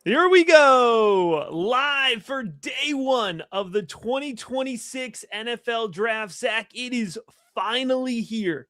Here we go, live for day one of the 2026 NFL Draft. Zach, it is finally here,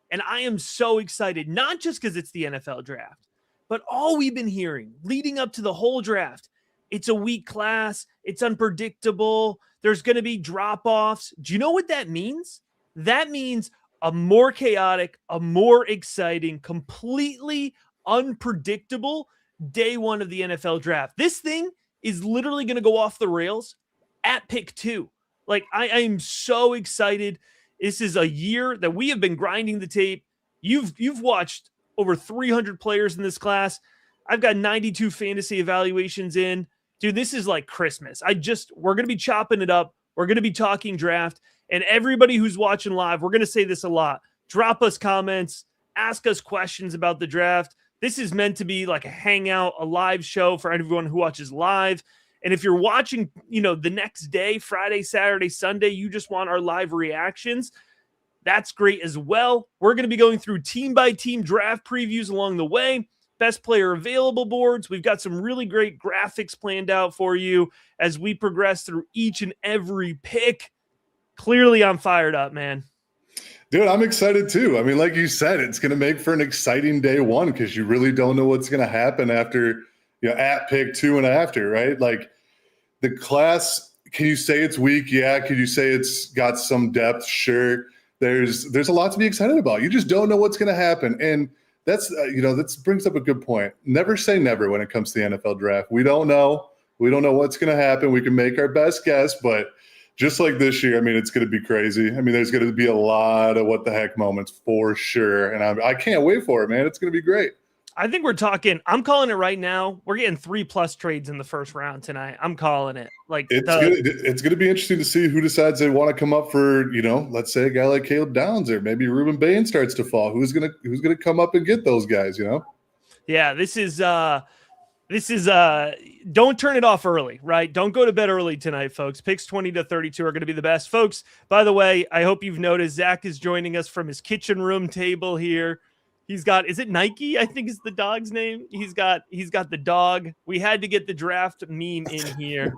and I am so excited, not just because it's the NFL Draft, but all we've been hearing leading up to the whole draft. It's a weak class, it's unpredictable, there's going to be drop-offs. Do you know what that means? That means a more chaotic, a more exciting, completely unpredictable day one of the NFL draft. This thing is literally going to go off the rails at pick 2. Like, I am so excited. This is a year that we have been grinding the tape. You've watched over 300 players in this class. I've got 92 fantasy evaluations in. Dude, this is like Christmas. We're going to be chopping it up. We're going to be talking draft. And everybody who's watching live, we're going to say this a lot. Drop us comments, ask us questions about the draft. This is meant to be like a hangout, a live show for everyone who watches live. And if you're watching, the next day, Friday, Saturday, Sunday, you just want our live reactions, that's great as well. We're going to be going through team by team draft previews along the way, best player available boards. We've got some really great graphics planned out for you as we progress through each and every pick. Clearly, I'm fired up, man. Dude, I'm excited too. I mean, like you said, it's going to make for an exciting day one because you really don't know what's going to happen after, at pick 2 and after, right? Like the class, can you say it's weak? Yeah. Can you say it's got some depth? Sure. There's a lot to be excited about. You just don't know what's going to happen. And that's, that brings up a good point. Never say never when it comes to the NFL draft. We don't know. We don't know what's going to happen. We can make our best guess, but just like this year, I mean, it's going to be crazy. I mean, there's going to be a lot of what the heck moments for sure. And I can't wait for it, man. It's going to be great. I think I'm calling it right now. We're getting 3+ trades in the first round tonight. I'm calling it. Like it's going to be interesting to see who decides they want to come up for, let's say a guy like Caleb Downs or maybe Ruben Bain starts to fall. Who's going to come up and get those guys, Yeah, this is don't turn it off early, right? Don't go to bed early tonight, folks. Picks 20 to 32 are going to be the best. Folks, by the way, I hope you've noticed Zach is joining us from his kitchen room table here. He's got, is it Nike? I think is the dog's name. He's got the dog. We had to get the draft meme in here.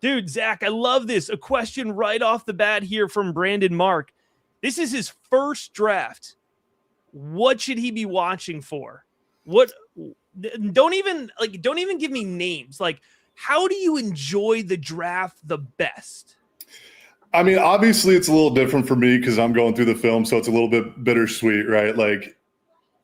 Dude, Zach, I love this. A question right off the bat here from Brandon Mark. This is his first draft. What should he be watching for? Don't even give me names. Like, how do you enjoy the draft the best? I mean, obviously it's a little different for me because I'm going through the film, so it's a little bit bittersweet, right? Like,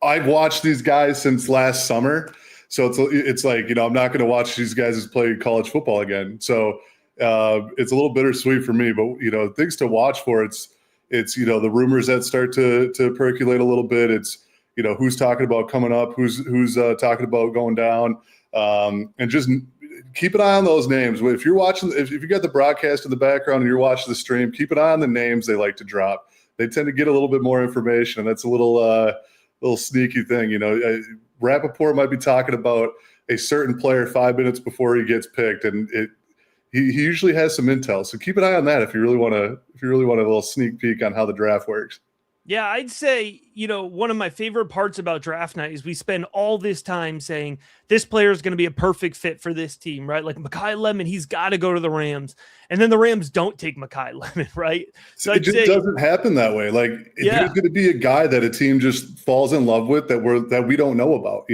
I've watched these guys since last summer, so it's like, I'm not going to watch these guys play college football again. So it's a little bittersweet for me, but things to watch for. It's the rumors that start to percolate a little bit. It's who's talking about coming up, who's talking about going down, and just keep an eye on those names. If you're watching, if you got the broadcast in the background and you're watching the stream, keep an eye on the names they like to drop. They tend to get a little bit more information, and that's a little sneaky thing. Rappaport might be talking about a certain player 5 minutes before he gets picked, and he usually has some intel. So keep an eye on that if you really want a little sneak peek on how the draft works. Yeah, I'd say, one of my favorite parts about draft night is we spend all this time saying this player is going to be a perfect fit for this team, right? Like Mekhi Lemon, he's got to go to the Rams. And then the Rams don't take Mekhi Lemon, right? So it just doesn't happen that way. Like, there's going to be a guy that a team just falls in love with that we don't know about,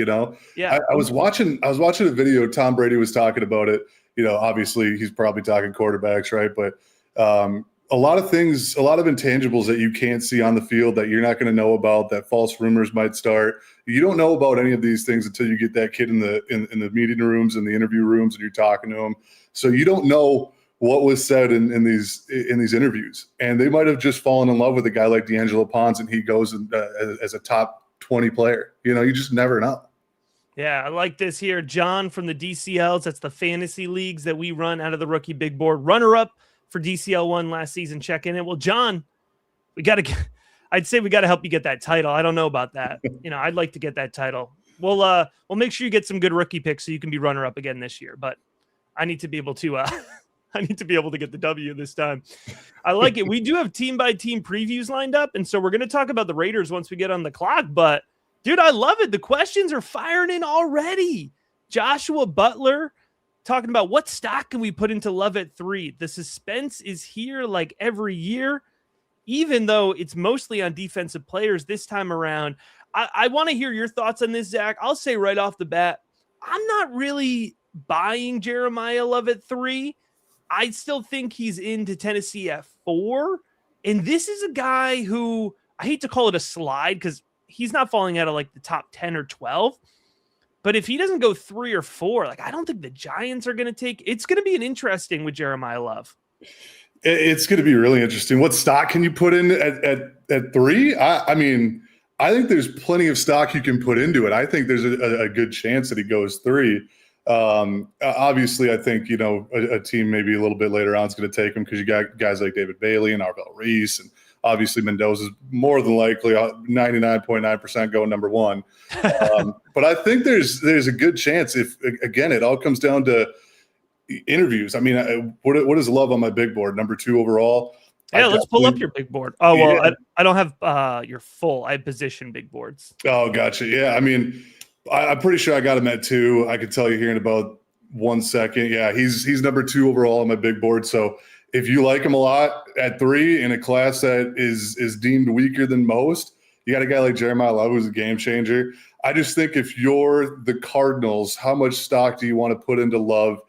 Yeah. I was watching a video. Tom Brady was talking about it. Obviously he's probably talking quarterbacks, right? But a lot of intangibles that you can't see on the field that you're not going to know about, that false rumors might start. You don't know about any of these things until you get that kid in the meeting rooms and the interview rooms and you're talking to him. So you don't know what was said in these interviews. And they might have just fallen in love with a guy like D'Angelo Pons and he goes as a top 20 player. You just never know. Yeah, I like this here. John from the DCLs, that's the fantasy leagues that we run out of the rookie big board. Runner-up for DCL1 last season, checking in. Well, John, I'd say we got to help you get that title. I don't know about that. I'd like to get that title. We'll make sure you get some good rookie picks so you can be runner up again this year. But I need to be able to get the W this time. I like it. We do have team by team previews lined up, and so we're going to talk about the Raiders once we get on the clock. But dude, I love it. The questions are firing in already. Joshua Butler talking about what stock can we put into Love at 3? The suspense is here like every year, even though it's mostly on defensive players this time around. I want to hear your thoughts on this, Zach. I'll say right off the bat, I'm not really buying Jeremiah Love at 3. I still think he's into Tennessee at 4. And this is a guy who, I hate to call it a slide because he's not falling out of like the top 10 or 12. But if he doesn't go 3 or 4, like I don't think the Giants are going to take. It's going to be an interesting with Jeremiah Love. It's going to be really interesting. What stock can you put in at 3? I mean, I think there's plenty of stock you can put into it. I think there's a good chance that he goes 3. Obviously, I think, a team maybe a little bit later on is going to take him because you got guys like David Bailey and Arvell Reese, and obviously Mendoza is more than likely 99.9% going number 1. But I think there's a good chance if, again, it all comes down to interviews. I mean, what is Love on my big board? Number 2 overall. Yeah, let's pull up your big board. Oh, well, yeah. I don't have your full. I have position big boards. Oh, gotcha. Yeah, I mean, I'm pretty sure I got him at 2. I could tell you here in about 1 second. Yeah, he's number 2 overall on my big board. So if you like him a lot at 3 in a class that is deemed weaker than most, you got a guy like Jeremiah Love who's a game changer. I just think if you're the Cardinals, how much stock do you want to put into Love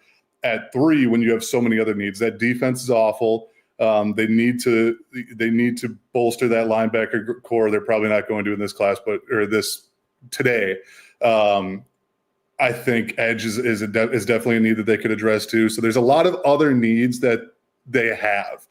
at 3 when you have so many other needs? That defense is awful. They need to bolster that linebacker core. They're probably not going to in this class, this today. I think edge is definitely a need that they could address too. So there's a lot of other needs that they have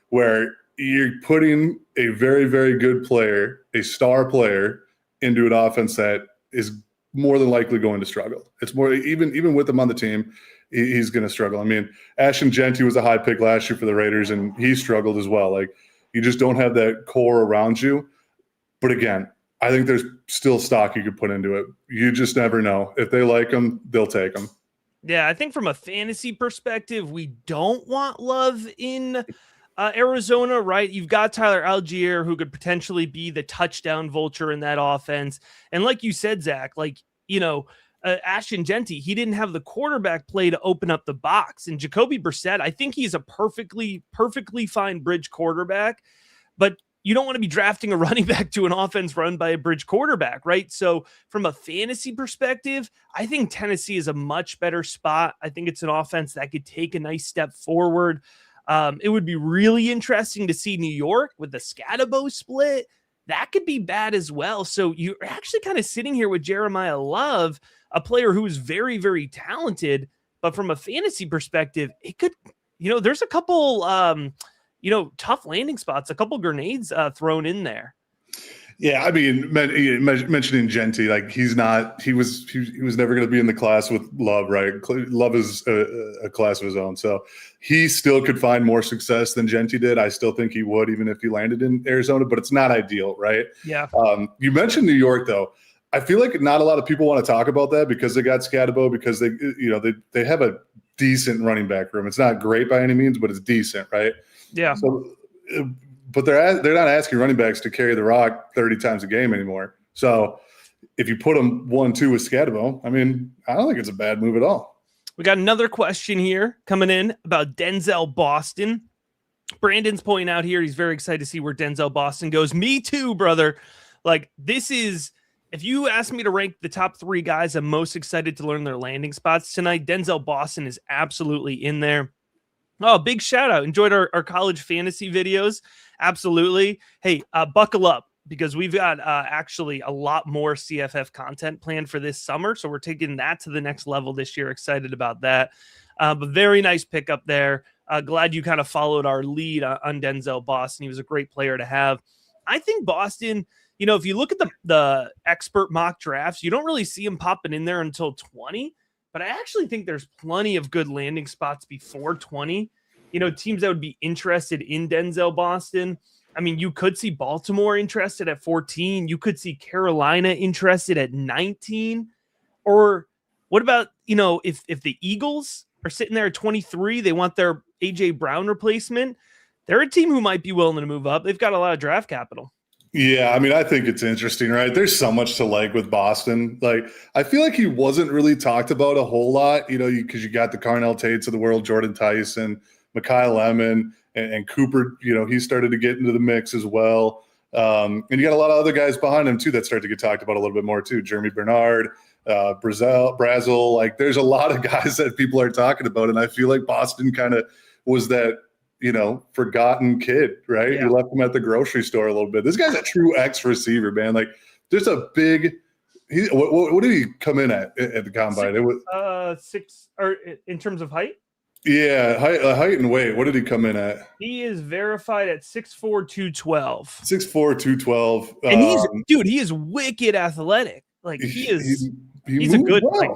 where you're putting a very, very good player, a star player, into an offense that is more than likely going to struggle. It's more even with him on the team, he's going to struggle. I mean, Ashton Jeanty was a high pick last year for the Raiders, and he struggled as well. Like, you just don't have that core around you. But again, I think there's still stock you could put into it. You just never know. If they like him, they'll take him. Yeah, I think from a fantasy perspective, we don't want Love in Arizona, right? You've got Tyler Algier, who could potentially be the touchdown vulture in that offense. And like you said, Zach, Ashton Jeanty, he didn't have the quarterback play to open up the box. And Jacoby Brissett, I think he's a perfectly fine bridge quarterback, but you don't want to be drafting a running back to an offense run by a bridge quarterback, right? So from a fantasy perspective, I think Tennessee is a much better spot. I think it's an offense that could take a nice step forward. It would be really interesting to see New York with the Scatabo split. That could be bad as well. So you're actually kind of sitting here with Jeremiah Love, a player who is very, very talented, but from a fantasy perspective, it could, there's a couple, tough landing spots, a couple grenades thrown in there. Yeah, I mean, mentioning Jeanty, like he was never going to be in the class with Love, right? Love is a class of his own, so he still could find more success than Jeanty did. I still think he would, even if he landed in Arizona, but it's not ideal, right? Yeah. You mentioned New York, though. I feel like not a lot of people want to talk about that because they got Scatabo, because they have a decent running back room. It's not great by any means, but it's decent, right? Yeah. So, but they're not asking running backs to carry the rock 30 times a game anymore. So if you put them 1-2 with Scatabo, I mean, I don't think it's a bad move at all. We got another question here coming in about Denzel Boston. Brandon's pointing out here, he's very excited to see where Denzel Boston goes. Me too, brother. Like, this is, if you ask me to rank the top 3 guys I'm most excited to learn their landing spots tonight, Denzel Boston is absolutely in there. Oh, big shout out. Enjoyed our college fantasy videos. Absolutely. Hey, buckle up, because we've got actually a lot more CFF content planned for this summer. So we're taking that to the next level this year. Excited about that. But very nice pickup there. Glad you kind of followed our lead on Denzel Boston. He was a great player to have. I think Boston, if you look at the expert mock drafts, you don't really see him popping in there until 20. But I actually think there's plenty of good landing spots before 20. Teams that would be interested in Denzel Boston. I mean, you could see Baltimore interested at 14. You could see Carolina interested at 19. Or what about, if the Eagles are sitting there at 23, they want their A.J. Brown replacement. They're a team who might be willing to move up. They've got a lot of draft capital. Yeah, I mean, I think it's interesting, right? There's so much to like with Boston. Like, I feel like he wasn't really talked about a whole lot, because you got the Carnell Tates of the world, Jordan Tyson, Mekhi Lemon, and Cooper. He started to get into the mix as well. And you got a lot of other guys behind him too that start to get talked about a little bit more too. Jeremy Bernard, Brazel. Like, there's a lot of guys that people are talking about, and I feel like Boston kind of was that forgotten kid, right? Yeah. You left him at the grocery store a little bit. This guy's a true X receiver, man. Like, just a big. What did he come in at the combine? It was 6, or in terms of height. Yeah, height and weight. What did he come in at? He is verified at 6'4", 212. 6'4", 212. And he is wicked athletic. Like, he's a good. Well. Like,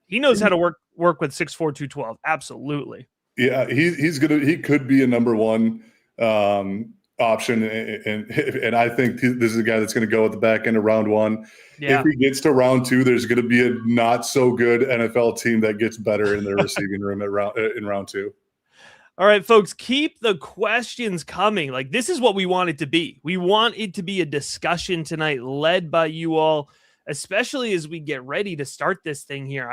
he knows how to work with 6'4", 212. Absolutely. Yeah, he could be a number one option, and I think this is a guy that's going to go at the back end of round one. Yeah. If he gets to round two, there's going to be a not so good NFL team that gets better in their receiving room in round two. All right, folks, keep the questions coming. Like, this is what we want it to be. We want it to be a discussion tonight led by you all, especially as we get ready to start this thing here.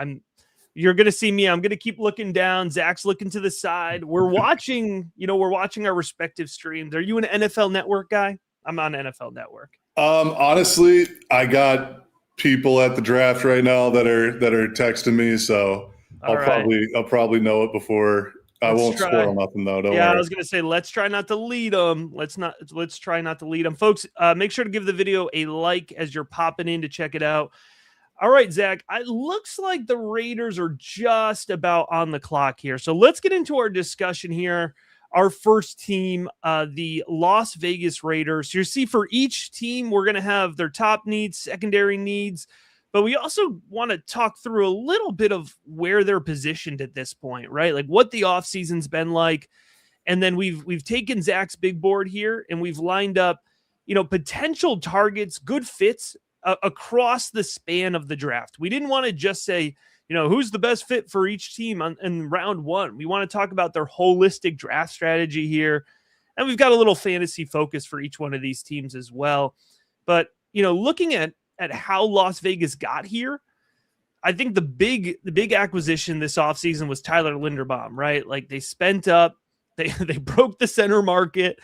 You're going to see me. I'm going to keep looking down. Zach's looking to the side. We're watching, our respective streams. Are you an NFL Network guy? I'm on NFL Network. Honestly, I got people at the draft right now that are texting me, so I'll probably know it before. I won't spoil nothing though. Don't worry. I was going to say, let's try not to lead them. Let's try not to lead them, folks. Make sure to give the video a like as you're popping in to check it out. All right, Zach, it looks like the Raiders are just about on the clock here. So let's get into our discussion here. Our first team, the Las Vegas Raiders. You see, for each team, we're going to have their top needs, secondary needs, but we also want to talk through a little bit of where they're positioned at this point, right? Like what the offseason's been like. And then we've taken Zach's big board here and we've lined up, potential targets, good fits across the span of the draft. We didn't want to just say, who's the best fit for each team in round one. We want to talk about their holistic draft strategy here. And we've got a little fantasy focus for each one of these teams as well. But, looking at how Las Vegas got here, I think the big acquisition this offseason was Tyler Linderbaum, right? Like, they spent up, they broke the center market.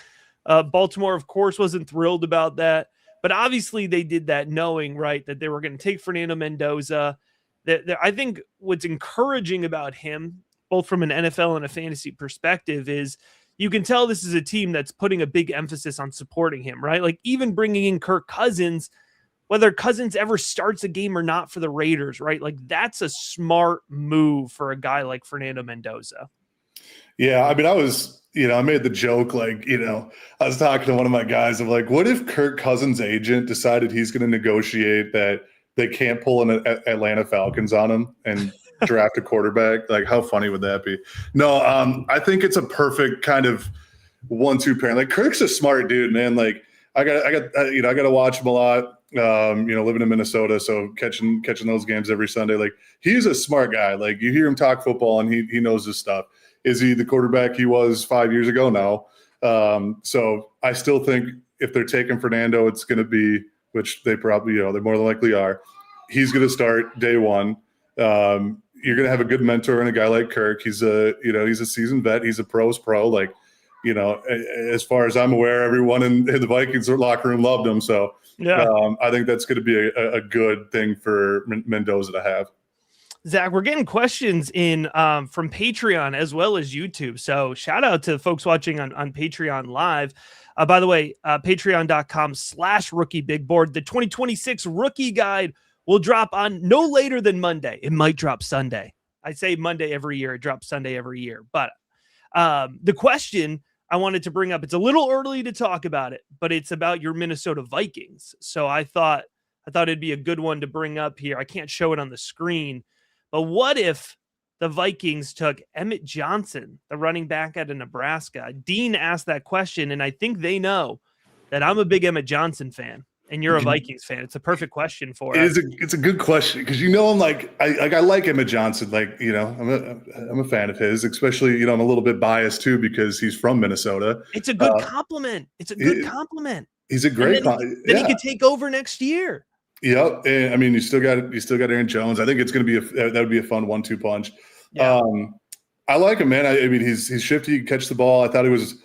Baltimore, of course, wasn't thrilled about that. But obviously they did that knowing, right, that they were going to take Fernando Mendoza. That I think what's encouraging about him, both from an NFL and a fantasy perspective, is you can tell this is a team that's putting a big emphasis on supporting him, right? Like, even bringing in Kirk Cousins, whether Cousins ever starts a game or not for the Raiders, right? Like, that's a smart move for a guy like Fernando Mendoza. Yeah, I mean, I made the joke, like, I was talking to one of my guys of like, what if Kirk Cousins' agent decided he's going to negotiate that they can't pull an Atlanta Falcons on him and draft a quarterback? Like, how funny would that be? No, I think it's a perfect kind of 1-2 pairing. Like, Kirk's a smart dude, man. Like, I got to watch him a lot. Living in Minnesota, so catching those games every Sunday. Like, he's a smart guy. Like, you hear him talk football and he knows his stuff. Is he the quarterback he was 5 years ago? No. So I still think if they're taking Fernando, it's going to be, which they probably, they more than likely are, he's going to start day one. You're going to have a good mentor and a guy like Kirk. He's a seasoned vet. He's a pro's pro. Like, as far as I'm aware, everyone in the Vikings locker room loved him. So yeah, I think that's going to be a good thing for Mendoza to have. Zach, we're getting questions in from Patreon as well as YouTube. So shout out to folks watching on Patreon live. By the way, patreon.com/rookiebigboard. The 2026 rookie guide will drop on no later than Monday. It might drop Sunday. I say Monday every year. It drops Sunday every year. But the question I wanted to bring up, it's a little early to talk about it, but it's about your Minnesota Vikings. So I thought it'd be a good one to bring up here. I can't show it on the screen. But what if the Vikings took Emmett Johnson, the running back out of Nebraska? Dean asked that question, and I think they know that I'm a big Emmett Johnson fan, and you're a Vikings fan. It's a perfect question for us. It's a good question because I'm like I like Emmett Johnson. Like, I'm a fan of his, especially I'm a little bit biased too because he's from Minnesota. It's a good compliment. It's a good compliment. He's a And great, then he could take over next year. Yep. And I mean, you still got Aaron Jones. I think it's going to be that would be a fun 1-2 punch. Yeah. I like him, man. I mean, he's shifty. He can catch the ball. I thought he was,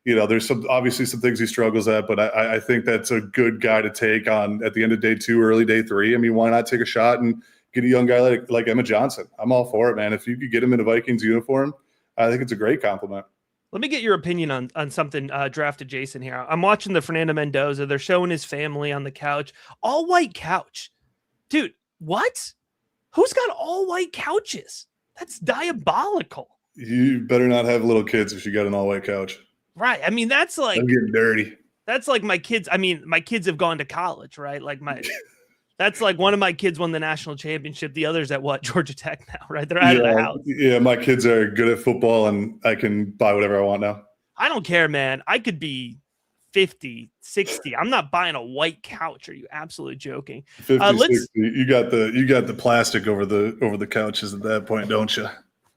there's obviously some things he struggles at, but I think that's a good guy to take on at the end of day 2, early day 3. I mean, why not take a shot and get a young guy like Emma Johnson? I'm all for it, man. If you could get him in a Vikings uniform, I think it's a great compliment. Let me get your opinion on something draft adjacent here. I'm watching the Fernando Mendoza. They're showing his family on the couch. All white couch. Dude, what? Who's got all white couches? That's diabolical. You better not have little kids if you got an all white couch. Right. I mean, that's like I'm getting dirty. That's like my kids. I mean, my kids have gone to college, right? Like that's like one of my kids won the national championship. The other's at Georgia Tech now, right? They're out of the house. Yeah, my kids are good at football, and I can buy whatever I want now. I don't care, man. I could be 50, 60. I'm not buying a white couch. Are you absolutely joking? 50, 60. You got the plastic over the couches at that point, don't you?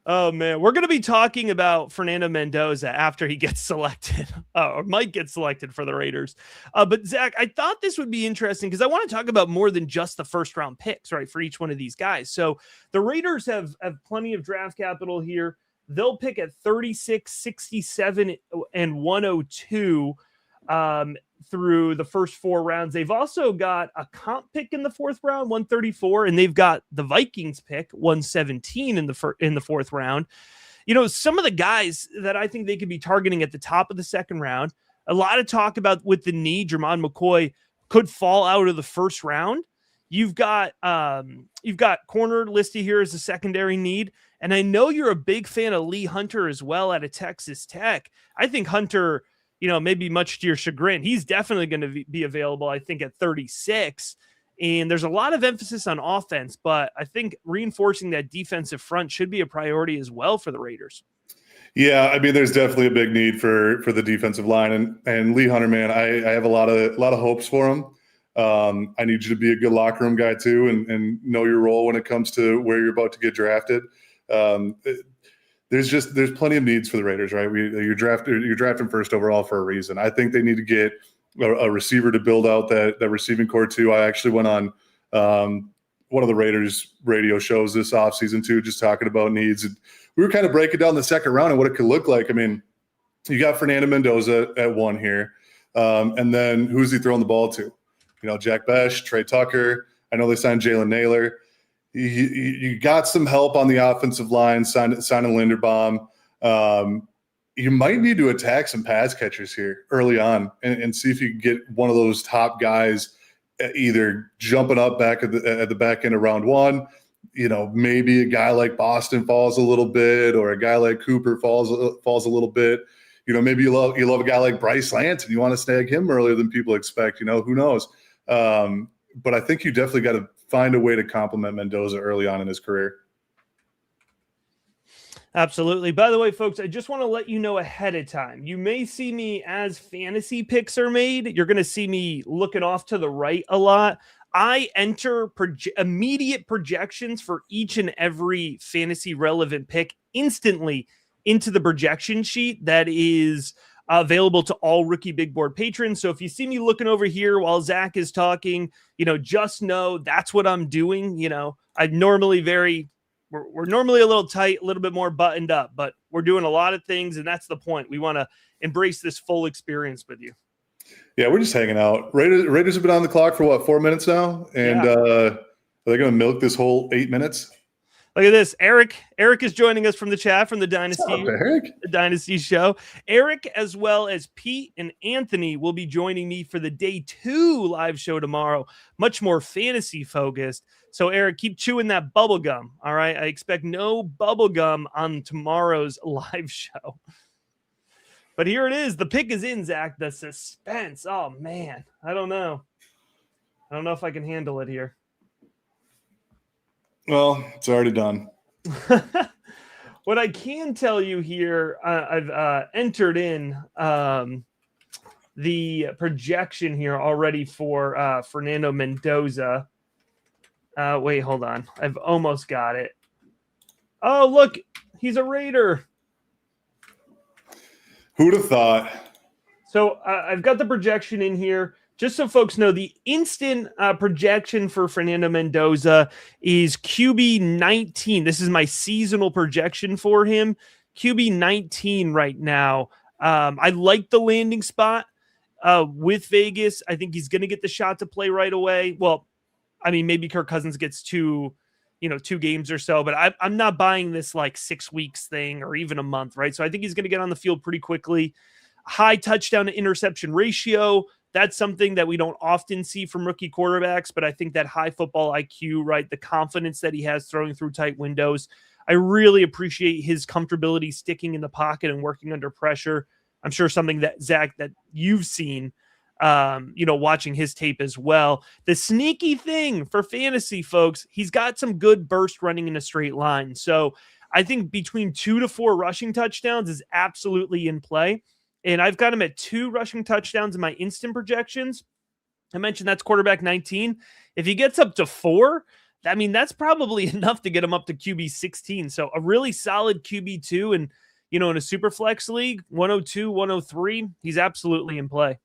Oh, man. We're going to be talking about Fernando Mendoza after he gets selected or might get selected for the Raiders. But, Zach, I thought this would be interesting because I want to talk about more than just the first-round picks, right, for each one of these guys. So the Raiders have plenty of draft capital here. They'll pick at 36, 67, and 102 through the first 4 rounds. They've also got a comp pick in the 4th round, 134, and they've got the Vikings pick 117 in the 4th round. Some of the guys that I think they could be targeting at the top of the 2nd round, a lot of talk about with the knee, Jermon McCoy could fall out of the 1st round. You've got corner listed here as a secondary need. And I know you're a big fan of Lee Hunter as well out of Texas Tech. I think Hunter, maybe much to your chagrin, he's definitely going to be available, I think, at 36. And there's a lot of emphasis on offense, but I think reinforcing that defensive front should be a priority as well for the Raiders. Yeah, I mean, there's definitely a big need for the defensive line, and Lee Hunter, man, I have a lot of hopes for him. I need you to be a good locker room guy too, and know your role when it comes to where you're about to get drafted. There's plenty of needs for the Raiders, right? You're drafting first overall for a reason. I think they need to get a receiver to build out that receiving core too. I actually went on one of the Raiders radio shows this offseason too, just talking about needs. And we were kind of breaking down the 2nd round and what it could look like. I mean, you got Fernando Mendoza at 1 here. And then who's he throwing the ball to? Jack Besh, Trey Tucker. I know they signed Jalen Naylor. You got some help on the offensive line, signing Linderbaum. You might need to attack some pass catchers here early on and see if you can get one of those top guys either jumping up back at the back end of round 1. Maybe a guy like Boston falls a little bit, or a guy like Cooper falls a little bit. Maybe you love a guy like Bryce Lance and you want to snag him earlier than people expect. Who knows? But I think you definitely got to find a way to compliment Mendoza early on in his career. Absolutely. By the way, folks, I just want to let you know ahead of time. You may see me as fantasy picks are made. You're going to see me looking off to the right a lot. I enter immediate projections for each and every fantasy relevant pick instantly into the projection sheet that is available to all Rookie Big Board patrons. So if you see me looking over here while Zach is talking, just know that's what I'm doing. I'm normally we're normally a little tight, a little bit more buttoned up, but we're doing a lot of things, and that's the point. We want to embrace this full experience with you. Yeah, we're just hanging out. Raiders have been on the clock for what, 4 minutes now? And are they going to milk this whole 8 minutes? Look at this. Eric is joining us from the chat from the Dynasty show. Eric, as well as Pete and Anthony, will be joining me for the day 2 live show tomorrow. Much more fantasy focused. So Eric, keep chewing that bubble gum. All right. I expect no bubble gum on tomorrow's live show. But here it is. The pick is in, Zach. The suspense. Oh man. I don't know if I can handle it here. Well, it's already done. What I can tell you here, I've entered in the projection here already for Fernando Mendoza. Wait, hold on. I've almost got it. Oh, look, he's a Raider. Who'd have thought? So I've got the projection in here. Just so folks know, the instant projection for Fernando Mendoza is QB 19. This is my seasonal projection for him. QB 19 right now. I like the landing spot with Vegas. I think he's going to get the shot to play right away. Well, I mean, maybe Kirk Cousins gets two games or so, but I'm not buying this like 6 weeks thing or even a month, right? So I think he's going to get on the field pretty quickly. High touchdown to interception ratio. That's something that we don't often see from rookie quarterbacks, but I think that high football IQ, right? The confidence that he has throwing through tight windows. I really appreciate his comfortability sticking in the pocket and working under pressure. I'm sure something that Zack, that you've seen, watching his tape as well. The sneaky thing for fantasy folks, he's got some good burst running in a straight line. So I think between 2 to 4 rushing touchdowns is absolutely in play. And I've got him at 2 rushing touchdowns in my instant projections. I mentioned that's quarterback 19. If he gets up to 4, I mean, that's probably enough to get him up to QB 16. So a really solid QB 2. And, in a super flex league, 102, 103, he's absolutely in play.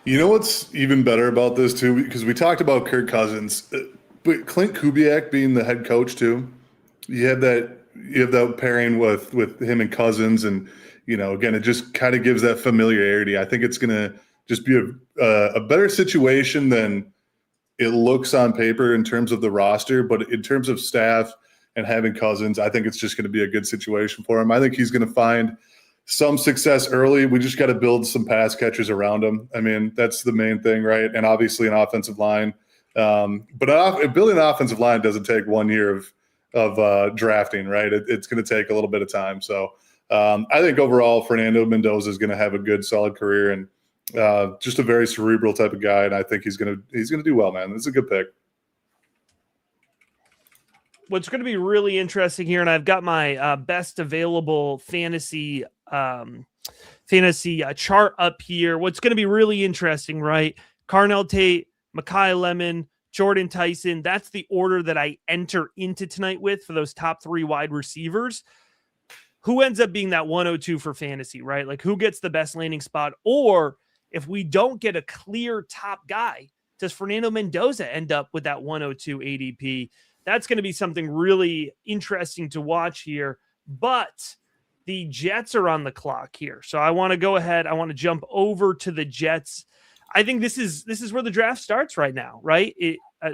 You know what's even better about this too? Because we talked about Kirk Cousins, but Clint Kubiak being the head coach too. You have that pairing with him and Cousins, and again, it just kind of gives that familiarity. I think it's going to just be a better situation than it looks on paper in terms of the roster, but in terms of staff and having Cousins, I think it's just going to be a good situation for him. I think he's going to find some success early. We just got to build some pass catchers around him. I mean, that's the main thing, right? And obviously an offensive line. But building an offensive line doesn't take 1 year of drafting, right? It's going to take a little bit of time. So I think overall Fernando Mendoza is going to have a good, solid career, and just a very cerebral type of guy. And I think he's going to do well, man. It's a good pick. What's going to be really interesting here, and I've got my best available fantasy chart up here. What's going to be really interesting, right? Carnell Tate, Mekhi Lemon, Jordan Tyson. That's the order that I enter into tonight with for those top 3 wide receivers. Who ends up being that 102 for fantasy, right? Like, who gets the best landing spot? Or if we don't get a clear top guy, does Fernando Mendoza end up with that 102 ADP? That's going to be something really interesting to watch here. But the Jets are on the clock here. So I want to go ahead. I want to jump over to the Jets. I think this is where the draft starts right now, right?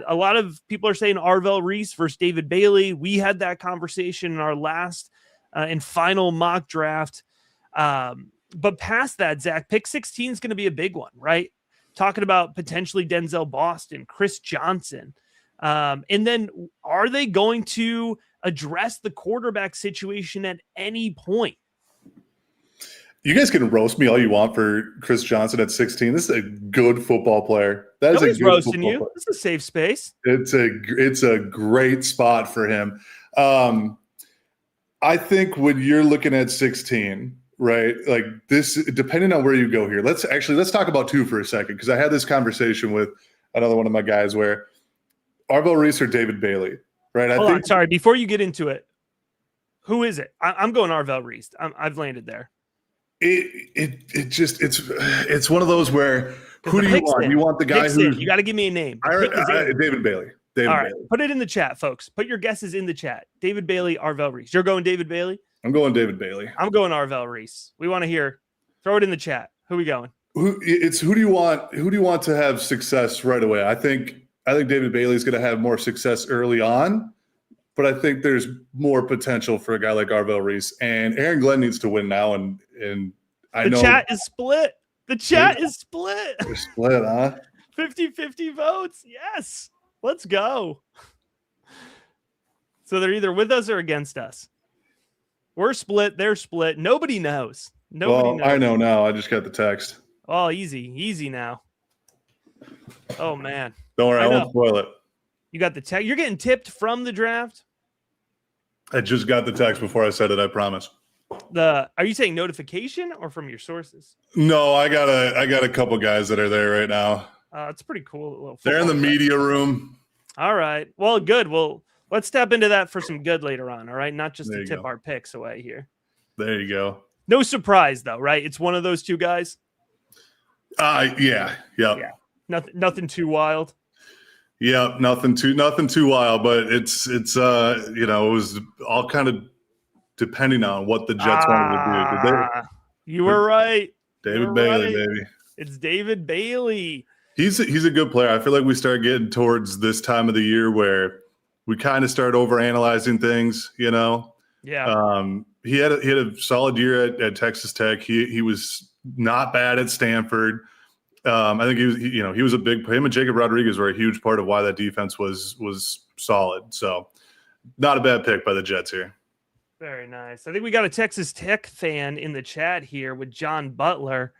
A lot of people are saying Arvell Reese versus David Bailey. We had that conversation in our last and final mock draft. But past that, Zach, pick 16 is going to be a big one, right? Talking about potentially Denzel Boston, Chris Johnson. And then are they going to address the quarterback situation at any point? You guys can roast me all you want for Chris Johnson at 16. This is a good football player. That is Nobody's a good roasting you. player. This is a safe space. It's a great spot for him. I think when you're looking at 16, right? Like this, depending on where you go here. Let's talk about 2 for a second, because I had this conversation with another one of my guys where Arvell Reese or David Bailey, right? Hold on, sorry. Before you get into it, who is it? I'm going Arvell Reese. I've landed there. It's one of those where who do you want? You want the guy who you got to give me a name. David Bailey. All right, put it in the chat, folks. Put your guesses in the chat. David Bailey, Arvell Reese. You're going David Bailey? I'm going David Bailey. I'm going Arvell Reese. We want to hear. Throw it in the chat. Who are we going? Who do you want? Who do you want to have success right away? I think David Bailey is going to have more success early on, but I think there's more potential for a guy like Arvell Reese. And Aaron Glenn needs to win now. And I know the chat is split. The chat is split. They're split, huh? 50-50 votes. Yes. Let's go. So they're either with us or against us. We're split. They're split. Nobody knows. Nobody knows. I know now. I just got the text. Oh, easy now. Oh, man. Don't worry. I won't spoil it. You got the text. You're getting tipped from the draft? I just got the text before I said it. I promise. Are you saying notification or from your sources? No, I got a couple guys that are there right now. It's pretty cool. They're in the media room. All right. Well, good. Well, let's tap into that for some good later on. All right. Not just to tip our picks away here. There you go. No surprise, though, right? It's one of those 2 guys. Yeah. Yeah, nothing too wild. Yeah, nothing too wild, but it's it was all kind of depending on what the Jets wanted to do. Did You were right. You David were Bailey, right. baby. It's David Bailey. He's a good player. I feel like we start getting towards this time of the year where we kind of start overanalyzing things. Yeah. He had a solid year at Texas Tech. He was not bad at Stanford. I think he was him and Jacob Rodriguez were a huge part of why that defense was solid. So not a bad pick by the Jets here. Very nice. I think we got a Texas Tech fan in the chat here with John Butler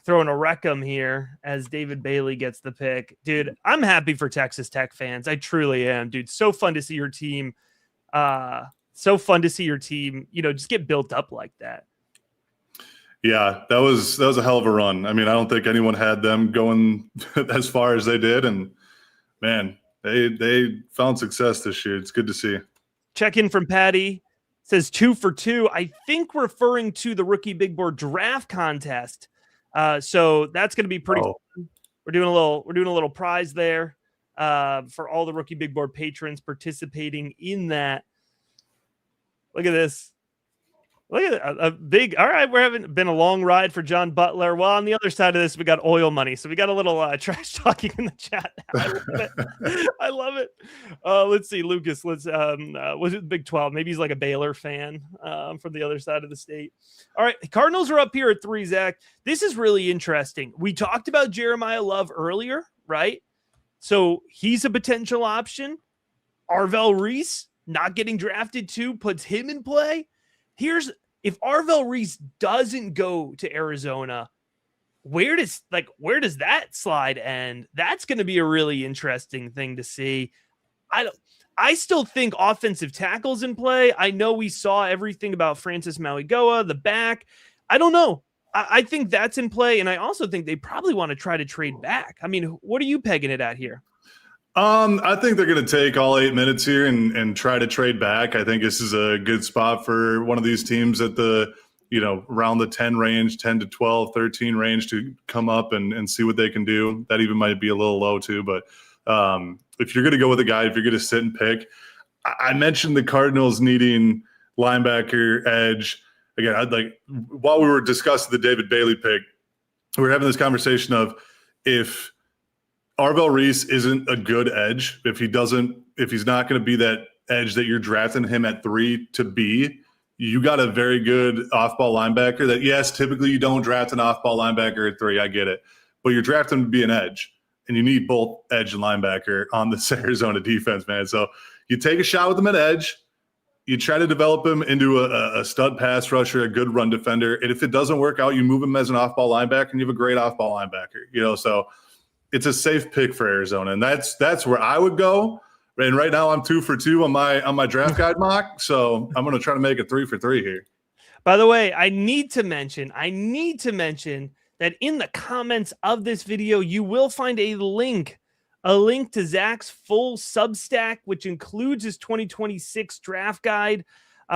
throwing a recum here as David Bailey gets the pick. Dude, I'm happy for Texas Tech fans. I truly am, dude. So fun to see your team. Just get built up like that. Yeah, that was a hell of a run. I mean, I don't think anyone had them going as far as they did, and man, they found success this year. It's good to see. Check in from Patty. Says 2 for 2. I think referring to the Rookie Big Board draft contest. So that's going to be pretty fun. We're doing a little prize there for all the Rookie Big Board patrons participating in that. Look at this. Look at a big. All right, we're having been a long ride for John Butler. Well, on the other side of this, we got oil money, so we got a little trash talking in the chat. I love it. I love it. Let's see, Lucas. Was it Big 12? Maybe he's like a Baylor fan from the other side of the state. All right, Cardinals are up here at 3. Zach, this is really interesting. We talked about Jeremiah Love earlier, right? So he's a potential option. Arvell Reese not getting drafted too puts him in play. If Arvell Reese doesn't go to Arizona, where does that slide end? That's going to be a really interesting thing to see. I still think offensive tackles in play. I know we saw everything about Francis Mauigoa, the back. I don't know. I think that's in play, and I also think they probably want to try to trade back. I mean, what are you pegging it at here? I think they're going to take all 8 minutes here and try to trade back. I think this is a good spot for one of these teams at the, around the 10 range, 10 to 12, 13 range to come up and see what they can do. That even might be a little low too. But if you're going to go with a guy, if you're going to sit and pick, I mentioned the Cardinals needing linebacker, edge. Again, while we were discussing the David Bailey pick, we were having this conversation of if Arvell Reese isn't a good edge, if he's not going to be that edge that you're drafting him at 3 to be, you got a very good off-ball linebacker that, yes, typically you don't draft an off-ball linebacker at 3. I get it. But you're drafting him to be an edge, and you need both edge and linebacker on this Arizona defense, man. So you take a shot with him at edge. You try to develop him into a stud pass rusher, a good run defender. And if it doesn't work out, you move him as an off-ball linebacker, and you have a great off-ball linebacker. So it's a safe pick for Arizona, and that's where I would go. And right now, I'm 2 for 2 on my draft guide mock, so I'm going to try to make it 3 for 3 here. By the way, I need to mention that in the comments of this video, you will find a link to Zach's full Substack, which includes his 2026 draft guide,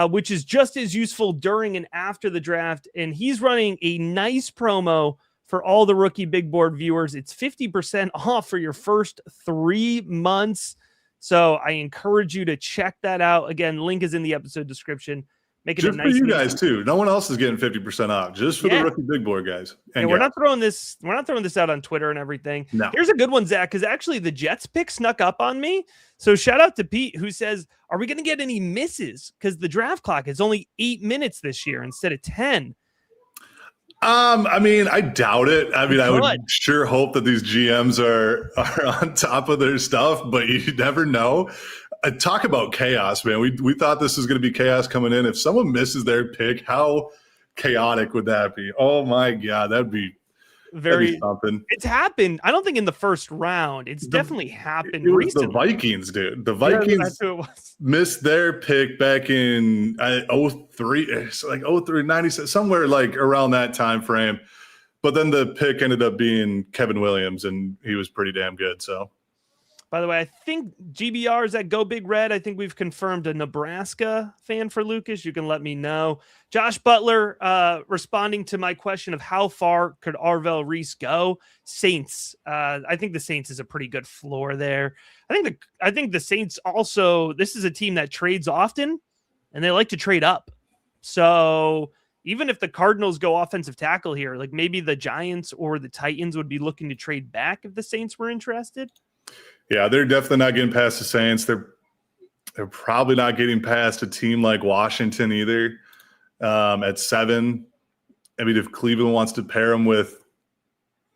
which is just as useful during and after the draft. And he's running a nice promo for all the Rookie Big Board viewers. It's 50% off for your first 3 months. So I encourage you to check that out. Again, link is in the episode description. Make it just a nice for you guys too. No one else is getting 50% off. Just for the Rookie Big Board guys. And we're not throwing this out on Twitter and everything. No. Here's a good one, Zach, because actually the Jets pick snuck up on me. So shout out to Pete, who says, "Are we going to get any misses? Because the draft clock is only 8 minutes this year instead of 10." I mean, I doubt it. I mean, I would sure hope that these GMs are on top of their stuff, but you never know. Talk about chaos, man. We thought this was going to be chaos coming in. If someone misses their pick, how chaotic would that be? Oh my God, that'd be something. It's happened. I don't think in the first round. It's definitely happened recently. The Vikings, dude. The Vikings missed their pick back in 03. It's like 03, 96, somewhere like around that time frame. But then the pick ended up being Kevin Williams, and he was pretty damn good. So By the way, I think GBR is at Go Big Red. I think we've confirmed a Nebraska fan for Lucas. You can let me know. Josh Butler responding to my question of how far could Arvell Reese go? Saints. I think the Saints is a pretty good floor there. I think the Saints also, this is a team that trades often and they like to trade up. So even if the Cardinals go offensive tackle here, like maybe the Giants or the Titans would be looking to trade back if the Saints were interested. Yeah, they're definitely not getting past the Saints. They're probably not getting past a team like Washington either at 7. I mean, if Cleveland wants to pair him with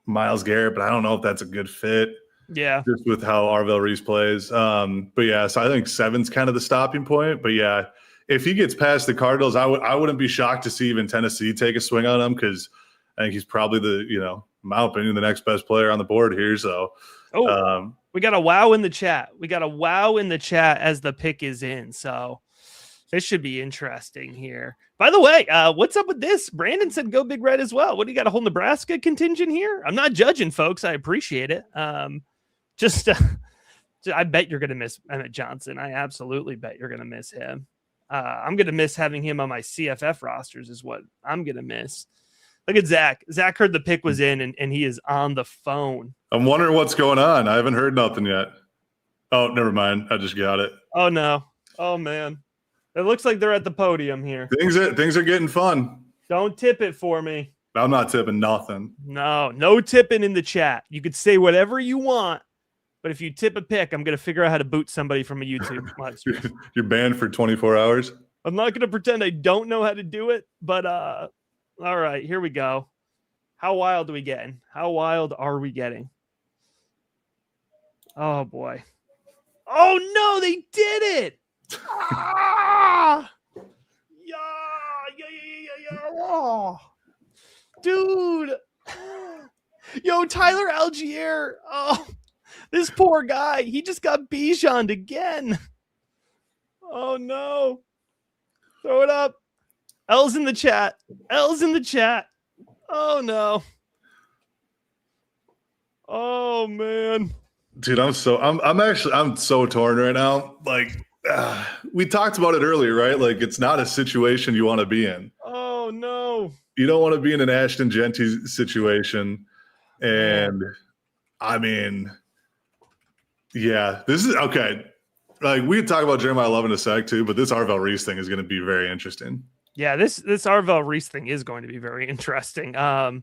Myles Garrett, but I don't know if that's a good fit. Yeah. Just with how Arvell Reese plays. But yeah, so I think 7's kind of the stopping point. But yeah, if he gets past the Cardinals, I wouldn't be shocked to see even Tennessee take a swing on him because I think he's probably in my opinion, the next best player on the board here. So we got a wow in the chat. We got a wow in the chat as the pick is in. So this should be interesting here. By the way, what's up with this? Brandon said Go Big Red as well. What do you got, a whole Nebraska contingent here? I'm not judging, folks. I appreciate it. I bet you're going to miss Emmett Johnson. I absolutely bet you're going to miss him. I'm going to miss having him on my CFF rosters is what I'm going to miss. Look at Zach. Zach heard the pick was in, and he is on the phone. I'm wondering what's going on. I haven't heard nothing yet. Oh, never mind. I just got it. Oh, no. Oh, man. It looks like they're at the podium here. Things are getting fun. Don't tip it for me. I'm not tipping nothing. No tipping in the chat. You could say whatever you want, but if you tip a pick, I'm going to figure out how to boot somebody from a YouTube live stream. You're banned for 24 hours? I'm not going to pretend I don't know how to do it, but all right, here we go. How wild are we getting? How wild are we getting? Oh, boy. Oh, no, they did it. Ah! Yeah. Oh. Dude. Yo, Tyler Algier. Oh, this poor guy. He just got Bijan'd again. Oh, no. Throw it up. L's in the chat. L's in the chat. Oh, no. Oh, man. Dude, I'm so torn right now. Like, we talked about it earlier, right? Like, it's not a situation you want to be in. Oh, no. You don't want to be in an Ashton Genty situation. And, I mean, yeah, this is – okay. Like, we could talk about Jeremiah Love in a sec, too, but this Arvell Reese thing is going to be very interesting. Yeah, this Arvell Reese thing is going to be very interesting. Man,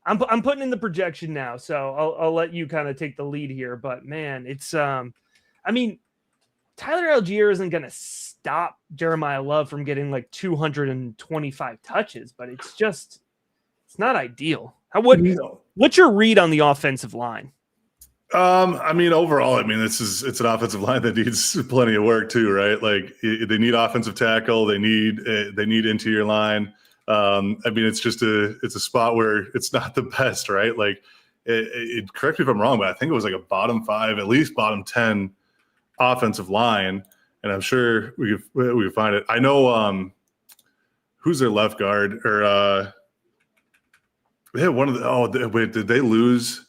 I'm putting in the projection now, so I'll let you kind of take the lead here. But man, it's I mean, Tyler Algier isn't going to stop Jeremiah Love from getting like 225 touches, but it's not ideal. What's your read on the offensive line? I mean, overall, it's an offensive line that needs plenty of work too, right? Like they need offensive tackle, they need interior line. I mean, it's a spot where it's not the best, right? Like, correct me if I'm wrong, but I think it was like a bottom 5, at least bottom 10 offensive line, and I'm sure we could find it. I know who's their left guard, or they had one of the. Oh, wait, did they lose?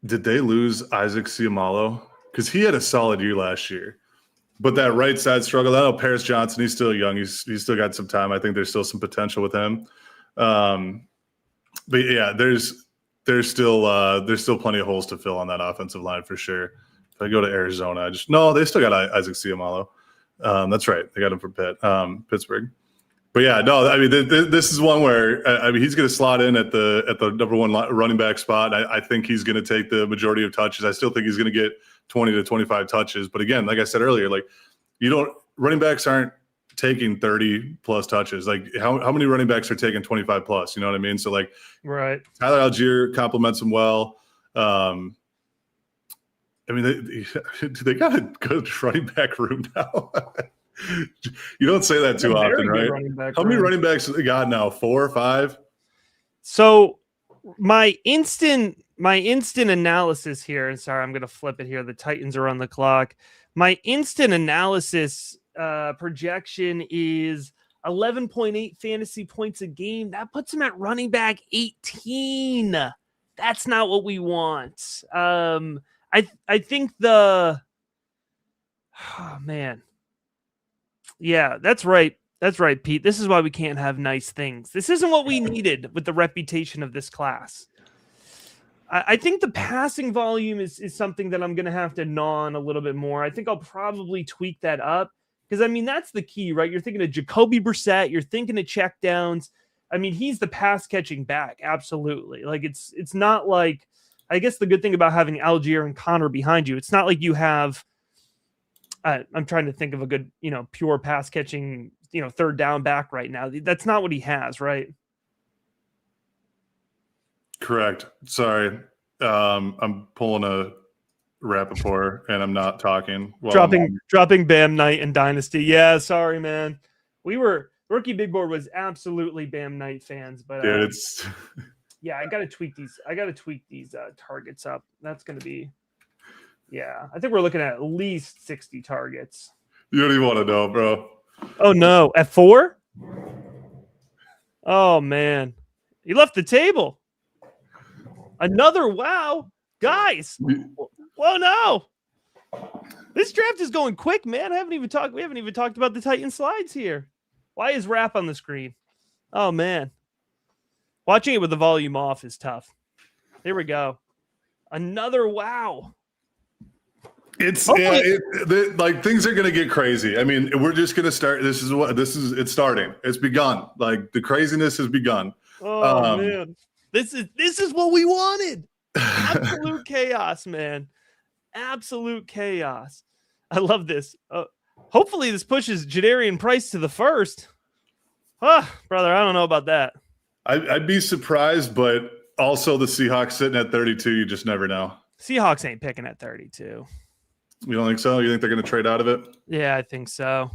Did they lose Isaac Seumalo? Because he had a solid year last year. But that right side struggle, I know Paris Johnson, he's still young. He's still got some time. I think there's still some potential with him. But yeah, there's still plenty of holes to fill on that offensive line for sure. If I go to Arizona, they still got Isaac Seumalo. That's right. They got him from Pittsburgh. But yeah, no, I mean, this is one where he's going to slot in at the number 1 running back spot. I think he's going to take the majority of touches. I still think he's going to get 20 to 25 touches. But again, like I said earlier, like running backs aren't taking 30 plus touches. Like how many running backs are taking 25 plus? You know what I mean? So like, right. Tyler Algier compliments him well. I mean, they got a good running back room now. You don't say that too often, right? How many running backs they got now? 4 or 5? So my instant analysis here, and sorry, I'm going to flip it here. The Titans are on the clock. My instant analysis projection is 11.8 fantasy points a game. That puts him at running back 18. That's not what we want. I think oh man. Yeah, that's right. That's right, Pete. This is why we can't have nice things. This isn't what we needed with the reputation of this class. I think the passing volume is something that I'm going to have to gnaw on a little bit more. I think I'll probably tweak that up because, I mean, that's the key, right? You're thinking of Jacoby Brissett. You're thinking of check downs. I mean, he's the pass catching back. Absolutely. Like it's not like, I guess the good thing about having Algier and Connor behind you, it's not like you have, I'm trying to think of a good, pure pass catching, third down back right now. That's not what he has, right? Correct. Sorry. I'm pulling a Rappaport and I'm not talking. Dropping Bam Knight and Dynasty. Yeah, sorry, man. Rookie Big Board was absolutely Bam Knight fans, but dude, yeah, I gotta tweak these targets up. That's gonna be, yeah. I think we're looking at least 60 targets. You don't even want to know, bro. Oh no, at 4? Oh man. He left the table. Another wow. Guys. Whoa, no. This draft is going quick, man. We haven't even talked about the Titan slides here. Why is Rap on the screen? Oh man. Watching it with the volume off is tough. Here we go. Another wow. It's like things are gonna get crazy. I mean, we're just gonna start. It's starting. It's begun. Like the craziness has begun. Oh man. This is what we wanted. Absolute chaos, man. Absolute chaos. I love this. Hopefully this pushes Jadarian Price to the first. Brother, I don't know about that. I'd be surprised, but also the Seahawks sitting at 32, you just never know. Seahawks ain't picking at 32. You don't think so? You think they're going to trade out of it? Yeah, I think so.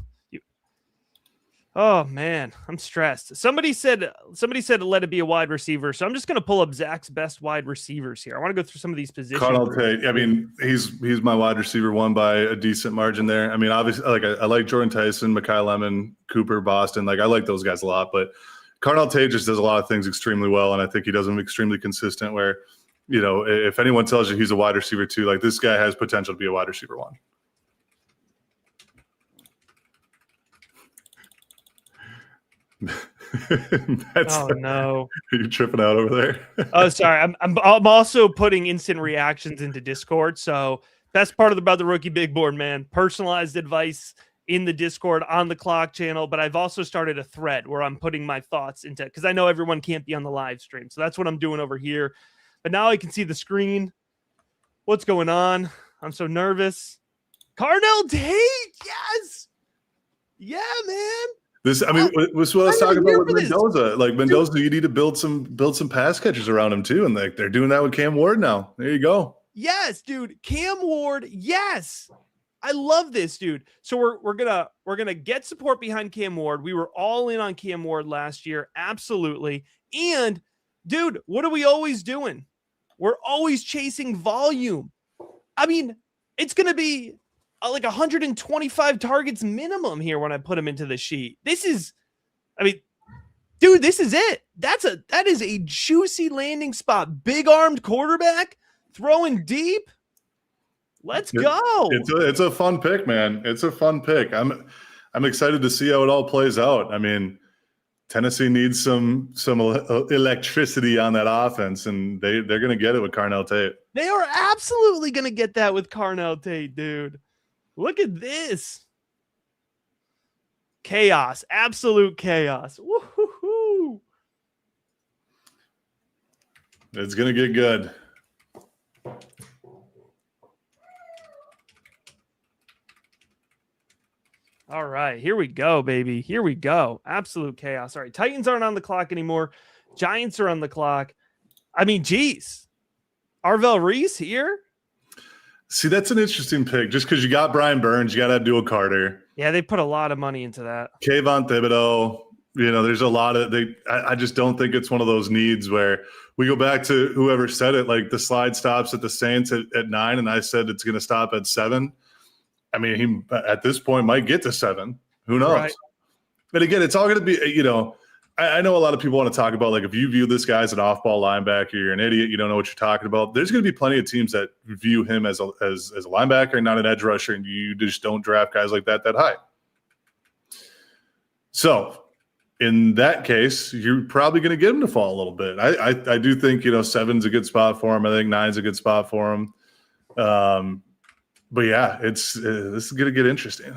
Oh man, I'm stressed. Somebody said let it be a wide receiver. So I'm just going to pull up Zach's best wide receivers here. I want to go through some of these positions. Cardinal Tate. I mean, he's my wide receiver one by a decent margin there. I mean, obviously, like I like Jordan Tyson, Mekhi Lemon, Cooper, Boston. Like I like those guys a lot, but Cardinal Tate just does a lot of things extremely well, and I think he does them extremely consistent. Where, if anyone tells you he's a wide receiver two, like this guy has potential to be a wide receiver one. Oh no! Are you tripping out over there? Oh, sorry. I'm also putting instant reactions into Discord. So best part about the Rookie Big Board, man, personalized advice in the Discord on the Clock channel. But I've also started a thread where I'm putting my thoughts into, because I know everyone can't be on the live stream. So that's what I'm doing over here. But now I can see the screen. What's going on? I'm so nervous. Carnell Tate, yes, yeah, man. This what I was talking about with Mendoza. Like Mendoza, you need to build some pass catchers around him too, and like they're doing that with Cam Ward now. There you go. Yes, dude, Cam Ward. Yes, I love this, dude. So we're gonna get support behind Cam Ward. We were all in on Cam Ward last year, absolutely. And dude, what are we always doing? We're always chasing volume. I mean, it's gonna be like 125 targets minimum here when I put him into the sheet. This is it. That is a juicy landing spot. Big armed quarterback throwing deep. Let's go. It's a fun pick, man. It's a fun pick. I'm excited to see how it all plays out. I mean, Tennessee needs some electricity on that offense, and they're going to get it with Carnell Tate. They are absolutely going to get that with Carnell Tate, dude. Look at this. Chaos. Absolute chaos. Woo-hoo-hoo. It's going to get good. All right. Here we go, baby. Here we go. Absolute chaos. All right. Titans aren't on the clock anymore. Giants are on the clock. I mean, geez. Arvell Reese here? See, that's an interesting pick. Just because you got Brian Burns, you got to have Dual Carter. Yeah, they put a lot of money into that. Kayvon Thibodeau, there's a lot of I just don't think it's one of those needs where we go back to whoever said it, like the slide stops at the Saints at 9, and I said it's going to stop at 7. I mean, he at this point might get to 7. Who knows? But again, it's all going to be, I know a lot of people want to talk about, like, if you view this guy as an off-ball linebacker, you're an idiot. You don't know what you're talking about. There's going to be plenty of teams that view him as a linebacker and not an edge rusher, and you just don't draft guys like that high. So in that case, you're probably going to get him to fall a little bit. I do think, 7's a good spot for him. I think 9's a good spot for him. But yeah, this is going to get interesting.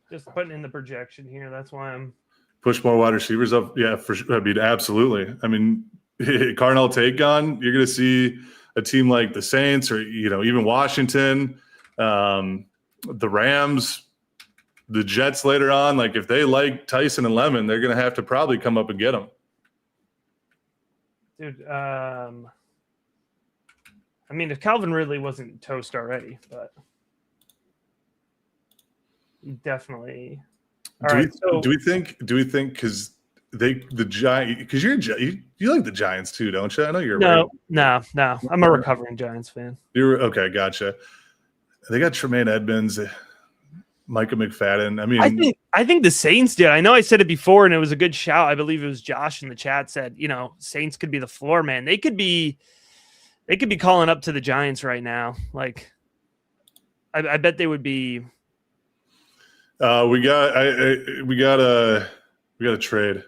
Just putting in the projection here. That's why I'm push more wide receivers up. Yeah, for sure. I mean, absolutely. I mean, Carnell Tate gone, you're going to see a team like the Saints or, even Washington, the Rams, the Jets later on. Like, if they like Tyson and Lemon, they're going to have to probably come up and get them. Dude, I mean, if Calvin Ridley wasn't toast already, but definitely. Do we think because the Giants, because you like the Giants too, don't you? I know you're no. I'm a recovering Giants fan. You're okay, gotcha. They got Tremaine Edmonds, Micah McFadden. I mean, I think the Saints did. I know I said it before, and it was a good shout. I believe it was Josh in the chat said, Saints could be the floor man. They could be calling up to the Giants right now. Like, I bet they would be. We got a trade.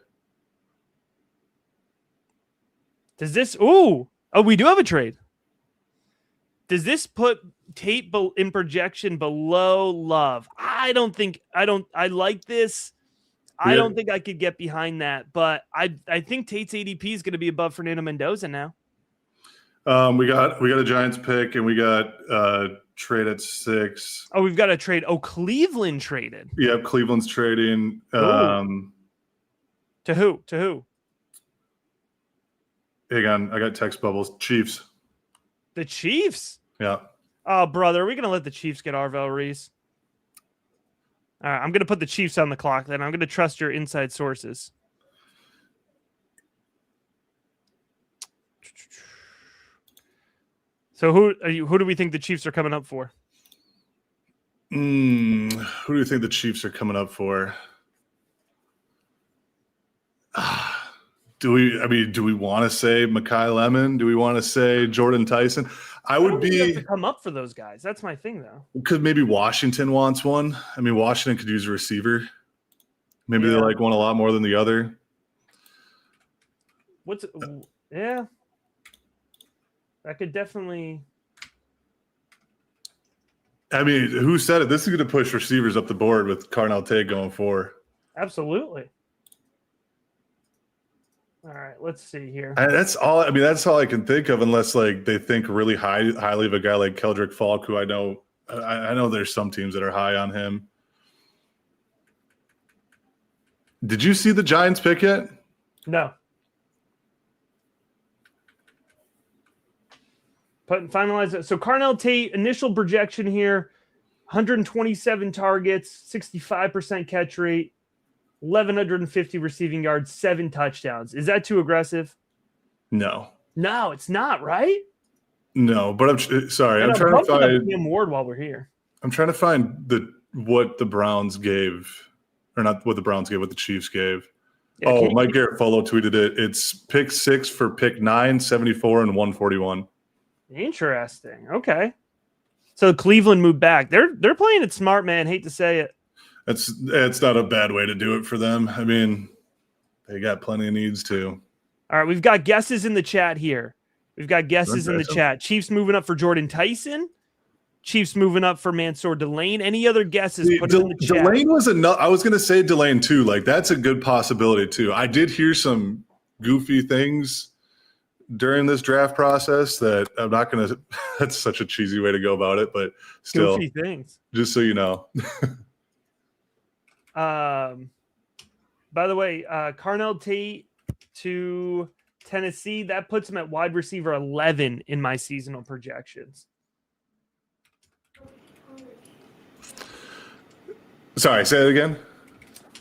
Does this? Oh, we do have a trade. Does this put Tate in projection below Love? I like this. I don't think I could get behind that, but I think Tate's ADP is going to be above Fernando Mendoza now. We got a Giants pick, and we got trade at 6. Oh, we've got a trade. Oh, Cleveland traded. Yep, Cleveland's trading. To who? Hang on, I got text bubbles. Chiefs. The Chiefs? Yeah. Oh, brother, are we going to let the Chiefs get Arvell Reese? All right, I'm going to put the Chiefs on the clock then. I'm going to trust your inside sources. So who do we think the Chiefs are coming up for? Who do you think the Chiefs are coming up for? Do we want to say Mekhi Lemon? Do we want to say Jordan Tyson? I would be have to come up for those guys. That's my thing, though. Because maybe Washington wants one. I mean, Washington could use a receiver. Maybe they like one a lot more than the other. Yeah. That could definitely. I mean, who said it? This is going to push receivers up the board with Carnell Tate going 4. Absolutely. All right, let's see here. That's all I can think of, unless like they think really highly of a guy like Keldrick Falk, who I know there's some teams that are high on him. Did you see the Giants pick yet? No. Finalize it. So Carnell Tate, initial projection here, 127 targets, 65% catch rate, 1,150 receiving yards, 7 touchdowns. Is that too aggressive? No, it's not, right? No, but I'm sorry. I'm trying to find Cam Ward while we're here. I'm trying to find what the Browns gave, or not what the Browns gave, what the Chiefs gave. Yeah, Mike Garrett tweeted it. It's pick 6 for pick 9, 74, and 141. Interesting. Okay. So Cleveland moved back. They're playing it smart, man. Hate to say it. It's not a bad way to do it for them. I mean, they got plenty of needs too. All right, we've got guesses in the chat here. in the chat. Chiefs moving up for Jordan Tyson. Chiefs moving up for Mansour Delane. Any other guesses? Put it in the chat. Delane was enough. I was going to say Delane too. Like, that's a good possibility too. I did hear some goofy things during this draft process that I'm not going to – that's such a cheesy way to go about it, but still. Goofy things. Just so you know. By the way, Carnell Tate to Tennessee, that puts him at wide receiver 11 in my seasonal projections. Sorry, say it again.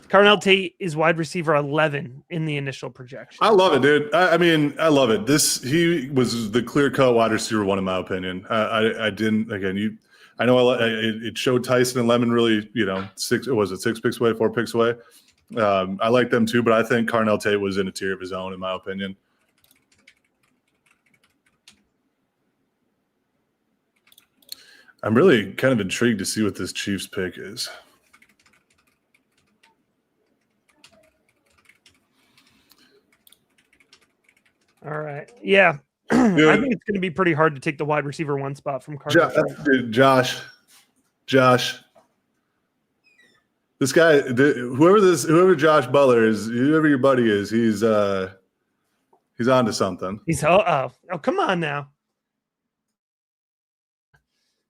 Carnell Tate is wide receiver 11 in the initial projection. I love it, dude. I mean, I love it. He was the clear-cut wide receiver 1 in my opinion. I didn't, again, I know it showed Tyson and Lemon really, six picks away, 4 picks away. I like them too, but I think Carnell Tate was in a tier of his own, in my opinion. I'm really kind of intrigued to see what this Chiefs pick is. All right. Yeah. I think it's going to be pretty hard to take the wide receiver 1 spot from Carnell. Josh. This guy, whoever Josh Butler is, whoever your buddy is, he's onto something. Oh, come on now.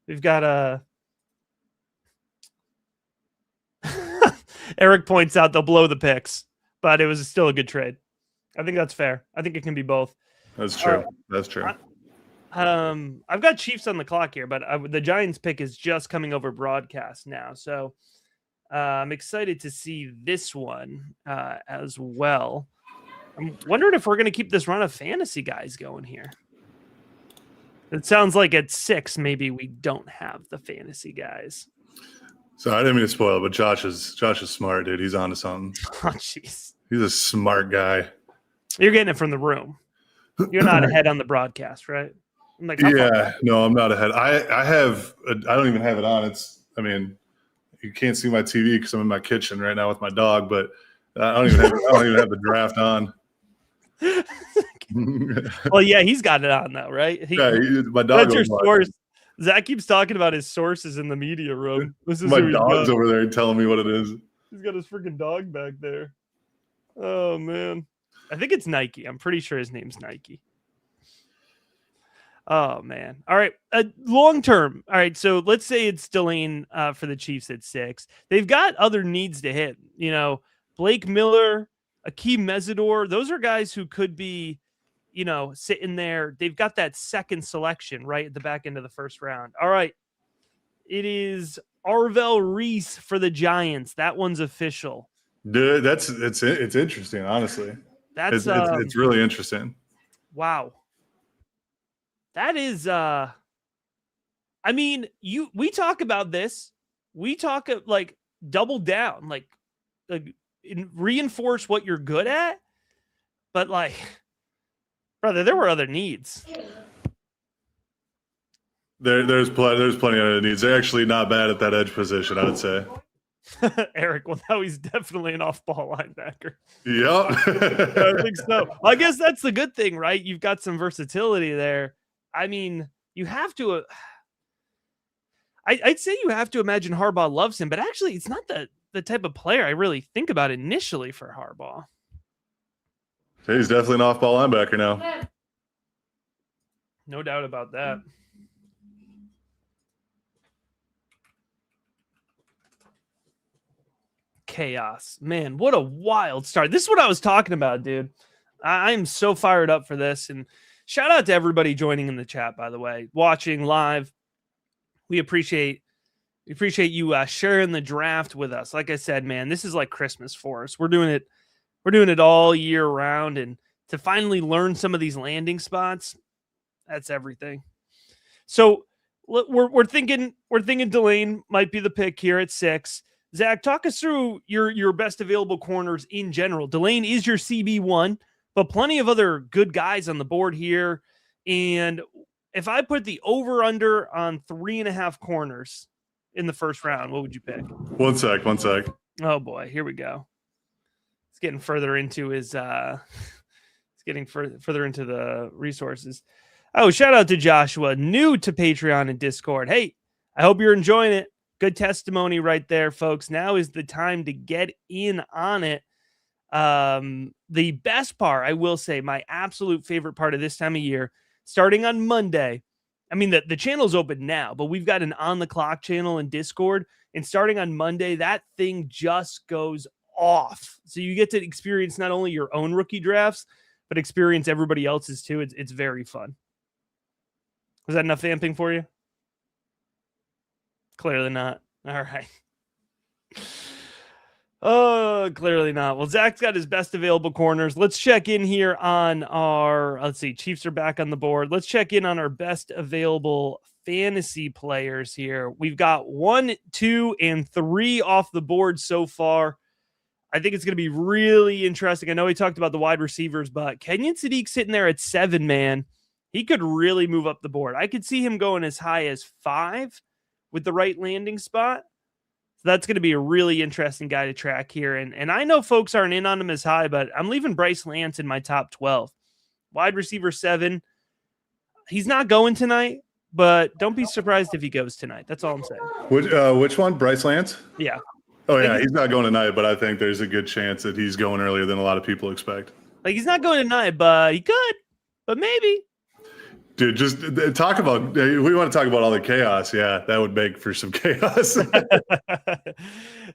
We've got Eric points out they'll blow the picks, but it was still a good trade. I think that's fair. I think it can be both. That's true. That's true. I've got Chiefs on the clock here, but the Giants pick is just coming over broadcast now. So I'm excited to see this one as well. I'm wondering if we're going to keep this run of fantasy guys going here. It sounds like at 6, maybe we don't have the fantasy guys. So I didn't mean to spoil it, but Josh is smart, dude. He's onto something. Oh, jeez. He's a smart guy. You're getting it from the room. You're not ahead on the broadcast, right? I'm like, no, I'm not ahead. I don't even have it on. You can't see my TV because I'm in my kitchen right now with my dog, but I don't even have the draft on. Well, yeah, he's got it on though, right? My dog. That's your source. Zach keeps talking about his sources in the media room. This is my dog's over there telling me what it is. He's got his freaking dog back there. Oh man, I think it's Nike. I'm pretty sure his name's Nike. Oh man. All right. Long term. All right. So let's say it's Delane for the Chiefs at 6. They've got other needs to hit. Blake Miller, Akeem Mesidor. Those are guys who could be, sitting there. They've got that second selection right at the back end of the first round. All right. It is Arvell Reese for the Giants. That one's official. Dude, it's interesting, honestly. It's really interesting. Wow. That is we talk about this. We talk like double down, like reinforce what you're good at. But like, brother, there were other needs. There's plenty of other needs. They're actually not bad at that edge position, I would say. Eric, well, now he's definitely an off-ball linebacker. Yep. I think so. I guess that's the good thing, right? You've got some versatility there. I mean, you have to. I'd say you have to imagine Harbaugh loves him, but actually, it's not the type of player I really think about initially for Harbaugh. He's definitely an off-ball linebacker now. No doubt about that. Chaos, man! What a wild start! This is what I was talking about, dude. I'm so fired up for this, and shout out to everybody joining in the chat, by the way, watching live. We appreciate you sharing the draft with us. Like I said, man, this is like Christmas for us. We're doing it all year round, and to finally learn some of these landing spots, that's everything. So we're thinking Delane might be the pick here at 6. Zach, talk us through your best available corners in general. Delane is your CB1, but plenty of other good guys on the board here. And if I put the over-under on 3.5 corners in the first round, what would you pick? One sec. Oh boy, here we go. It's getting further into further into the resources. Oh, shout out to Joshua, new to Patreon and Discord. Hey, I hope you're enjoying it. Good testimony right there, folks. Now is the time to get in on it. The best part, I will say, my absolute favorite part of this time of year, starting on Monday. I mean, the channel's open now, but we've got an on-the-clock channel in Discord. And starting on Monday, that thing just goes off. So you get to experience not only your own rookie drafts, but experience everybody else's too. It's very fun. Was that enough vamping for you? Clearly not. All right. Oh, clearly not. Well, Zach's got his best available corners. Let's check in here on our, let's see, Chiefs are back on the board. Let's check in on our best available fantasy players here. We've got 1, 2, and 3 off the board so far. I think it's going to be really interesting. I know he talked about the wide receivers, but Kenyon Sadiq sitting there at 7, man. He could really move up the board. I could see him going as high as 5 with the right landing spot. So that's going to be a really interesting guy to track here. And I know folks aren't in on him as high, but I'm leaving Bryce Lance in my top 12. Wide receiver 7. He's not going tonight, but don't be surprised if he goes tonight. That's all I'm saying. Which one? Bryce Lance? Yeah. Oh, yeah. He's not going tonight, but I think there's a good chance that he's going earlier than a lot of people expect. Like, he's not going tonight, but he could. But maybe. Dude, just talk about, we want to talk about all the chaos. Yeah, that would make for some chaos. That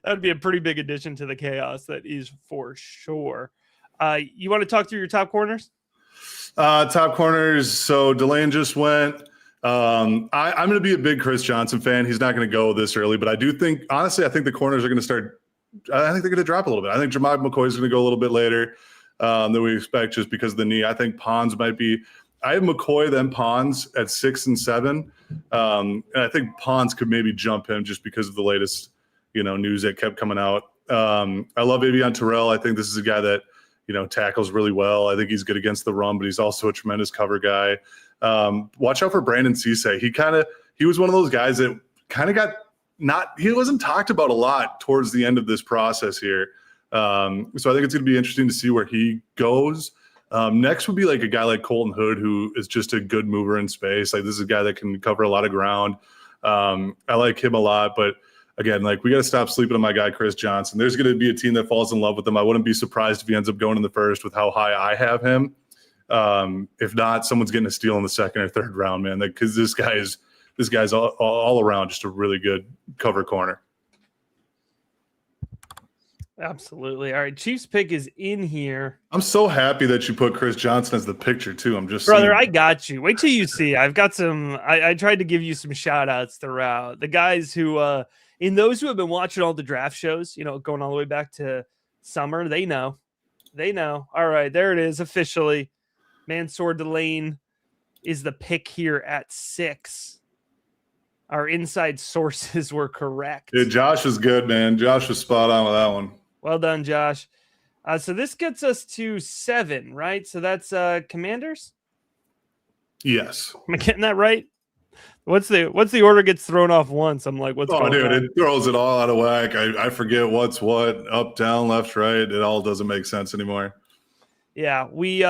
would be a pretty big addition to the chaos. That is for sure. You want to talk through your top corners? Top corners. So Delane just went. I'm going to be a big Chris Johnson fan. He's not going to go this early, but I do think, honestly, I think the corners are going to start. I think they're going to drop a little bit. I think Jahmyr McCoy is going to go a little bit later than we expect just because of the knee. I think Pons might be. I have McCoy, then Pons at 6 and 7. And I think Pons could maybe jump him just because of the latest, news that kept coming out. I love Avion Terrell. I think this is a guy that, tackles really well. I think he's good against the run, but he's also a tremendous cover guy. Watch out for Brandon Cisse. He was one of those guys that kind of he wasn't talked about a lot towards the end of this process here. So I think it's going to be interesting to see where he goes. Next would be like a guy like Colton Hood, who is just a good mover in space. Like, this is a guy that can cover a lot of ground. I like him a lot, but again, like, we got to stop sleeping on my guy, Chris Johnson. There's going to be a team that falls in love with him. I wouldn't be surprised if he ends up going in the first with how high I have him. If not, someone's getting a steal in the second or third round, man. Because this guy's all around just a really good cover corner. Absolutely. All right, Chiefs pick is in here. I'm so happy that you put Chris Johnson as the picture too. I'm just brother. I got you. Wait till you see. I've got some. I tried to give you some shout outs throughout. The guys who, in those who have been watching all the draft shows, going all the way back to summer, they know. All right, there it is officially. Mansour Delane is the pick here at 6. Our inside sources were correct. Yeah, Josh was good, man. Josh was spot on with that one. Well done, Josh. So this gets us to 7, right? So that's Commanders? Yes. Am I getting that right? Once the order gets thrown off once, I'm like, what's going on? It throws it all out of whack. I forget what's what, up, down, left, right. It all doesn't make sense anymore. Yeah, we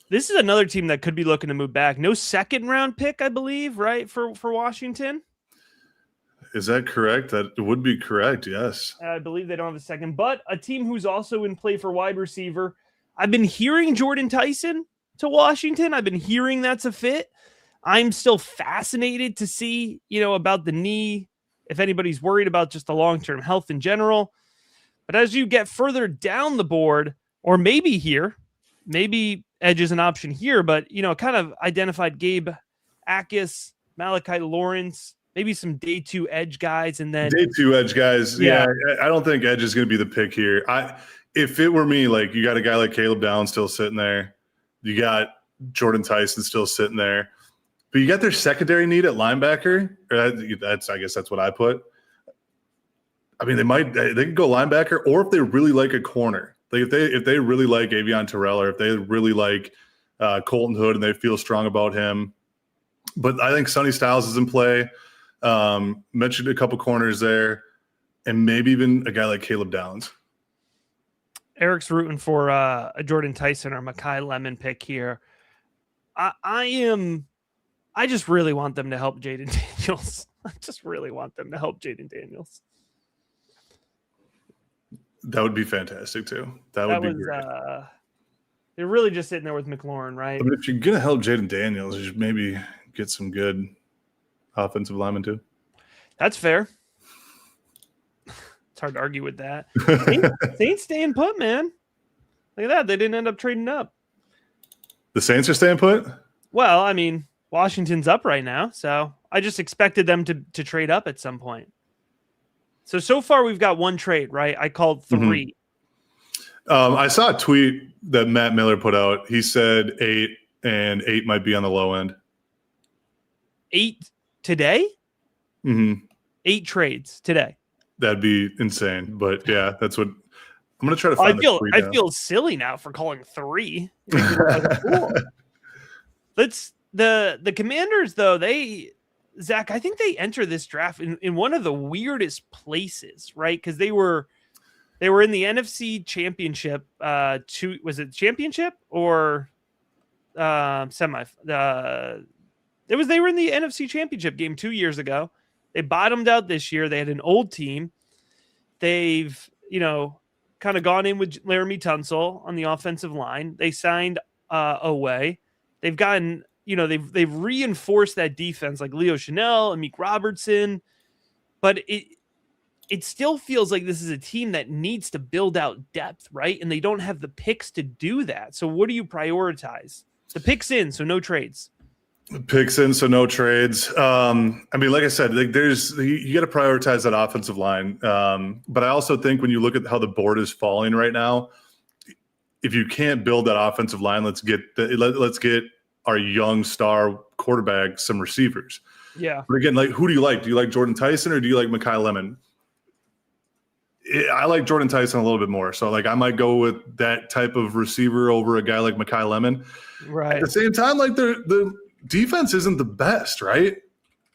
this is another team that could be looking to move back. No second round pick, I believe, right? For Washington. Is that correct? That would be correct, yes. I believe they don't have a second, but a team who's also in play for wide receiver. I've been hearing Jordan Tyson to Washington. I've been hearing that's a fit. I'm still fascinated to see, about the knee, if anybody's worried about just the long-term health in general. But as you get further down the board, or maybe here, maybe edge is an option here, but, kind of identified Gabe Akis, Malachi Lawrence, maybe some day 2 edge guys. And then day 2 edge guys. Yeah. I don't think edge is going to be the pick here. If it were me, like, you got a guy like Caleb Downs still sitting there. You got Jordan Tyson still sitting there. But you got their secondary need at linebacker. I guess that's what I put. I mean, they could go linebacker, or if they really like a corner. Like, if they really like Avion Terrell, or if they really like Colton Hood and they feel strong about him. But I think Sonny Styles is in play. Mentioned a couple corners there, and maybe even a guy like Caleb Downs. Eric's rooting for a Jordan Tyson or Mekhi Lemon pick here. I just really want them to help Jaden Daniels. I just really want them to help Jaden Daniels. That would be fantastic too. That would be great. They're really just sitting there with McLaurin, right? I mean, if you're gonna help Jaden Daniels, you should maybe get some good offensive linemen too. That's fair. It's hard to argue with that. Saints staying put, man. Look at that. They didn't end up trading up. The Saints are staying put? Well, I mean, Washington's up right now, so I just expected them to trade up at some point. So far we've got one trade, right? I called 3. I saw a tweet that Matt Miller put out. He said 8, and 8 might be on the low end. 8 today? Mm-hmm. 8 trades today. That'd be insane. But yeah, that's what I'm going to try to find. I feel silly now for calling 3. Cool. The Commanders, though, Zach, I think they enter this draft in one of the weirdest places, right? Because they were in the NFC Championship. Was it championship or semi? They were in the NFC Championship game 2 years ago. They bottomed out this year. They had an old team. They've kind of gone in with Laramie Tunsil on the offensive line. They signed away. They've gotten, they've reinforced that defense like Leo Chanel and Meek Robertson, but it still feels like this is a team that needs to build out depth, right? And they don't have the picks to do that. So what do you prioritize? The picks in, so no trades. Picks in, so no trades. I mean, like I said, you got to prioritize that offensive line. But I also think when you look at how the board is falling right now, if you can't build that offensive line, let's get our young star quarterback some receivers. Yeah. But again, like, who do you like? Do you like Jordan Tyson or do you like Mekhi Lemon? I like Jordan Tyson a little bit more. So, like, I might go with that type of receiver over a guy like Mekhi Lemon. Right. At the same time, like, the defense isn't the best, right?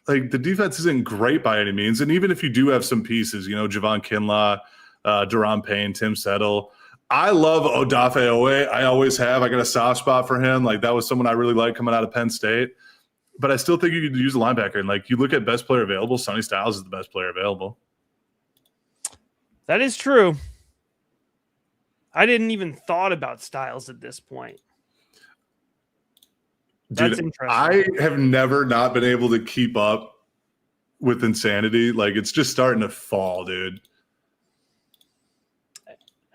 Like, the defense isn't great by any means. And even if you do have some pieces, Javon Kinlaw, Daron Payne, Tim Settle, I love Odafe Owe. I always have. I got a soft spot for him. Like, that was someone I really liked coming out of Penn State. But I still think you could use a linebacker. And, like, you look at best player available, Sonny Styles is the best player available. That is true. I didn't even thought about Styles at this point. That's Dude, interesting. I have never not been able to keep up with insanity. Like, it's just starting to fall, dude.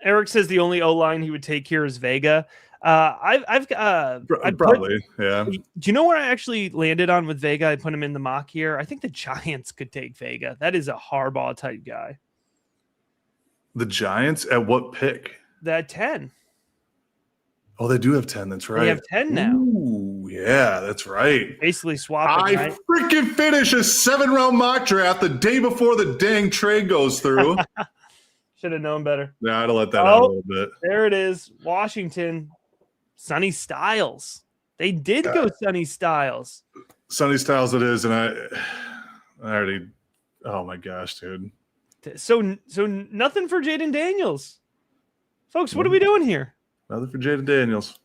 Eric says the only O-line he would take here is Vega. I'd probably, yeah. Do you know where I actually landed on with Vega? I put him in the mock here. I think the Giants could take Vega. That is a Harbaugh type guy. The Giants at what pick? That 10. Oh, they do have 10. That's right. They have 10 now. Ooh, yeah, that's right. Basically swapping. I freaking finish a 7-round mock draft the day before the dang trade goes through. Should have known better. Yeah, I'd have let that out a little bit. There it is. Washington. Sonny Styles. They did go Sonny Styles. Sonny Styles it is, and I already – oh, my gosh, dude. So nothing for Jaden Daniels. Folks, what are we doing here? Nothing for Jaden Daniels.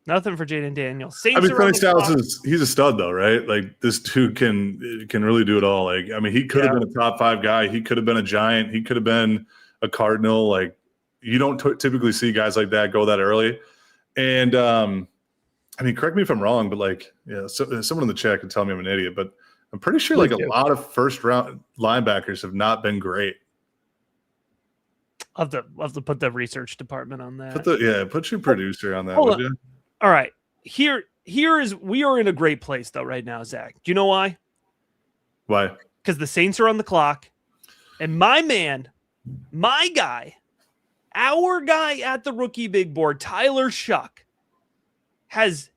Nothing for Jaden Daniels. Sonny Styles he's a stud though, right? Like, this dude can really do it all. Like, I mean, he could have been a top 5 guy. He could have been a Giant. He could have been a Cardinal. Like, you don't typically see guys like that go that early. And I mean, correct me if I'm wrong, but like, someone in the chat can tell me I'm an idiot, but I'm pretty sure like a lot of first round linebackers have not been great. I'll have to put the research department on that. Put your producer on that, would you? All right. We are in a great place though right now, Zach. Do you know why? Why? Because the Saints are on the clock, and my man, my guy, our guy at the rookie big board, Tyler Shuck, has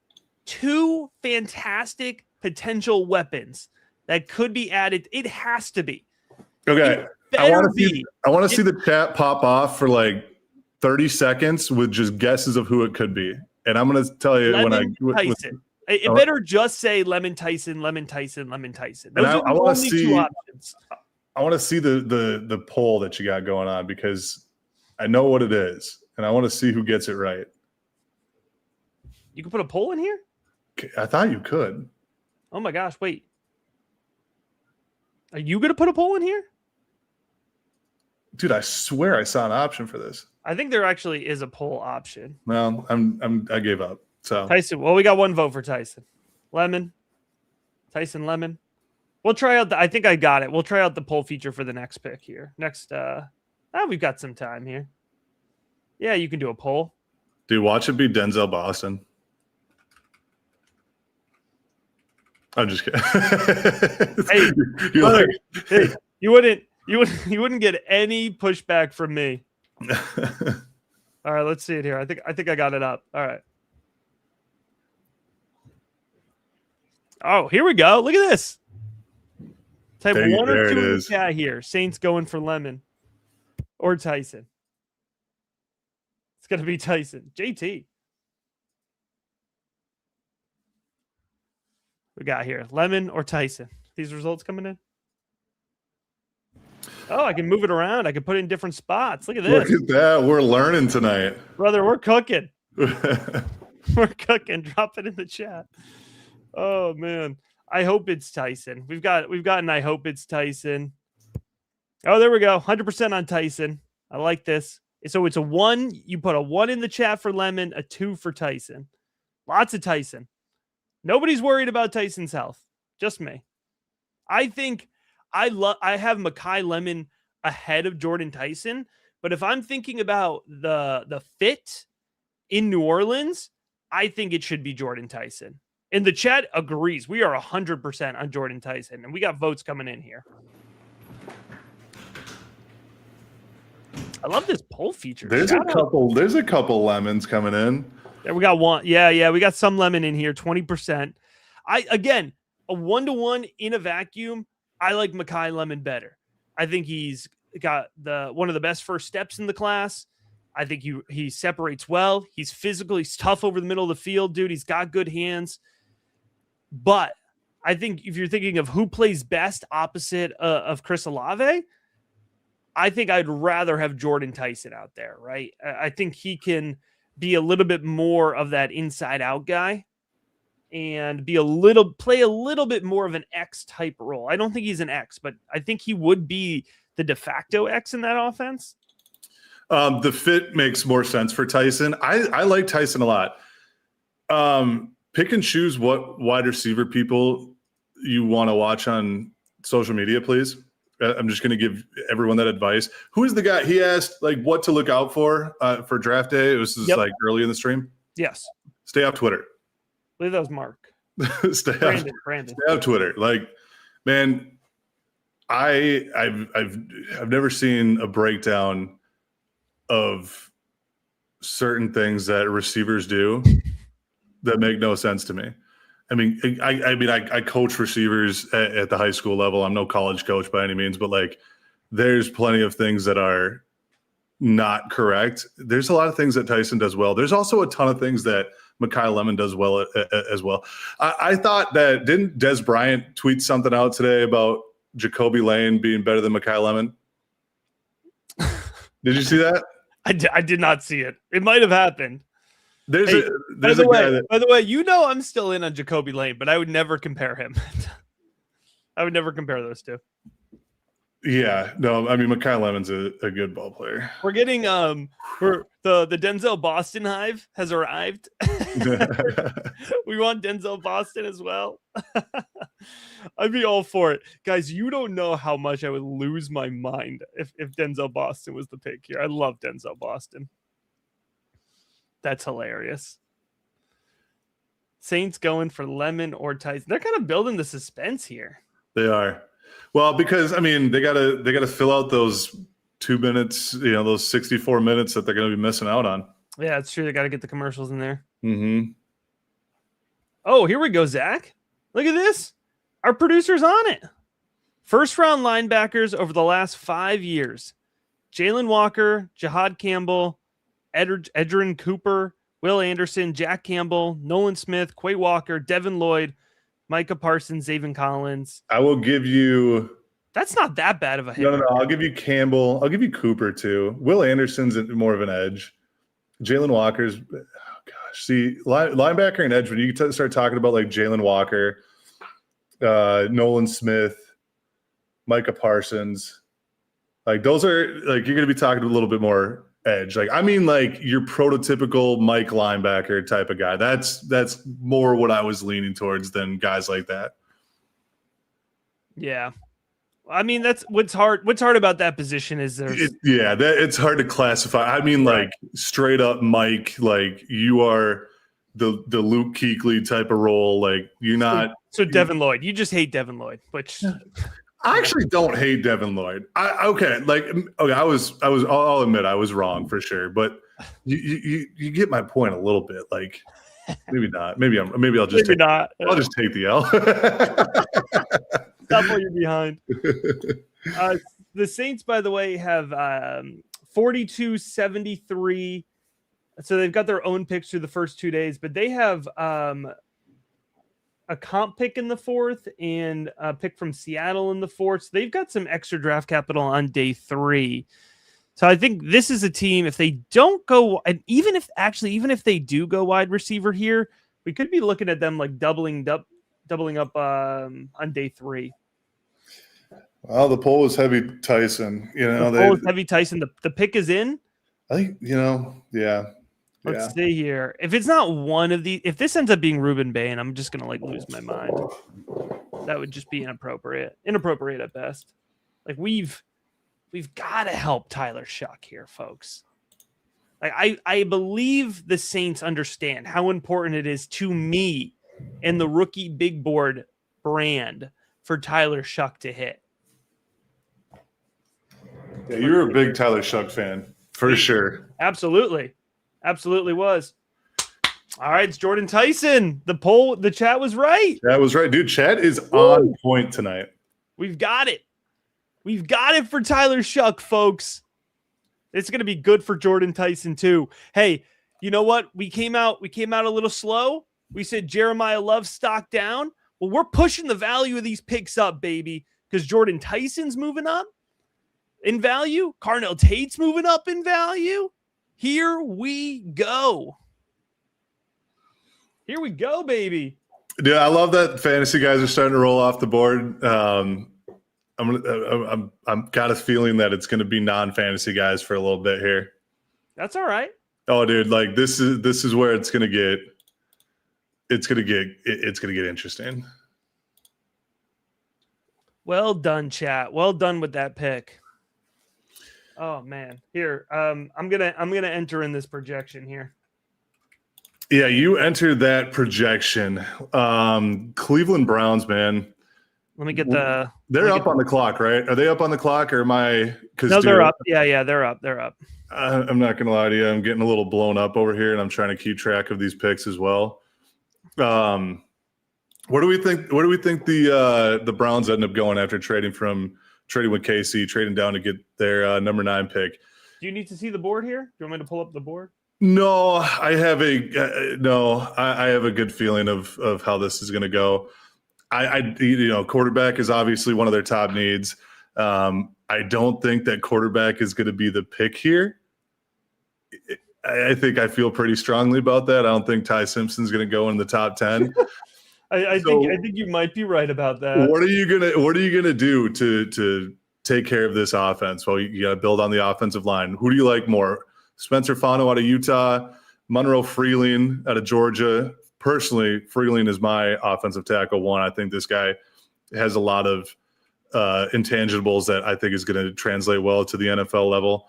2 fantastic potential weapons that could be added. It has to be. Okay. I want to see the chat pop off for like 30 seconds with just guesses of who it could be. And I'm going to tell you Tyson. It better just say Lemon Tyson, Lemon Tyson, Lemon Tyson. Those are the only 2 options. I want to see the poll that you got going on because I know what it is, and I want to see who gets it right. You can put a poll in here? I thought you could. Oh my gosh, wait. Are you going to put a poll in here? Dude, I swear I saw an option for this. I think there actually is a poll option. Well, I gave up. So Tyson, well, we got 1 vote for Tyson. Tyson Lemon. We'll try out I think I got it. We'll try out the poll feature for the next pick here. We've got some time here. Yeah, you can do a poll. Dude, watch it be Denzel Boston. I'm just kidding. Hey, you wouldn't You wouldn't get any pushback from me. All right, let's see it here. I think I got it up. All right. Oh, here we go. Look at this. Type one or two in the chat here. Saints going for Lemon or Tyson. It's gonna be Tyson. JT. We got here Lemon or Tyson. These results coming in. Oh, I can move it around. I can put it in different spots. Look at this. Look at that. We're learning tonight. Brother, we're cooking. We're cooking. Drop it in the chat. Oh man. I hope it's Tyson. We've gotten I hope it's Tyson. Oh, there we go. 100% on Tyson. I like this. So it's a 1. You put a 1 in the chat for Lemon, a 2 for Tyson. Lots of Tyson. Nobody's worried about Tyson's health. Just me. I think I have Mekhi Lemon ahead of Jordan Tyson, but if I'm thinking about the fit in New Orleans, I think it should be Jordan Tyson. And the chat agrees. We are 100% on Jordan Tyson, and we got votes coming in here. I love this poll feature. There's a couple lemons coming in. Yeah, we got one. Yeah, we got some lemon in here. 20%. Again, a 1-to-1 in a vacuum. I like Mekhi Lemon better. I think he's got one of the best first steps in the class. I think he separates well. He's physical. He's tough over the middle of the field, dude. He's got good hands. But I think if you're thinking of who plays best opposite of Chris Olave, I think I'd rather have Jordan Tyson out there, right? I think he can be a little bit more of that inside out guy and play a little bit more of an X type role. I don't think he's an X, but I think he would be the de facto X in that offense. The fit makes more sense for Tyson. I like Tyson a lot. Pick and choose what wide receiver people you want to watch on social media, please. I'm just going to give everyone that advice. Who is the guy? He asked like what to look out for draft day. It was just like early in the stream. Yes. Stay off Twitter. I believe that was Mark. Brandon. Stay off Twitter. Like, man, I've never seen a breakdown of certain things that receivers do that make no sense to me. I mean, I coach receivers at the high school level. I'm no college coach by any means, but like, there's plenty of things that are not correct. There's a lot of things that Tyson does well. There's also a ton of things that Mekhi Lemon does well as well. I thought that didn't Des Bryant tweet something out today about Jacoby Lane being better than Mekhi Lemon? Did you see that? I did not see it. It might have happened. There's a guy that, by the way, I'm still in on Jacoby Lane, but I would never compare him. I would never compare those two. Yeah, no, I mean Mekhi Lemon's a good ball player. We're getting the Denzel Boston hive has arrived. We want Denzel Boston as well. I'd be all for it. Guys, you don't know how much I would lose my mind if Denzel Boston was the pick here. I love Denzel Boston. That's hilarious. Saints going for Lemon or Tyson. They're kind of building the suspense here. They are. Well, because I mean, they gotta fill out those 2 minutes, those 64 minutes that they're gonna be missing out on. Yeah, it's true. They got to get the commercials in there. Mm-hmm. Oh, here we go, Zack. Look at this. Our producer's on it. First round linebackers over the last 5 years: Jalen Walker, Jahad Campbell, Edgerrin Cooper, Will Anderson, Jack Campbell, Nolan Smith, Quay Walker, Devin Lloyd, Micah Parsons, Zaven Collins. I will give you. That's not that bad of a hit. No. I'll give you Campbell. I'll give you Cooper too. Will Anderson's more of an edge. Jalen Walker's. Oh gosh, see, linebacker and edge. When you start talking about like Jalen Walker, Nolan Smith, Micah Parsons, like those are like you're going to be talking a little bit more edge. Like I mean, like your prototypical Mike linebacker type of guy. That's more what I was leaning towards than guys like that. Yeah, I mean that's what's hard. What's hard about that position is it's hard to classify. I mean, like straight up Mike. Like you are the Luke Kuechly type of role. Like you're not. So Devin Lloyd, you just hate Devin Lloyd, which I actually don't hate Devin Lloyd. I'll admit I was wrong for sure, but you get my point a little bit. Like, maybe not. Maybe I'll just I'll just take the L. Stop while you're behind. The Saints, by the way, have 42-73. So they've got their own picks through the first 2 days, but they have a comp pick in the fourth and a pick from Seattle in the fourth. So they've got some extra draft capital on day 3. So I think this is a team, if they don't go, and even if they do go wide receiver here, we could be looking at them like doubling up on day 3. Well, the poll was heavy Tyson. Heavy Tyson. The pick is in. I think, yeah. Let's see here. If it's not one of these, if this ends up being Ruben Bain, I'm just gonna lose my mind. That would just be inappropriate at best. Like we've got to help Tyler Shuck here, folks. Like I believe the Saints understand how important it is to me and the rookie big board brand for Tyler Shuck to hit. Yeah, you're a big Tyler Shuck fan for sure. Absolutely was. All right, it's Jordan Tyson. The chat was right. That was right, dude. Chat is on point tonight. We've got it. We've got it for Tyler Shuck, folks. It's going to be good for Jordan Tyson too. Hey, you know what? We came out a little slow. We said Jeremiah Love stock down. Well, we're pushing the value of these picks up, baby, because Jordan Tyson's moving up in value. Carnell Tate's moving up in value. Here we go. Here we go, baby. Dude, I love that fantasy guys are starting to roll off the board. I'm kind of feeling that it's going to be non-fantasy guys for a little bit here. That's all right. Oh, dude, like this is where it's going to get interesting. Well done, chat. Well done with that pick. Oh man, here I'm gonna enter in this projection here. Yeah, you entered that projection. Cleveland Browns, man. Let me get They're up on the clock, right? Are they up on the clock, or am I? No, they're up. Yeah, they're up. They're up. I'm not gonna lie to you. I'm getting a little blown up over here, and I'm trying to keep track of these picks as well. Where do we think the Browns end up going after trading with KC, trading down to get their number 9 pick? Do you need to see the board here? Do you want me to pull up the board? No, I have a good feeling of how this is going to go. Quarterback is obviously one of their top needs. I don't think that quarterback is going to be the pick here. I think I feel pretty strongly about that. I don't think Ty Simpson's going to go in the top 10. I think you might be right about that. What are you gonna do to take care of this offense? Well, you got to build on the offensive line. Who do you like more? Spencer Fano out of Utah, Monroe Freeling out of Georgia. Personally, Freeling is my offensive tackle 1. I think this guy has a lot of intangibles that I think is going to translate well to the NFL level.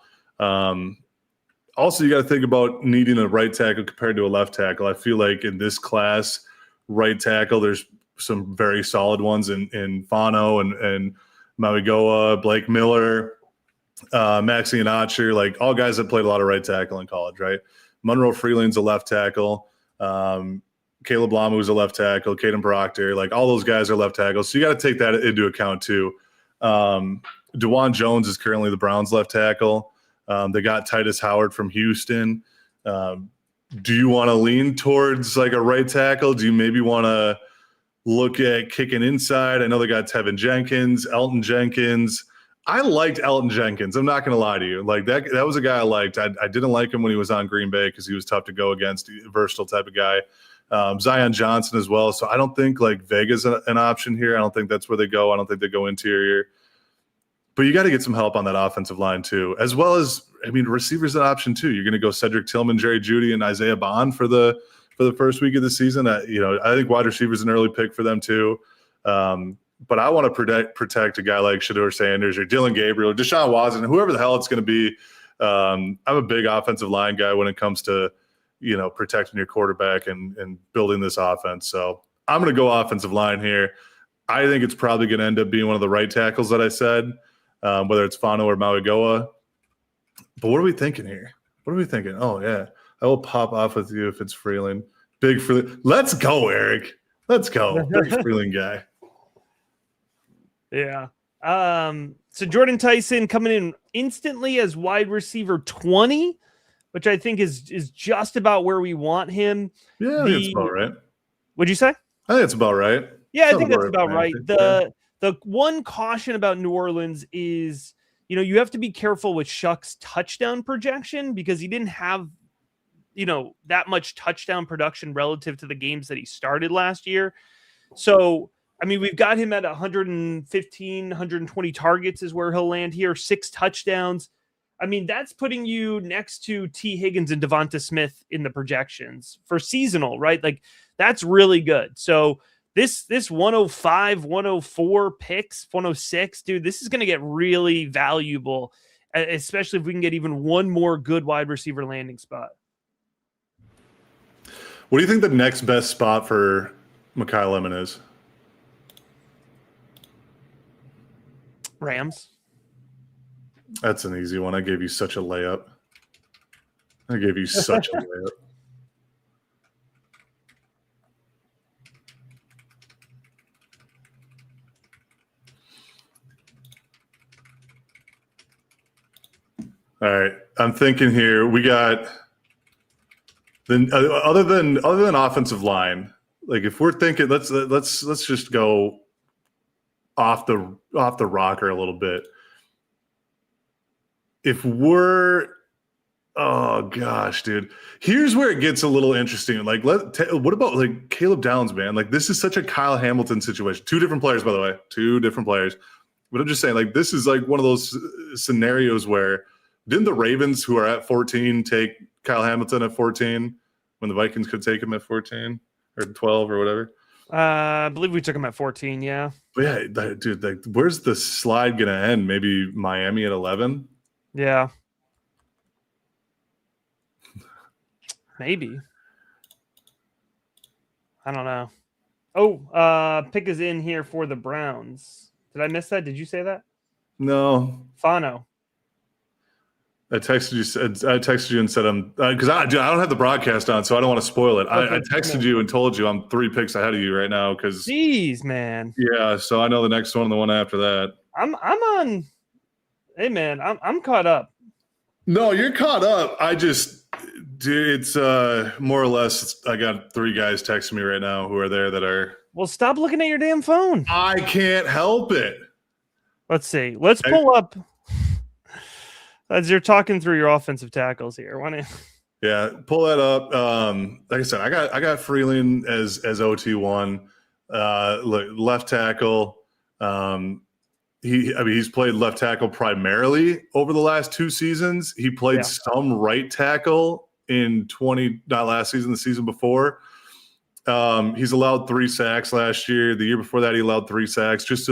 Also, you got to think about needing a right tackle compared to a left tackle. I feel like in this class, right tackle, there's some very solid ones in Fano and Mawigoa, Blake Miller, Max Iannacci, like all guys that played a lot of right tackle in college, right? Monroe Freeling's a left tackle. Caleb Lamu's a left tackle. Caden Proctor, like all those guys are left tackles. So you got to take that into account too. DeJuan Jones is currently the Browns left tackle. They got Titus Howard from Houston. Do you want to lean towards like a right tackle? Do you maybe want to look at kicking inside? I know they got Tevin Jenkins, Elton Jenkins. I liked Elton Jenkins. I'm not going to lie to you. Like that was a guy I liked. I didn't like him when he was on Green Bay because he was tough to go against, a versatile type of guy. Zion Johnson as well. So I don't think like Vega's an option here. I don't think that's where they go. I don't think they go interior. But you got to get some help on that offensive line too, as well as, receivers an option too. You're going to go Cedric Tillman, Jerry Jeudy, and Isaiah Bond for the first week of the season. I think wide receiver is an early pick for them too. But I want to protect a guy like Shedeur Sanders or Dylan Gabriel, or Deshaun Watson, whoever the hell it's going to be. I'm a big offensive line guy when it comes to protecting your quarterback and building this offense. So I'm going to go offensive line here. I think it's probably going to end up being one of the right tackles that I said, whether it's Fano or Mauigoa. But what are we thinking here? What are we thinking? Oh, yeah. I will pop off with you if it's Freeland. Big Freeland. Let's go, Eric. Let's go. Big Freeland guy. Yeah. So Jordan Tyson coming in instantly as wide receiver 20, which I think is just about where we want him. Yeah, I think it's about right. What'd you say? I think it's about right. Yeah, I think that's about right. The one caution about New Orleans is, you have to be careful with Shuck's touchdown projection because he didn't have, that much touchdown production relative to the games that he started last year. So, I mean, we've got him at 115, 120 targets is where he'll land here, 6 touchdowns. I mean, that's putting you next to T. Higgins and Devonta Smith in the projections for seasonal, right? Like, that's really good. So this 105, 104 picks, 106, dude, this is going to get really valuable, especially if we can get even one more good wide receiver landing spot. What do you think the next best spot for Mekhi Lemon is? Rams. That's an easy one. I gave you such a layup. All right. I'm thinking here. We got other than offensive line. Like if we're thinking, let's just go off the rocker a little bit. If we're, oh gosh, dude, here's where it gets a little interesting. Like, what about like Caleb Downs, man? Like, this is such a Kyle Hamilton situation. 2 different players, by the way, 2 different players. But I'm just saying, like, this is like one of those scenarios where didn't the Ravens, who are at 14, take Kyle Hamilton at 14 when the Vikings could take him at 14 or 12 or whatever? I believe we took him at 14. Yeah. But yeah, dude, like, where's the slide gonna end? Maybe Miami at 11. Yeah. Maybe. I don't know. Oh, pick is in here for the Browns. Did I miss that? Did you say that? No. Fano. I texted you and said because I don't have the broadcast on, so I don't want to spoil it. Okay, I texted you and told you I'm 3 picks ahead of you right now because. Jeez, man. Yeah, so I know the next one and the one after that. I'm on. Hey, man, I'm caught up. No, you're caught up. Dude, it's more or less. I got 3 guys texting me right now who are there that are. Well, stop looking at your damn phone. I can't help it. Let's see. Let's pull up. As you're talking through your offensive tackles here, why don't you? Yeah, pull that up. Like I said, I got Freeland as OT1. Look, left tackle. He's played left tackle primarily over the last 2 seasons. He played some right tackle in not last season, the season before. He's allowed 3 sacks last year. The year before that, he allowed 3 sacks. He's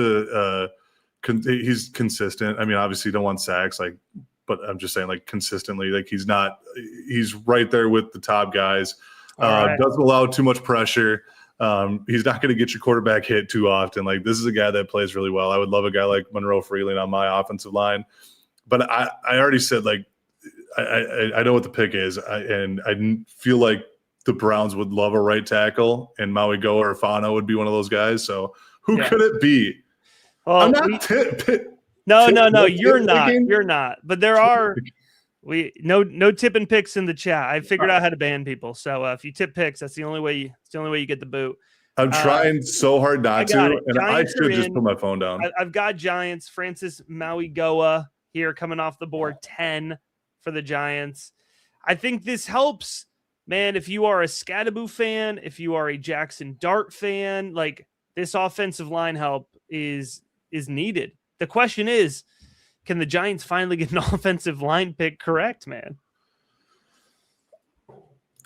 consistent. I mean, obviously, you don't want sacks, but I'm just saying, consistently, he's right there with the top guys. Right. Doesn't allow too much pressure. He's not going to get your quarterback hit too often. This is a guy that plays really well. I would love a guy like Monroe Freeland on my offensive line. But I already said, I know what the pick is. And I feel like the Browns would love a right tackle, and Mauigoa or Fano would be one of those guys. So who could it be? Well, I'm not No, you're not. You're not. But there are no tipping picks in the chat. I figured out how to ban people. So if you tip picks, that's the only way you get the boot. I'm trying so hard not to, and I should just put my phone down. I've got Giants. Francis Mauigoa here coming off the board, 10 for the Giants. I think this helps, man. If you are a Scadaboo fan, if you are a Jackson Dart fan, this offensive line help is needed. The question is, can the Giants finally get an offensive line pick correct, man?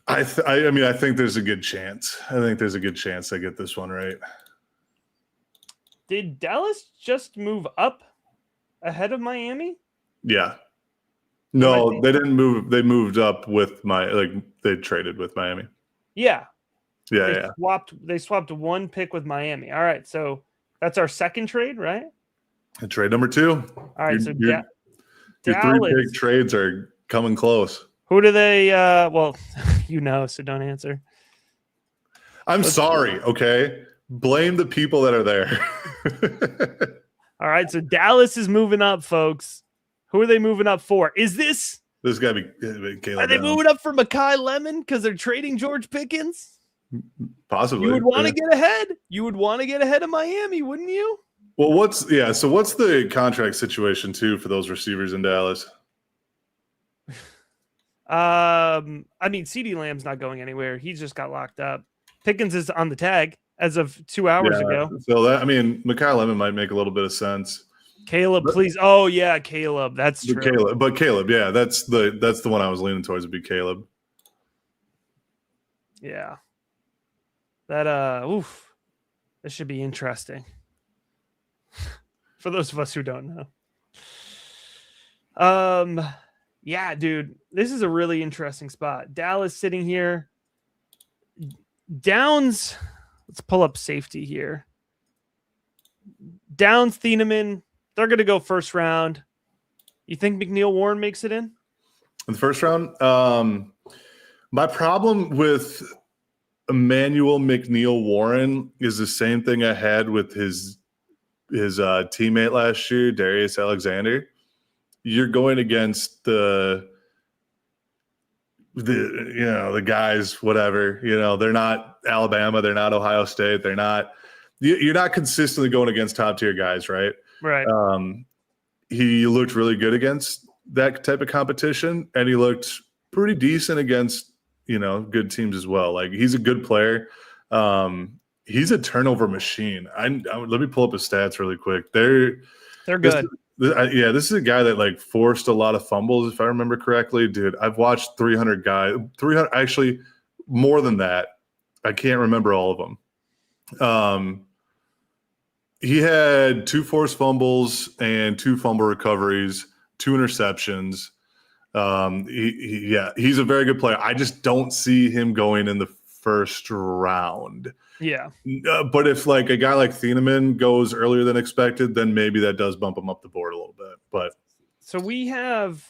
I think there's a good chance. I think there's a good chance they get this one right. Did Dallas just move up ahead of Miami? Yeah. No, they didn't move. They moved up with they traded with Miami. Yeah. Yeah, They swapped 1 pick with Miami. All right, so That's our second trade, right? And trade number 2. All right, so your Dallas. 3 big trades are coming close. Who do they? Well, so don't answer. I'm sorry. Okay, blame the people that are there. All right, so Dallas is moving up, folks. Who are they moving up for? Is this? This got to be Caleb. Are they moving up for Mekhi Lemon because they're trading George Pickens? Possibly. You would want to get ahead. You would want to get ahead of Miami, wouldn't you? Well, what's the contract situation too for those receivers in Dallas? I mean, CeeDee Lamb's not going anywhere. He just got locked up. Pickens is on the tag as of 2 hours ago. So Mekhi Lemon might make a little bit of sense. Caleb, please. Oh yeah, Caleb. That's true. Caleb, yeah, that's the one I was leaning towards would be Caleb. Yeah. That this should be interesting. For those of us who don't know. Yeah, dude, this is a really interesting spot. Dallas sitting here. Downs, let's pull up safety here. Downs, Thieneman, they're going to go first round. You think McNeil Warren makes it in the first round? My problem with Emmanuel McNeil Warren is the same thing I had with his teammate last year, Darius Alexander. You're going against the guys, whatever, they're not Alabama, they're not Ohio State, you're not consistently going against top tier guys, right? Right. He looked really good against that type of competition, and he looked pretty decent against, good teams as well. Like, he's a good player. He's a turnover machine. Let me pull up his stats really quick. They're good. This is a guy that forced a lot of fumbles, if I remember correctly. Dude, I've watched 300 actually more than that. I can't remember all of them. He had 2 forced fumbles and 2 fumble recoveries, 2 interceptions. He's a very good player. I just don't see him going in the first round. Yeah. But if a guy like Thieneman goes earlier than expected, then maybe that does bump him up the board a little bit. But so we have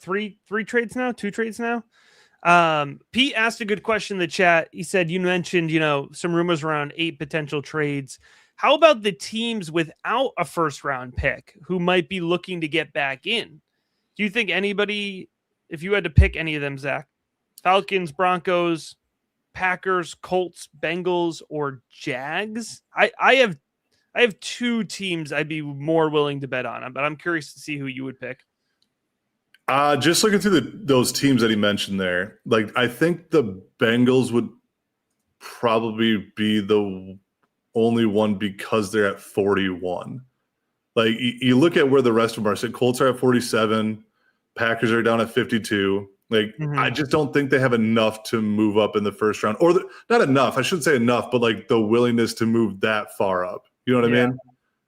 three trades now, 2 trades now. Pete asked a good question in the chat. He said, you mentioned, some rumors around 8 potential trades. How about the teams without a first round pick who might be looking to get back in? Do you think anybody, if you had to pick any of them, Zach, Falcons, Broncos, Packers, Colts, Bengals, or Jags? I have 2 teams I'd be more willing to bet on, but I'm curious to see who you would pick. Just looking through those teams that he mentioned there, I think the Bengals would probably be the only one because they're at 41. You look at where the rest of them are. So Colts are at 47, Packers are down at 52. I just don't think they have enough to move up in the first round, or not enough. I shouldn't say enough, but the willingness to move that far up. You know what I mean?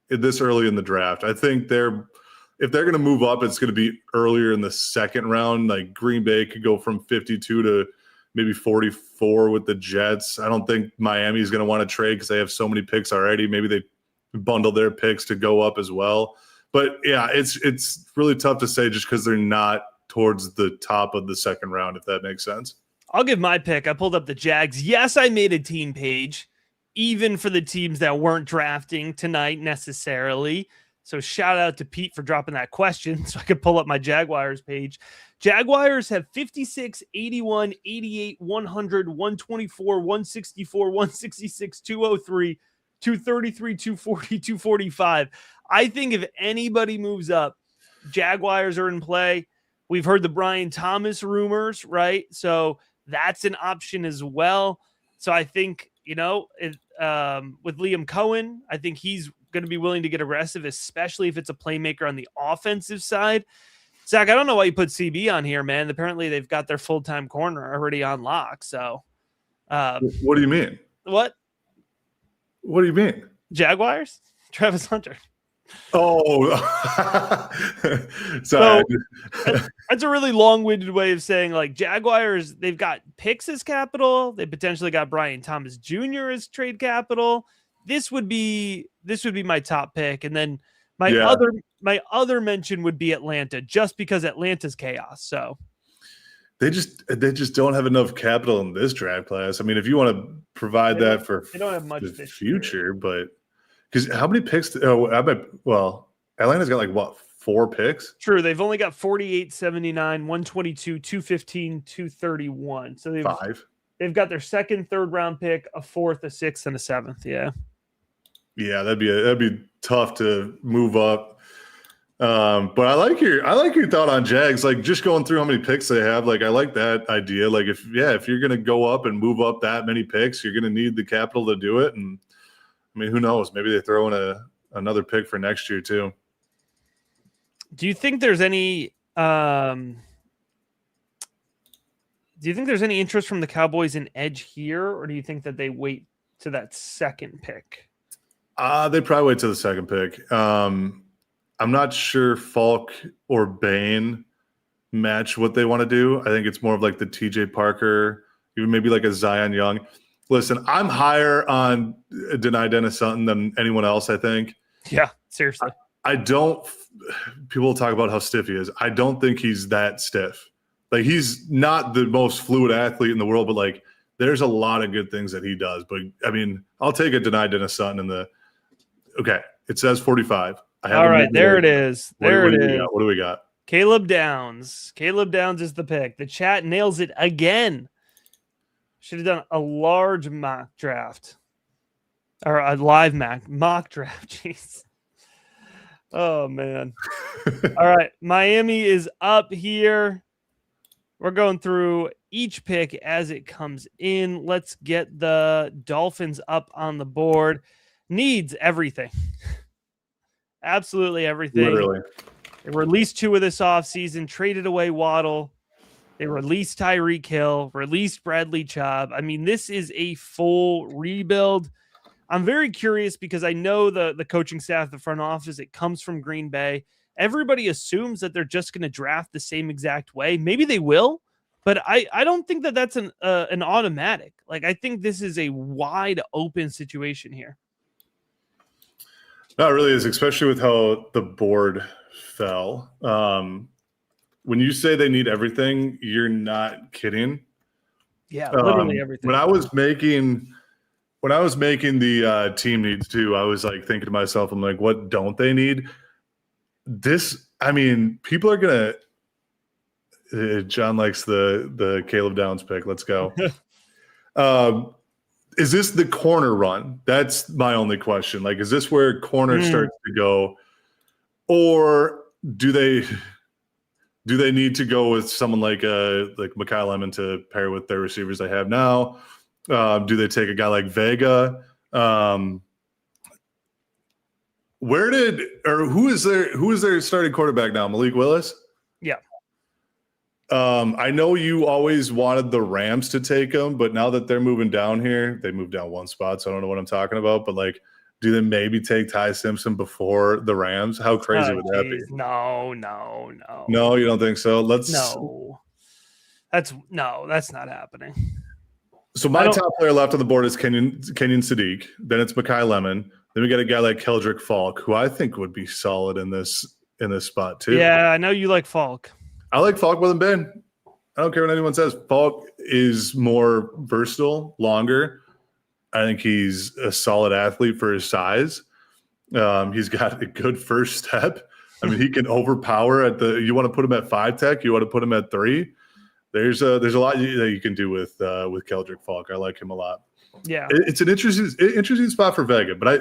This early in the draft, I think if they're going to move up, it's going to be earlier in the second round. Green Bay could go from 52 to maybe 44 with the Jets. I don't think Miami is going to want to trade because they have so many picks already. Maybe they bundle their picks to go up as well. But yeah, it's really tough to say just because they're not towards the top of the second round, if that makes sense. I'll give my pick. I pulled up the Jags. Yes, I made a team page, even for the teams that weren't drafting tonight necessarily. So shout out to Pete for dropping that question so I could pull up my Jaguars page. Jaguars have 56, 81, 88, 100, 124, 164, 166, 203, 233, 240, 245. I think if anybody moves up, Jaguars are in play. We've heard the Brian Thomas rumors, right? So that's an option as well. So I think, with Liam Cohen, I think he's going to be willing to get aggressive, especially if it's a playmaker on the offensive side. Zach, I don't know why you put CB on here, man. Apparently they've got their full-time corner already on lock. So what do you mean? What do you mean? Jaguars? Travis Hunter. Oh, sorry. So, that's a really long-winded way of saying Jaguars, they've got picks as capital. They potentially got Brian Thomas Jr. as trade capital. this would be my top pick, and then my Yeah. other mention would be Atlanta, just because Atlanta's chaos. So they just don't have enough capital in this draft class. I mean, if you want to provide that for they don't have much the this future, year. but because how many picks? Atlanta's got like what, 4 picks? True, they've only got 48, 79, 122, 215, 231. So they've got their second, third round pick, a fourth, a sixth, and a seventh. Yeah. Yeah, that'd be tough to move up. But I like your thought on Jags. Like, just going through how many picks they have. Like, I like that idea. Like, if you're gonna go up and move up that many picks, you're gonna need the capital to do it. And I mean, who knows? Maybe they throw in another pick for next year too. Do you think there's any interest from the Cowboys in edge here, or do you think that they wait to that second pick? They probably wait to the second pick. I'm not sure Falk or Bain match what they want to do. I think it's more of like the TJ Parker, even maybe like a Zion Young. Listen, I'm higher on Denai Dennis Sutton than anyone else, I think. Yeah, seriously. People talk about how stiff he is. I don't think he's that stiff. Like, he's not the most fluid athlete in the world, but like, there's a lot of good things that he does. But I mean, I'll take a Denai Dennis Sutton okay, it says 45. All right, there it is. What do we got? Caleb Downs. Caleb Downs is the pick. The chat nails it again. Should have done a large mock draft. Or a live mock draft. Jeez. Oh, man. All right, Miami is up here. We're going through each pick as it comes in. Let's get the Dolphins up on the board. Needs everything. Absolutely everything. Literally. They released 2 of this offseason, traded away Waddle. They released Tyreek Hill, released Bradley Chubb. I mean, this is a full rebuild. I'm very curious because I know the coaching staff, the front office, it comes from Green Bay. Everybody assumes that they're just going to draft the same exact way. Maybe they will, but I don't think that that's an automatic. Like, I think this is a wide open situation here. No, it really is, especially with how the board fell. When you say they need everything, you're not kidding. Yeah, literally everything. When I was making the team needs too, I was like thinking to myself, I'm like, what don't they need? I mean, people are gonna. John likes the Caleb Downs pick. Let's go. Is this the corner run? That's my only question. Like, is this where corner starts to go, or do they need to go with someone like Mekhi Lemon to pair with their receivers they have now? Do they take a guy like Vega? Who is their starting quarterback now? Malik Willis? Yeah. I know you always wanted the Rams to take him, but now that they're moving down here, they moved down one spot, so I don't know what I'm talking about. But like, do they maybe take Ty Simpson before the Rams? How crazy would that be? No. No, you don't think so? That's not happening. So my top player left on the board is Kenyon Sadiq. Then it's Mekhi Lemon. Then we got a guy like Keldrick Falk, who I think would be solid in this spot too. Yeah, I know you like Falk. I like Falk more than Ben. I don't care what anyone says. Falk is more versatile, longer. I think he's a solid athlete for his size. He's got a good first step. I mean, he can overpower you want to put him at 5 tech, you want to put him at 3. There's a lot that you can do with Keldrick Falk. I like him a lot. Yeah, it's an interesting spot for Vega, but I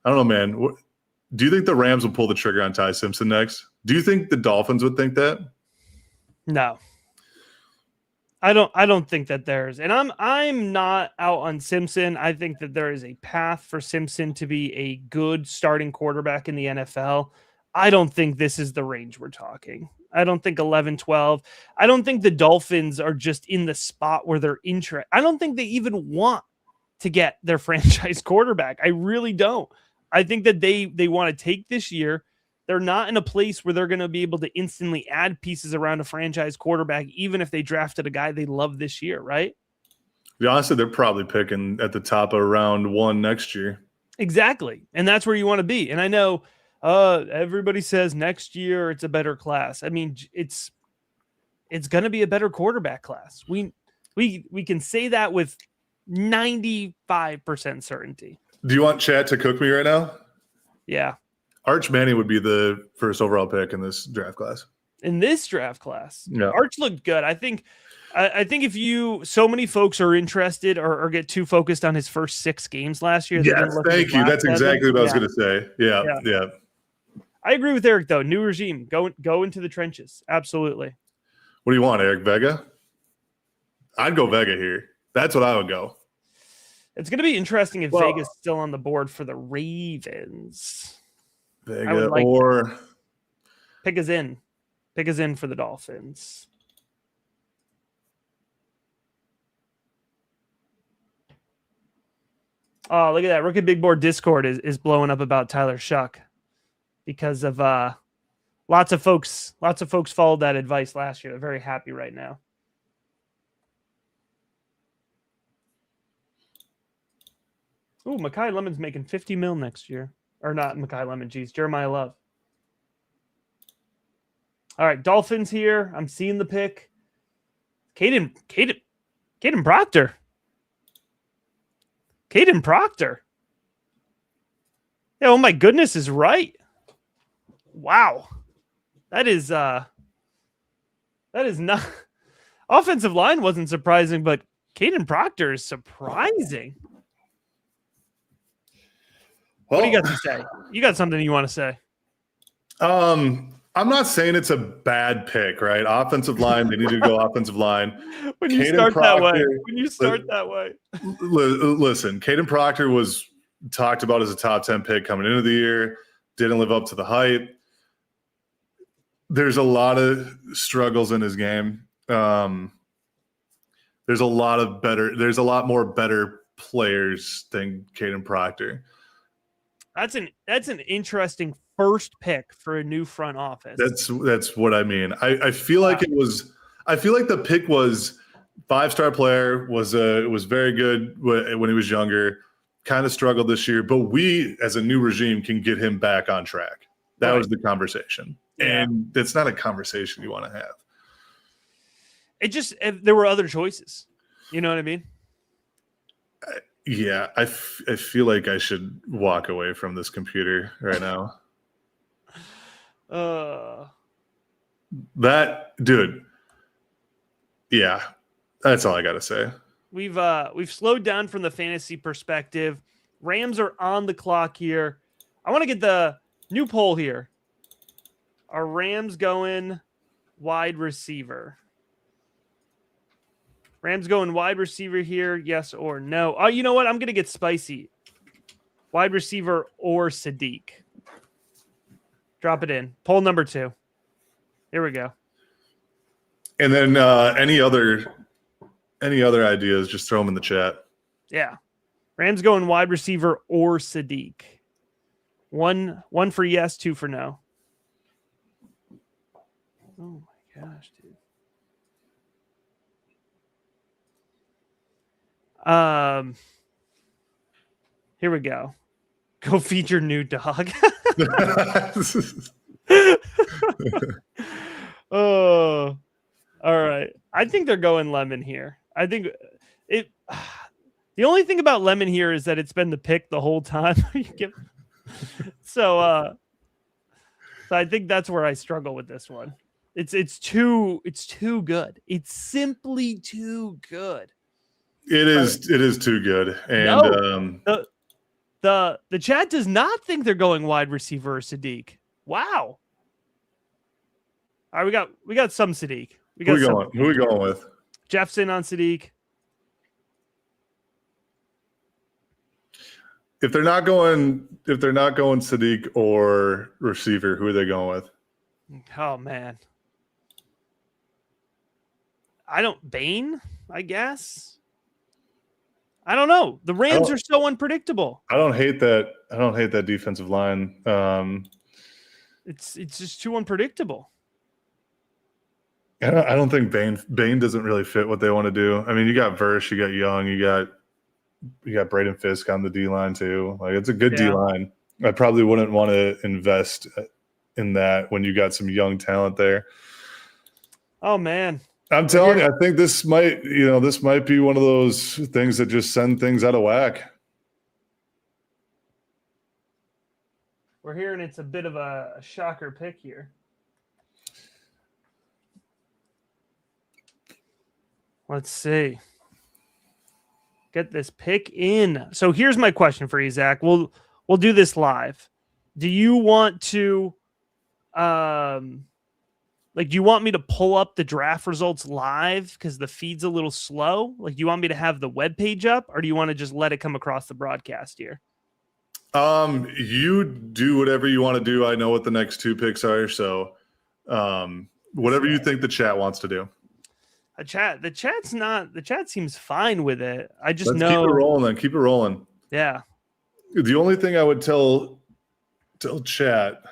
don't know, man. Do you think the Rams will pull the trigger on Ty Simpson next? Do you think the Dolphins would think that? No, I don't think that there's, and I'm not out on Simpson. I think that there is a path for Simpson to be a good starting quarterback in the NFL. I don't think this is the range we're talking. I don't think 11, 12. I don't think the Dolphins are just in the spot where they're interested. I don't think they even want to get their franchise quarterback. I really don't. I think that they want to take this year. They're not in a place where they're going to be able to instantly add pieces around a franchise quarterback, even if they drafted a guy they love this year, right? To be honest, they're probably picking at the top of round 1 next year. Exactly. And that's where you want to be. And I know everybody says next year it's a better class. I mean, it's going to be a better quarterback class. We can say that with 95% certainty. Do you want chat to cook me right now? Yeah. Arch Manning would be the first overall pick in this draft class. In this draft class, yeah. Arch looked good. I think if so many folks are interested or get too focused on his first 6 games last year. Yes, thank you. That's exactly what I was going to say. Yeah. I agree with Eric though. New regime, go into the trenches. Absolutely. What do you want, Eric? Vega? I'd go Vega here. That's what I would go. It's going to be interesting if Vega's still on the board for the Ravens. Vega or pick us in for the Dolphins. Oh, look at that. Rookie Big Board Discord is blowing up about Tyler Shuck because of lots of folks followed that advice last year. They're very happy right now. Ooh, Mekhi Lemon's making $50 million next year. Or not Mekhi Lemon, geez, Jeremiah Love. All right, Dolphins here. I'm seeing the pick. Caden Proctor. Caden Proctor. Yeah, oh my goodness is right. Wow. That is not offensive line wasn't surprising, but Caden Proctor is surprising. Well, what do you got to say? You got something you want to say? I'm not saying it's a bad pick, right? Offensive line, they need to go offensive line. When you start that way. Listen, Caden Proctor was talked about as a top 10 pick coming into the year, didn't live up to the hype. There's a lot of struggles in his game. There's a lot more better players than Caden Proctor. That's an interesting first pick for a new front office. That's what I mean. I feel like the pick was 5-star player, was very good when he was younger, kind of struggled this year, but we as a new regime can get him back on track. That was the conversation. Yeah. And it's not a conversation you want to have. There were other choices. You know what I mean? Yeah, I feel like I should walk away from this computer right now. That dude. Yeah, that's all I got to say. We've slowed down from the fantasy perspective. Rams are on the clock here. I want to get the new poll here. Are Rams going wide receiver? Rams going wide receiver here, yes or no? Oh, you know what? I'm going to get spicy. Wide receiver or Sadiq. Drop it in. Poll number 2. Here we go. And then any other ideas, just throw them in the chat. Yeah. Rams going wide receiver or Sadiq. One for yes, 2 for no. Oh my gosh, dude. Here we go. Go feed your new dog. Oh, all right. I think they're going Lemon here. I think it. The only thing about Lemon here is that it's been the pick the whole time. So I think that's where I struggle with this one. It's too good. It's simply too good. It is too good. And the chat does not think they're going wide receiver or Sadiq. Wow. All right, we got some Sadiq. Who are we going with? Jefferson on Sadiq. If they're not going Sadiq or receiver, who are they going with? Oh man. Bain, I guess. I don't know. The Rams are so unpredictable. I don't hate that defensive line. It's just too unpredictable. I don't think Bain doesn't really fit what they want to do. I mean, you got Verse, you got Young, you got You got Braden Fisk on the D line too. Like it's a good Yeah. D line. I probably wouldn't want to invest in that when you got some young talent there. Oh man. I'm telling you, I think this might be one of those things that just send things out of whack. We're hearing it's a bit of a shocker pick here. Let's see. Get this pick in. So here's my question for you, Zach. We'll do this live. Do you want to do you want me to pull up the draft results live because the feed's a little slow? Like, do you want me to have the web page up, or do you want to just let it come across the broadcast here? You do whatever you want to do. I know what the next 2 picks are, so whatever you think the chat wants to do. The chat seems fine with it. I just Let's know. Keep it rolling then. Keep it rolling. Yeah. The only thing I would tell chat.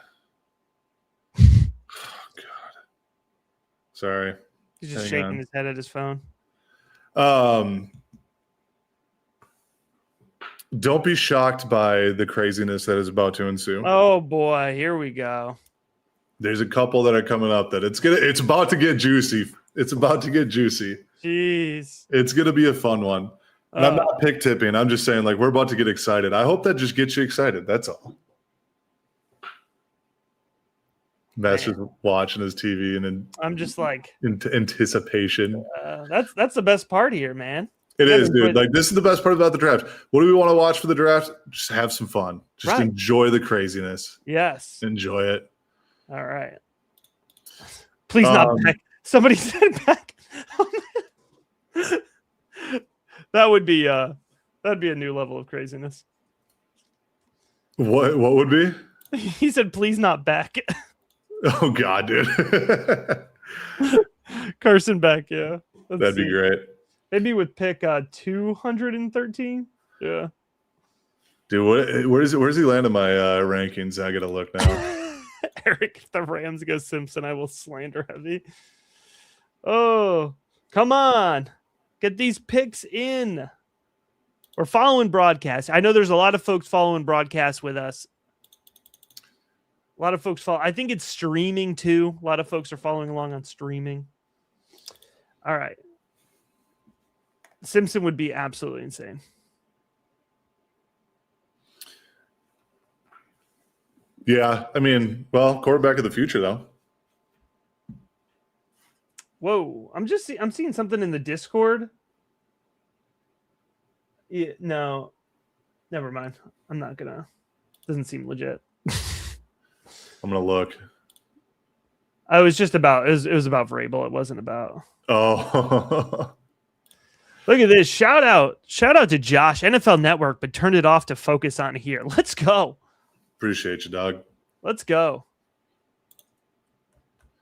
Sorry. He's just shaking his head at his phone. Don't be shocked by the craziness that is about to ensue. Oh boy, here we go. There's a couple that are coming up that it's about to get juicy. It's about to get juicy. Jeez. It's gonna be a fun one. And I'm not pick tipping. I'm just saying, like, we're about to get excited. I hope that just gets you excited. That's all. Master's watching his TV and I'm just like anticipation. That's the best part here, man. It is, dude. Like, this is the best part about the draft. What do we want to watch for the draft? Just have some fun. Just enjoy the craziness. Yes. Enjoy it. All right. Please not back. Somebody said back. That'd be a new level of craziness. What would be? He said, please not back. Oh God, dude. Carson Beck, yeah. That'd be great. Maybe with pick 213. Yeah. Dude, where's he land in my rankings? I gotta look now. Eric, if the Rams go Simpson, I will slander heavy. Oh, come on. Get these picks in. We're following broadcast. I know there's a lot of folks following broadcast with us. A lot of folks follow. I think it's streaming too. A lot of folks are following along on streaming. All right. Simpson would be absolutely insane. Yeah, I mean, well, quarterback of the future though. Whoa, I'm seeing something in the Discord. Yeah, no, never mind. I'm not gonna. Doesn't seem legit. I'm gonna look. I was just about. It was about Vrabel. It wasn't about. Oh. Look at this. Shout out to Josh, NFL Network, but turned it off to focus on here. Let's go. Appreciate you, dog. Let's go.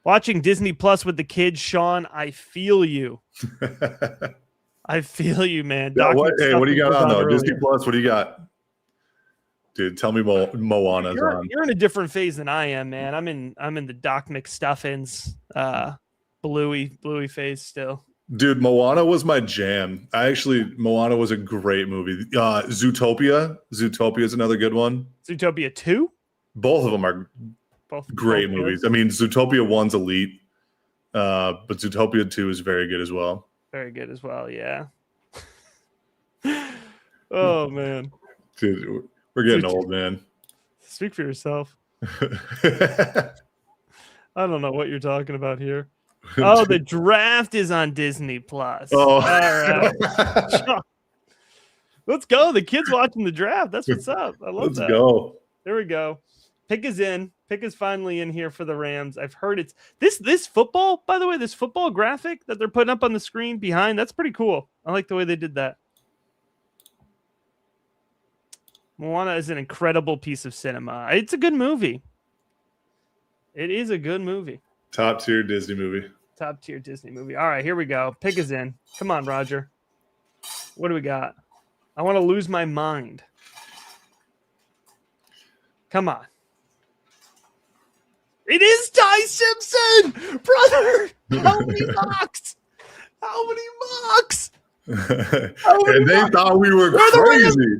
Watching Disney Plus with the kids, Sean, I feel you. I feel you, man. Yeah, what do you got on, though? Earlier. Disney Plus, what do you got? Dude, tell me Moana's on. You're in a different phase than I am, man. I'm in the Doc McStuffins, bluey phase still. Dude, Moana was my jam. Moana was a great movie. Zootopia is another good one. Zootopia 2? Both of them are great movies. Good. I mean, Zootopia 1's elite, but Zootopia 2 is very good as well. Very good as well, yeah. Oh, man. Dude, we're getting old, man. Speak for yourself. I don't know what you're talking about here. Oh, the draft is on Disney Plus. Oh, all right. Let's go. The kids watching the draft. That's what's up. I love that. Let's go. There we go. Pick is in. Pick is finally in here for the Rams. I've heard it's this football, by the way, this football graphic that they're putting up on the screen behind. That's pretty cool. I like the way they did that. Moana is an incredible piece of cinema. It's a good movie. It is a good movie. Top tier Disney movie. Top tier Disney movie. All right, here we go. Pick is in. Come on, Roger. What do we got? I want to lose my mind. Come on. It is Ty Simpson, brother. How many mocks? How many mocks? And they thought we were crazy.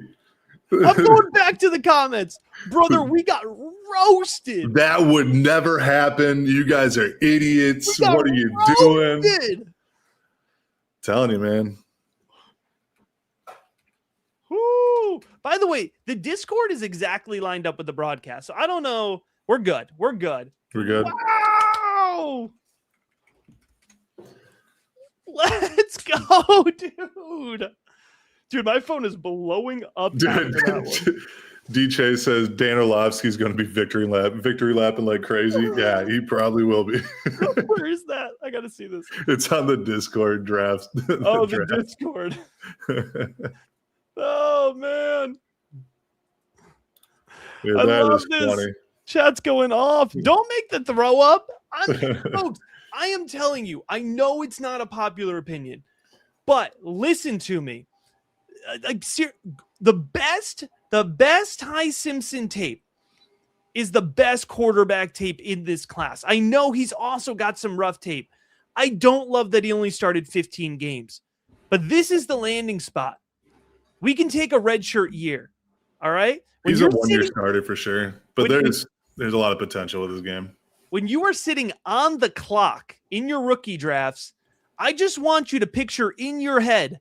I'm going back to the comments. Brother, we got roasted. That would never happen. You guys are idiots. What are you doing? Telling you, man. Woo. By the way, the Discord is exactly lined up with the broadcast. So I don't know. We're good. We're good. We're good. Wow. Let's go, dude. Dude, my phone is blowing up. Dude, DJ says Dan Orlovsky's going to be victory lapping like crazy. Yeah, he probably will be. Where is that? I got to see this. It's on the Discord draft. The Discord. Oh, man. Yeah, I love this. Funny. Chat's going off. Don't make the throw up. Folks, I am telling you, I know it's not a popular opinion, but listen to me. The best Ty Simpson tape is the best quarterback tape in this class. I know he's also got some rough tape. I don't love that he only started 15 games, but this is the landing spot. We can take a redshirt year. All right. He's a one-year starter for sure, but there's a lot of potential with his game. When you are sitting on the clock in your rookie drafts, I just want you to picture in your head,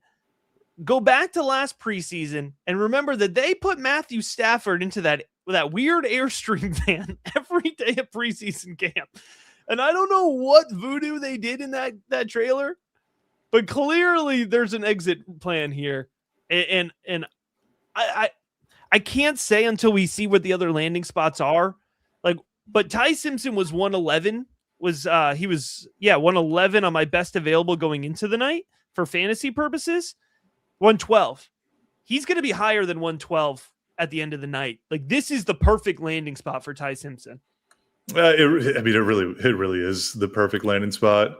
go back to last preseason and remember that they put Matthew Stafford into that weird Airstream van every day of preseason camp. And I don't know what voodoo they did in that trailer, but clearly there's an exit plan here. And I can't say until we see what the other landing spots are. But Ty Simpson was 111. He was 111 on my best available going into the night for fantasy purposes. 112. He's going to be higher than 112 at the end of the night. Like, this is the perfect landing spot for Ty Simpson. It really is the perfect landing spot.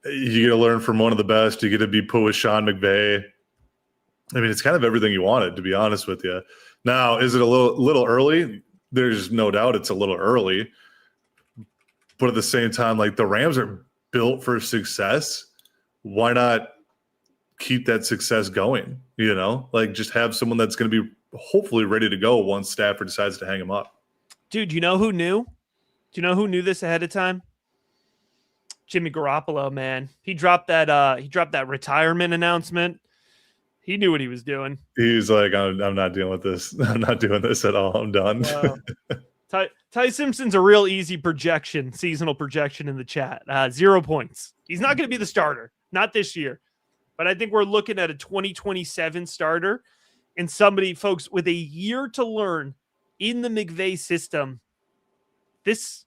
You get to learn from one of the best. You get to be put with Sean McVay. I mean, it's kind of everything you wanted, to be honest with you. Now, is it a little early? There's no doubt it's a little early. But at the same time, like, the Rams are built for success. Why not keep that success going? You know, like, just have someone that's going to be hopefully ready to go once Stafford decides to hang him up. Dude, you know who knew? Do you know who knew this ahead of time? Jimmy Garoppolo, man. He dropped that retirement announcement. He knew what he was doing. He's like, I'm not dealing with this. I'm not doing this at all. I'm done. Wow. Ty Simpson's a real easy seasonal projection in the chat. 0 points. He's not going to be the starter, not this year. But I think we're looking at a 2027 starter and somebody, folks, with a year to learn in the McVay system. This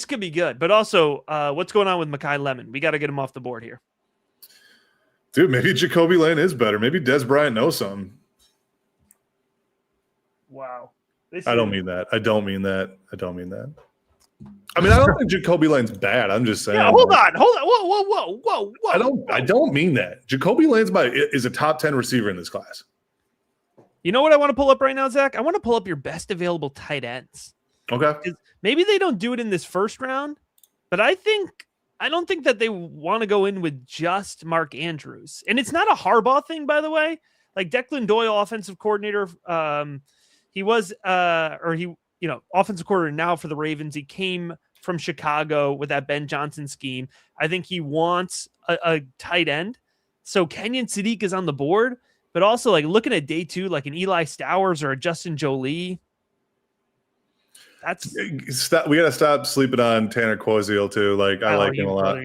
could be good. But also, what's going on with Mekhi Lemon? We got to get him off the board here. Dude, maybe Jacoby Lane is better. Maybe Des Bryant knows something. Wow. I don't mean that. I mean, I don't think Jacoby Lane's bad. I'm just saying. Yeah, hold on. Whoa. I don't mean that. Jacoby Lane's is a top 10 receiver in this class. You know what I want to pull up right now, Zach? I want to pull up your best available tight ends. Okay. Maybe they don't do it in this first round, but I don't think that they want to go in with just Mark Andrews. And it's not a Harbaugh thing, by the way. Like, Declan Doyle, offensive coordinator, he was offensive coordinator now for the Ravens. He came from Chicago with that Ben Johnson scheme. I think he wants a tight end. So Kenyon Sadiq is on the board, but also, like, looking at day two, like an Eli Stowers or a Justin Jolie. We got to stop sleeping on Tanner Koziel too. Like, I like him a lot.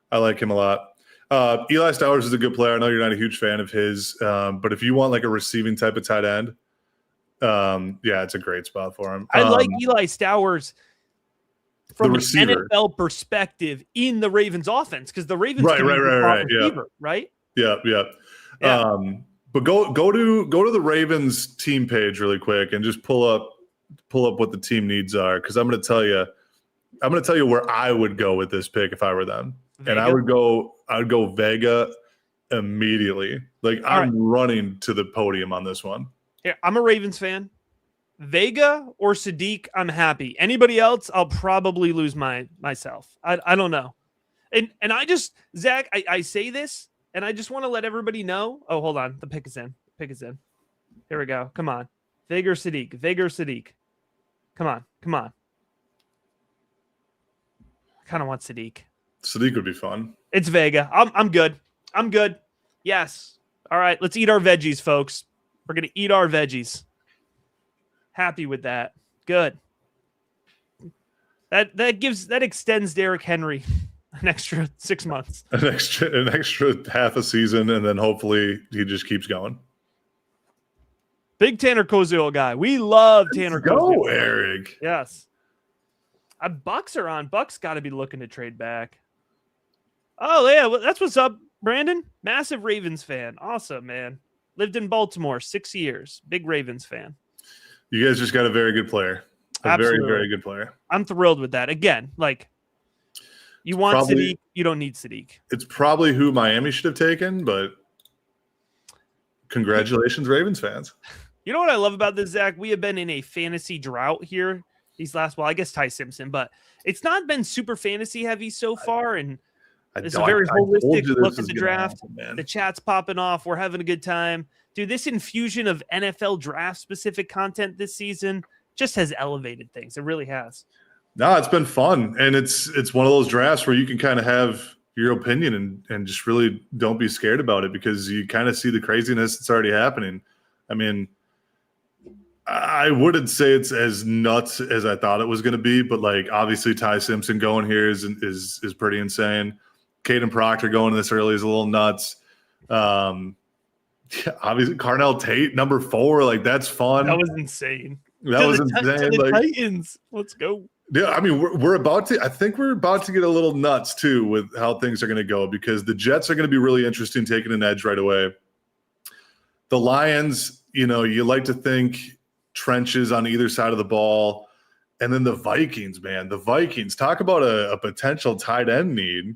I like him a lot. Eli Stowers is a good player. I know you're not a huge fan of his, but if you want like a receiving type of tight end, it's a great spot for him. I like Eli Stowers from an receiver. NFL perspective in the Ravens offense, because the Ravens right? Yeah. But go to the Ravens team page really quick and just pull up what the team needs are, because I'm going to tell you where I would go with this pick if I were them. Vega? And I would go Vega immediately. Like, I'm running to the podium on this one. Yeah, I'm a Ravens fan. Vega or Sadiq, I'm happy. Anybody else, I'll probably lose myself. I don't know. And I just, Zach, I say this, and I just want to let everybody know. Oh, hold on. The pick is in. Pick is in. Here we go. Come on. Vig or Sadiq. Vig or Sadiq. Come on. Come on. I kind of want Sadiq. Sadiq would be fun. It's Vega. I'm good. I'm good. Yes. All right. Let's eat our veggies, folks. We're going to eat our veggies. Happy with that. Good. That extends Derrick Henry an extra 6 months. An extra half a season, and then hopefully he just keeps going. Big Tanner Koziol guy. We love Tanner Koziol. Go, Eric. Yes. Bucks are on. Bucks got to be looking to trade back. Oh, yeah. Well, that's what's up, Brandon. Massive Ravens fan. Awesome, man. Lived in Baltimore 6 years. Big Ravens fan. You guys just got a very good player. Absolutely. Very, very good player. I'm thrilled with that. Again, like, you want Sadiq, you don't need Sadiq. It's probably who Miami should have taken, but congratulations, Ravens fans. You know what I love about this, Zach? We have been in a fantasy drought here these last, well, I guess Ty Simpson, but it's not been super fantasy heavy so far, and it's a very holistic look at the draft. Happen, the chat's popping off. We're having a good time. Dude, this infusion of NFL draft-specific content this season just has elevated things. It really has. No, it's been fun. And it's one of those drafts where you can kind of have your opinion and just really don't be scared about it because you kind of see the craziness that's already happening. I mean, I wouldn't say it's as nuts as I thought it was going to be, but like obviously Ty Simpson going here is pretty insane. Caden Proctor going this early is a little nuts. Yeah, obviously Carnell Tate, number 4, like that's fun. That was insane. That was insane. To the Titans. Let's go. Yeah, I mean, I think we're about to get a little nuts too with how things are going to go because the Jets are going to be really interesting taking an edge right away. The Lions, you know, you like to think trenches on either side of the ball. And then the Vikings, man, talk about a potential tight end need.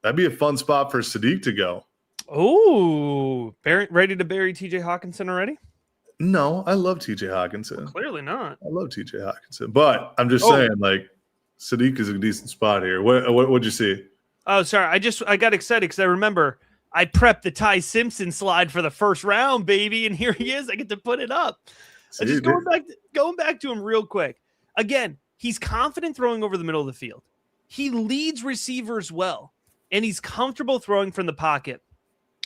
That'd be a fun spot for Sadiq to go. Oh, ready to bury TJ Hawkinson already? No, I love TJ Hawkinson. Clearly not. I love TJ Hawkinson, but I'm just saying, like, Sadiq is a decent spot here. What'd you see? Oh, sorry. I got excited because I remember I prepped the Ty Simpson slide for the first round, baby, and here he is. I get to put it up. Just going back to him real quick. Again, he's confident throwing over the middle of the field. He leads receivers well, and he's comfortable throwing from the pocket.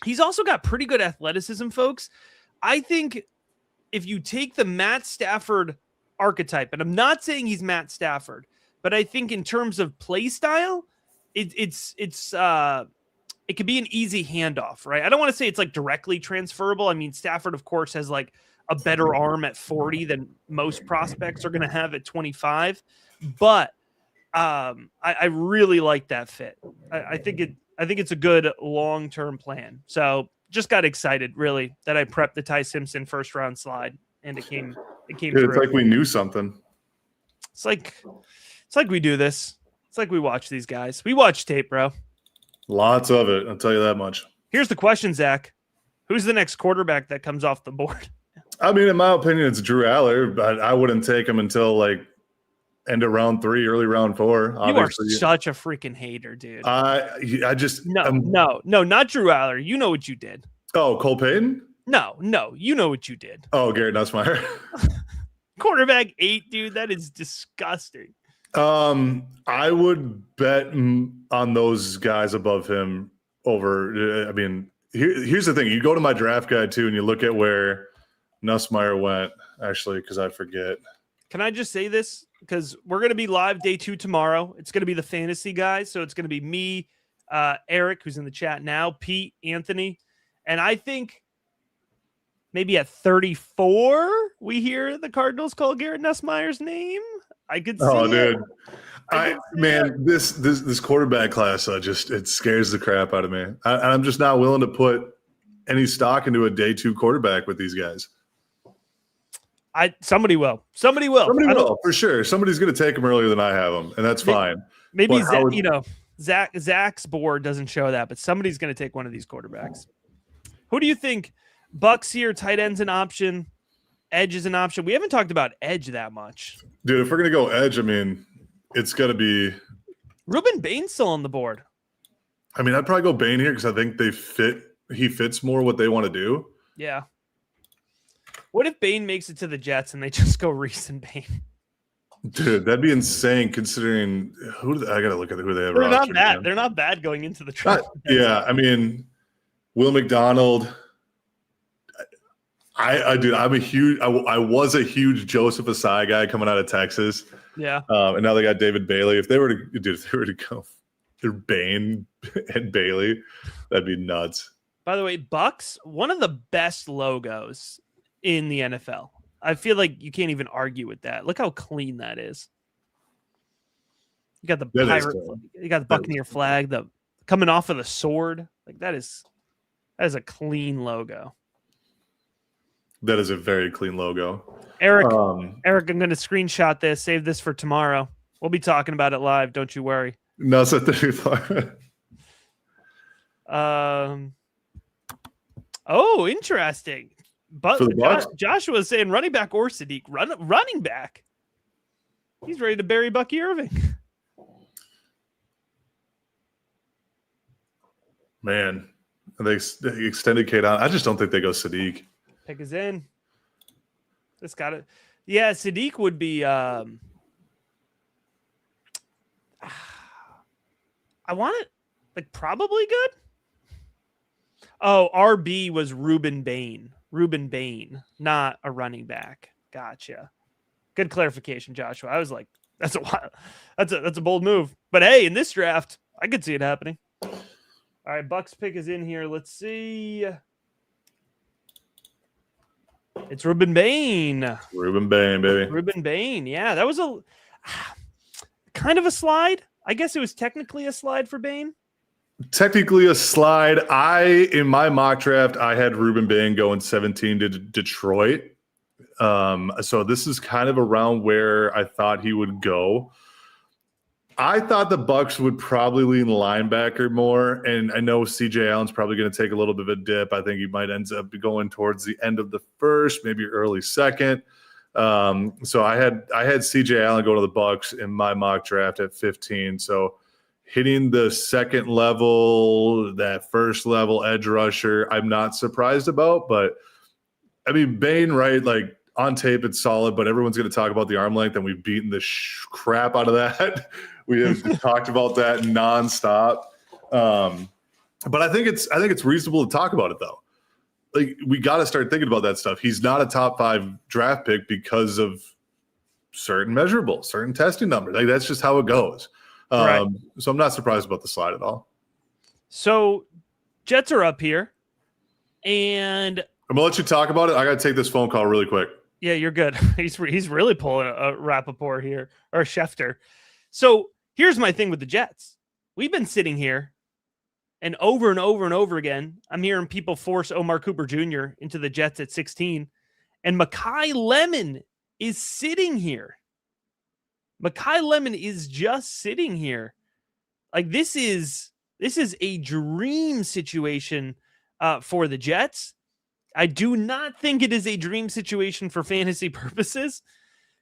He's also got pretty good athleticism, folks. I think if you take the Matt Stafford archetype, and I'm not saying he's Matt Stafford, but I think in terms of play style, it could be an easy handoff, right? I don't want to say it's like directly transferable. I mean, Stafford, of course, has like a better arm at 40 than most prospects are going to have at 25, but I really like that fit. I think it's a good long-term plan. So just got excited really that I prepped the Ty Simpson first round slide and it came through. It's like we knew something. It's like we do this. It's like we watch these guys. We watch tape, bro. Lots of it. I'll tell you that much. Here's the question, Zach. Who's the next quarterback that comes off the board? I mean, in my opinion, it's Drew Aller, but I wouldn't take him until like end of round 3, early round 4. Obviously. You are such a freaking hater, dude. I just no, not Drew Aller. You know what you did. Oh, Cole Payton? No, you know what you did. Oh, Garrett Nussmeier. Quarterback 8, dude. That is disgusting. I would bet on those guys above him over. I mean, here's the thing. You go to my draft guide too, and you look at where Nussmeier went. Actually, because I forget. Can I just say this? Because we're going to be live day 2 tomorrow. It's going to be the fantasy guys. So it's going to be me, Eric, who's in the chat now, Pete, Anthony. And I think maybe at 34, we hear the Cardinals call Garrett Nussmeier's name. I could see dude. This quarterback class, it scares the crap out of me. I'm just not willing to put any stock into a day 2 quarterback with these guys. Somebody will for sure. Somebody's going to take them earlier than I have them, and that's fine. Maybe Zach's board doesn't show that, but somebody's going to take one of these quarterbacks. Who do you think? Bucks here, tight end's an option, edge is an option. We haven't talked about edge that much, dude. If we're going to go edge, I mean, it's going to be Ruben Bain's still on the board. I mean, I'd probably go Bain here because I think he fits more what they want to do. Yeah. What if Bain makes it to the Jets and they just go Reese and Bain? Dude, that'd be insane considering I gotta look at who they have. They're not bad going into the draft. Yeah, I mean, Will McDonald. I was a huge Joseph Asai guy coming out of Texas. Yeah. And now they got David Bailey. If they were to go through Bain and Bailey, that'd be nuts. By the way, Bucks, one of the best logos in the NFL. I feel like you can't even argue with that. Look how clean that is. You got the pirate flag, you got the Buccaneer flag, the coming off of the sword. Like that is a clean logo. That is a very clean logo. Eric, I'm going to screenshot this, save this for tomorrow. We'll be talking about it live. Don't you worry. No, it's not too far. Oh, interesting. But Joshua is saying running back or Sadiq. Running back. He's ready to bury Bucky Irving. Man, they extended Kate on. I just don't think they go Sadiq. Pick is in. It's got it. Yeah, Sadiq would be. I want it like probably good. Oh, RB was Ruben Bain. Ruben Bain, not a running back. Gotcha. Good clarification, Joshua. I was like, that's a bold move. But hey, in this draft, I could see it happening. All right, Bucks pick is in here. Let's see. It's Ruben Bain. Ruben Bain, baby. Ruben Bain. Yeah, that was a kind of a slide. I guess it was technically a slide for Bain. Technically a slide. In my mock draft, I had Ruben Bain going 17 to Detroit. So this is kind of around where I thought he would go. I thought the Bucks would probably lean linebacker more, and I know CJ Allen's probably going to take a little bit of a dip. I think he might end up going towards the end of the first, maybe early second. So I had CJ Allen go to the Bucks in my mock draft at 15. So hitting the second level, that first level edge rusher, I'm not surprised about. But I mean, Bain, right? Like on tape, it's solid, but everyone's going to talk about the arm length, and we've beaten the crap out of that. We have talked about that nonstop. But I think it's reasonable to talk about it though. Like we got to start thinking about that stuff. He's not a top 5 draft pick because of certain measurables, certain testing numbers. Like that's just how it goes. Right. So I'm not surprised about the slide at all. So Jets are up here, and I'm gonna let you talk about it. I got to take this phone call really quick. Yeah, you're good. He's really pulling a Rappaport here or a Schefter. So here's my thing with the Jets. We've been sitting here, and over again, I'm hearing people force Omar Cooper Jr. into the Jets at 16, and Mekhi Lemon is sitting here. Mekhi Lemon is just sitting here. Like this is a dream situation for the Jets. I do not think it is a dream situation for fantasy purposes.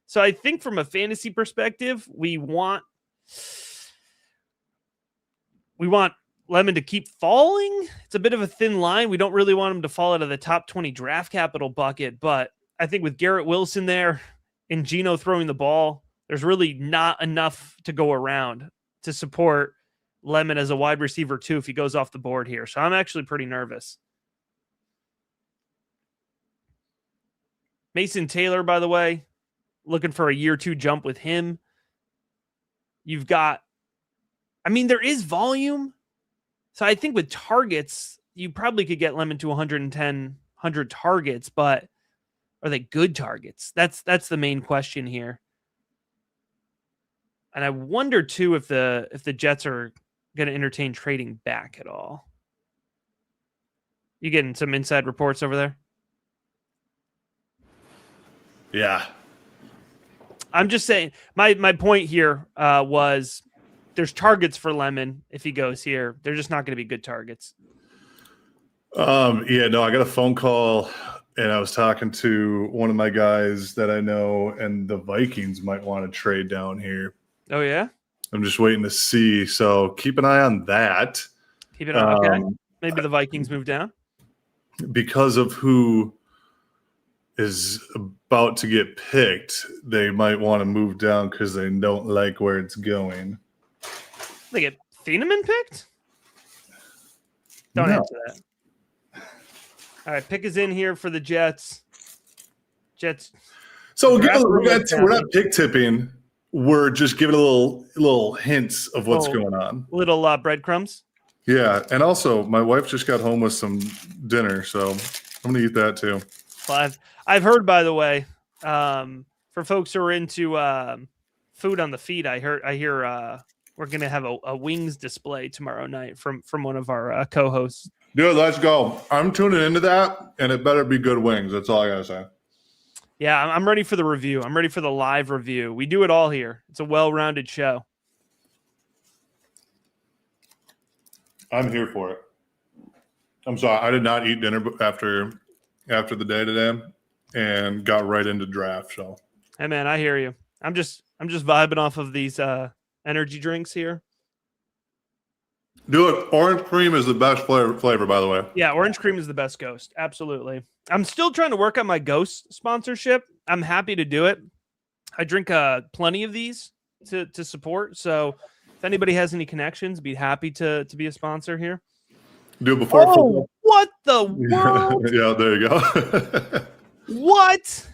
So I think from a fantasy perspective, we want Lemon to keep falling. It's a bit of a thin line. We don't really want him to fall out of the top 20 draft capital bucket, but I think with Garrett Wilson there and Geno throwing the ball, there's really not enough to go around to support Lemon as a wide receiver too if he goes off the board here. So I'm actually pretty nervous. Mason Taylor, by the way, looking for a year 2 jump with him. You've got, I mean, there is volume. So I think with targets, you probably could get Lemon to 110, 100 targets, but are they good targets? That's the main question here. And I wonder too if the Jets are going to entertain trading back at all. You getting some inside reports over there? Yeah. I'm just saying my point here was there's targets for Lemon if he goes here. They're just not going to be good targets. Yeah, no, I got a phone call and I was talking to one of my guys that I know, and the Vikings might want to trade down here. Oh, yeah? I'm just waiting to see. So keep an eye on that. Keep it on. Okay. Maybe the Vikings move down. Because of who is about to get picked, they might want to move down because they don't like where it's going. They get Thieneman picked? Don't answer that. All right, pick is in here for the Jets. So again, we're not pick tipping. We're just giving a little hints of what's going on. Little breadcrumbs. Yeah, and also my wife just got home with some dinner, so I'm gonna eat that too. Well, I've heard, by the way, for folks who are into food on the feed, I hear we're gonna have a wings display tomorrow night from one of our co-hosts. Dude, let's go. I'm tuning into that, and it better be good wings. That's all I gotta say. Yeah, I'm ready for the review. I'm ready for the live review. We do it all here. It's a well-rounded show. I'm here for it. I'm sorry, I did not eat dinner after the day today, and got right into draft. So, hey man, I hear you. I'm just vibing off of these energy drinks here. Do it. Orange cream is the best flavor, by the way. Yeah, orange cream is the best Ghost. Absolutely. I'm still trying to work on my Ghost sponsorship. I'm happy to do it. I drink plenty of these to support. So if anybody has any connections, be happy to be a sponsor here. Do it before football. What the world? Yeah, there you go. What?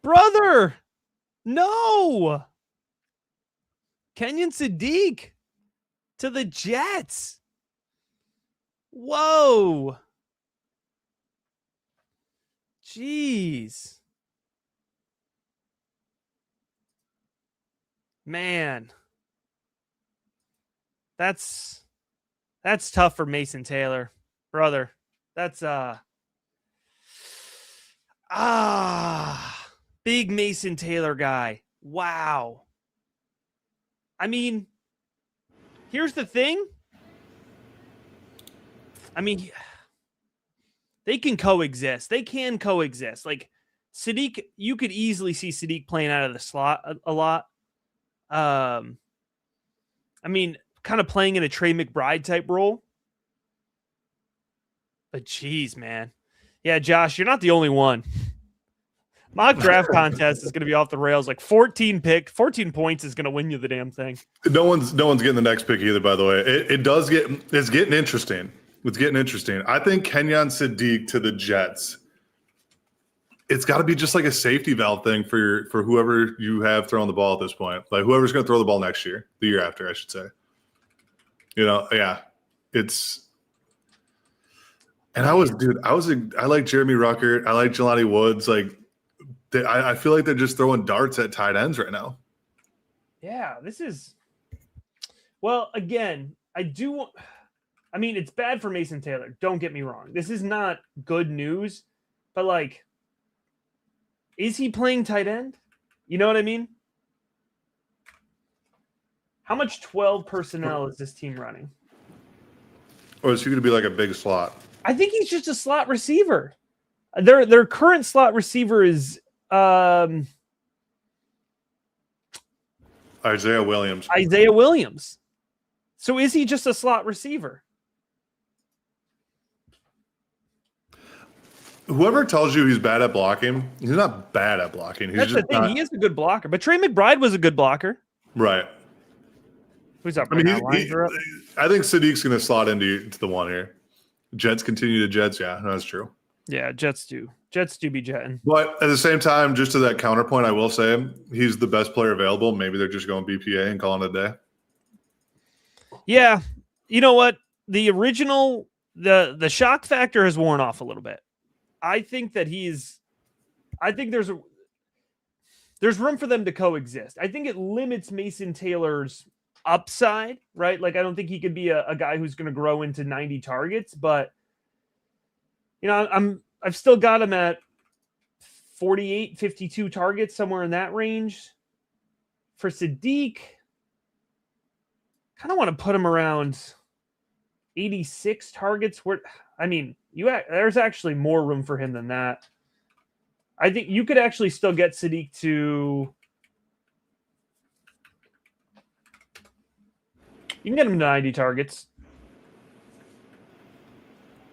Brother. No. Kenyon Sadiq to the Jets. Whoa. Jeez. Man. That's tough for Mason Taylor, brother. That's big Mason Taylor guy. Wow. I mean, here's the thing. I mean, they can coexist. Like Sadiq, you could easily see Sadiq playing out of the slot a lot. I mean, kind of playing in a Trey McBride type role. But geez, man. Yeah, Josh, you're not the only one. Mock draft contest is going to be off the rails. Like 14 points is going to win you the damn thing. No one's getting the next pick either, by the way. It's getting interesting. It's getting interesting. I think Kenyon Sadiq to the Jets. It's got to be just like a safety valve thing for whoever you have throwing the ball at this point. Like whoever's going to throw the ball next year, the year after, I should say. Yeah. And I like Jeremy Ruckert. I like Jelani Woods. Like, I feel like they're just throwing darts at tight ends right now. Yeah, well, again, I mean, it's bad for Mason Taylor. Don't get me wrong. This is not good news, but like, is he playing tight end? You know what I mean? How much 12 personnel is this team running? Or is he going to be like a big slot? I think he's just a slot receiver. Their current slot receiver is Isaiah Williams. So is he just a slot receiver? Whoever tells you he's bad at blocking, he's not bad at blocking. That's the thing. He is a good blocker. But Trey McBride was a good blocker. Right. Who's up? I think Sadiq's going to slot into the one here. Jets continue to Jets. Yeah, that's true. Yeah, Jets do be jetting. But at the same time, just to that counterpoint, I will say he's the best player available. Maybe they're just going BPA and calling it a day. Yeah. You know what? The original, the shock factor has worn off a little bit. I think there's room for them to coexist. I think it limits Mason Taylor's upside, right? Like, I don't think he could be a guy who's going to grow into 90 targets, but I've still got him at 48, 52 targets, somewhere in that range. For Sadiq, kind of want to put him around 86 targets. There's actually more room for him than that. I think you could actually still get Sadiq to... You can get him to 90 targets.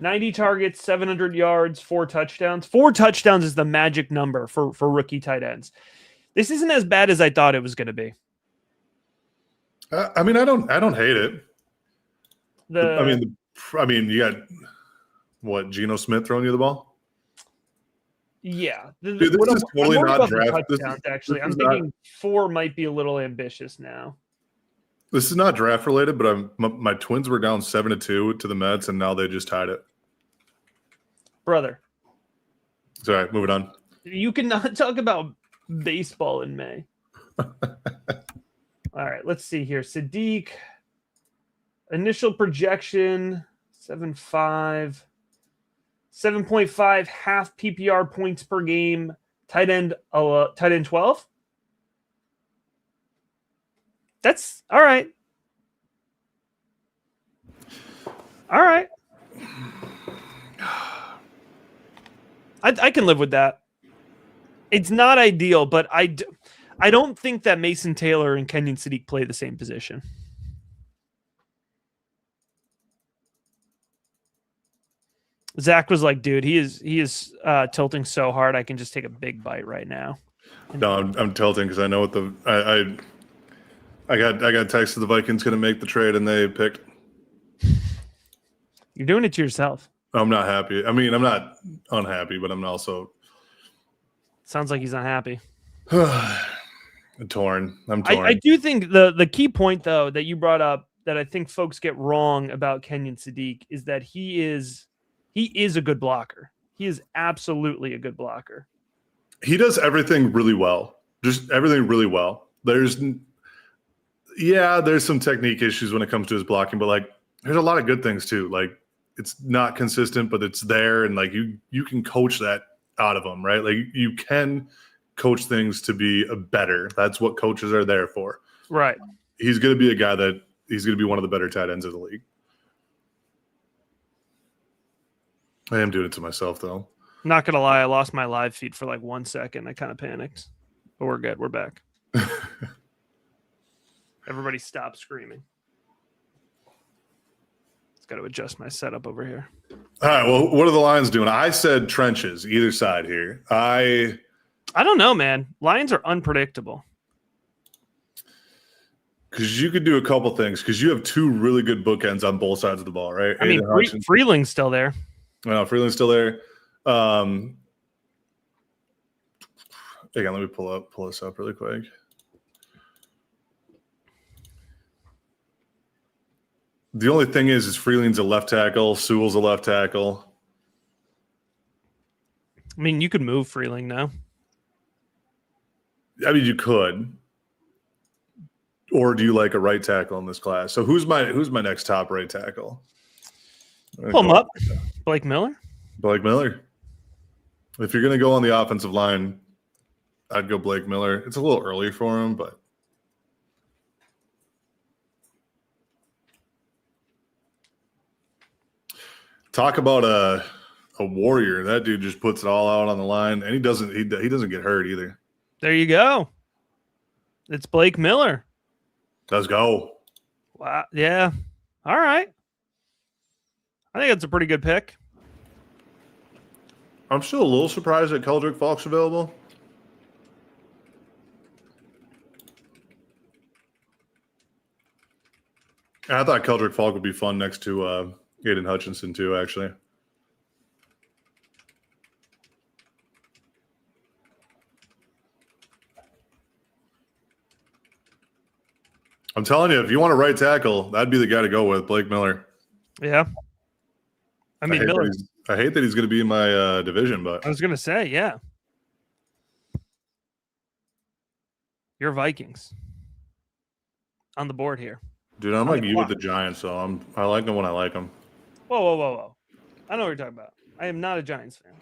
90 targets, 700 yards, 4 touchdowns. 4 touchdowns is the magic number for rookie tight ends. This isn't as bad as I thought it was going to be. I don't hate it. You got what, Geno Smith throwing you the ball? Yeah. Dude, this is totally not draft. Actually, I'm thinking 4 might be a little ambitious now. This is not draft related, but my Twins were down 7-2 to the Mets, and now they just tied it. Brother. Sorry, moving on. You cannot talk about baseball in May. All right, let's see here. Sadiq, initial projection, 7.5. 7.5 half PPR points per game. Tight end 12. That's all right. All right. I can live with that. It's not ideal, but I don't think that Mason Taylor and Kenyon Sadiq play the same position. Zack was like, dude, he is tilting so hard I can just take a big bite right now. No, I'm tilting because I know what I got text that the Vikings going to make the trade and they picked. You're doing it to yourself. I'm not happy. I mean, I'm not unhappy, but I'm also. Sounds like he's unhappy. I'm torn. I do think the key point though that you brought up that I think folks get wrong about Kenyon Sadiq is that he is a good blocker. He is absolutely a good blocker. He does everything really well. Just everything really well. There's some technique issues when it comes to his blocking, but like there's a lot of good things too. Like it's not consistent, but it's there, and like you can coach that out of him, right? Like you can coach things to be better. That's what coaches are there for. Right. He's going to be a guy that he's going to be one of the better tight ends of the league. I am doing it to myself, though. Not going to lie, I lost my live feed for like 1 second. I kind of panicked. But we're good. We're back. Everybody stop screaming. Just got to adjust my setup over here. All right, well, what are the Lions doing? I said trenches, either side here. I don't know, man. Lions are unpredictable. Because you could do a couple things. Because you have 2 really good bookends on both sides of the ball, right? I mean, Freeling's still there. No, Freeling's still there. Hang on, let me pull this up really quick. The only thing is Freeling's a left tackle, Sewell's a left tackle. I mean, you could move Freeling now. I mean, you could. Or do you like a right tackle in this class? So who's my next top right tackle? Pull him up. Blake Miller? Blake Miller. If you're going to go on the offensive line, I'd go Blake Miller. It's a little early for him, but talk about a warrior. That dude just puts it all out on the line, and he doesn't get hurt either. There you go. It's Blake Miller. Let's go. Wow. Yeah. All right. I think that's a pretty good pick. I'm still a little surprised that Keldrick Falk's available. I thought Keldrick Falk would be fun next to Aiden Hutchinson too, actually. I'm telling you, if you want a right tackle, that'd be the guy to go with, Blake Miller. Yeah. I mean, Miller. I hate that he's going to be in my division, but I was going to say, yeah. Your Vikings on the board here. Dude, I'm like you with the Giants, so I like them when I like them. Whoa. I know what you're talking about. I am not a Giants fan.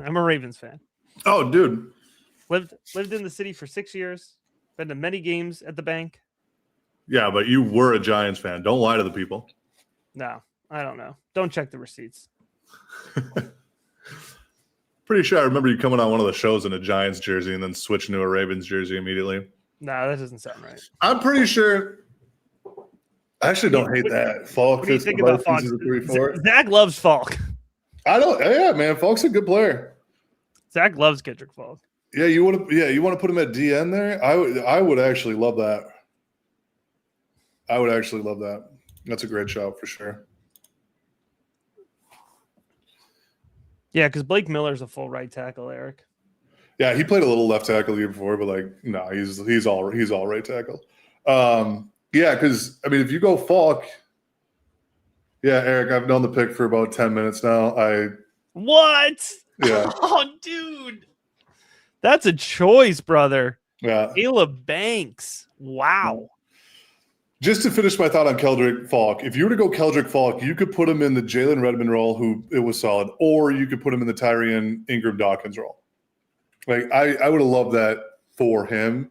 I'm a Ravens fan. Oh, dude. Lived in the city for 6 years. Been to many games at the bank. Yeah, but you were a Giants fan. Don't lie to the people. No, I don't know. Don't check the receipts. Pretty sure I remember you coming on one of the shows in a Giants jersey and then switching to a Ravens jersey immediately. No, that doesn't sound right. I'm pretty sure I actually don't hate that. Falk What do you fits the think about most Falk? pieces of 3-4. Zach loves Falk. I don't. Yeah, man, Falk's a good player. Zach loves Kendrick Falk. Yeah, you want to put him at DN there? I would actually love that. I would actually love that. That's a great shout for sure. Yeah, because Blake Miller's a full right tackle, Eric. Yeah, he played a little left tackle the year before, but like, no, he's all right tackle. Yeah, because I mean, if you go Falk, yeah, Eric, I've known the pick for about 10 minutes now. What? Yeah. Oh, dude, that's a choice, brother. Yeah. Caleb Banks. Wow. Just to finish my thought on Keldrick Falk, if you were to go Keldrick Falk, you could put him in the Jalen Redmond role, who it was solid, or you could put him in the Tyrion Ingram Dawkins role. Like I would have loved that for him.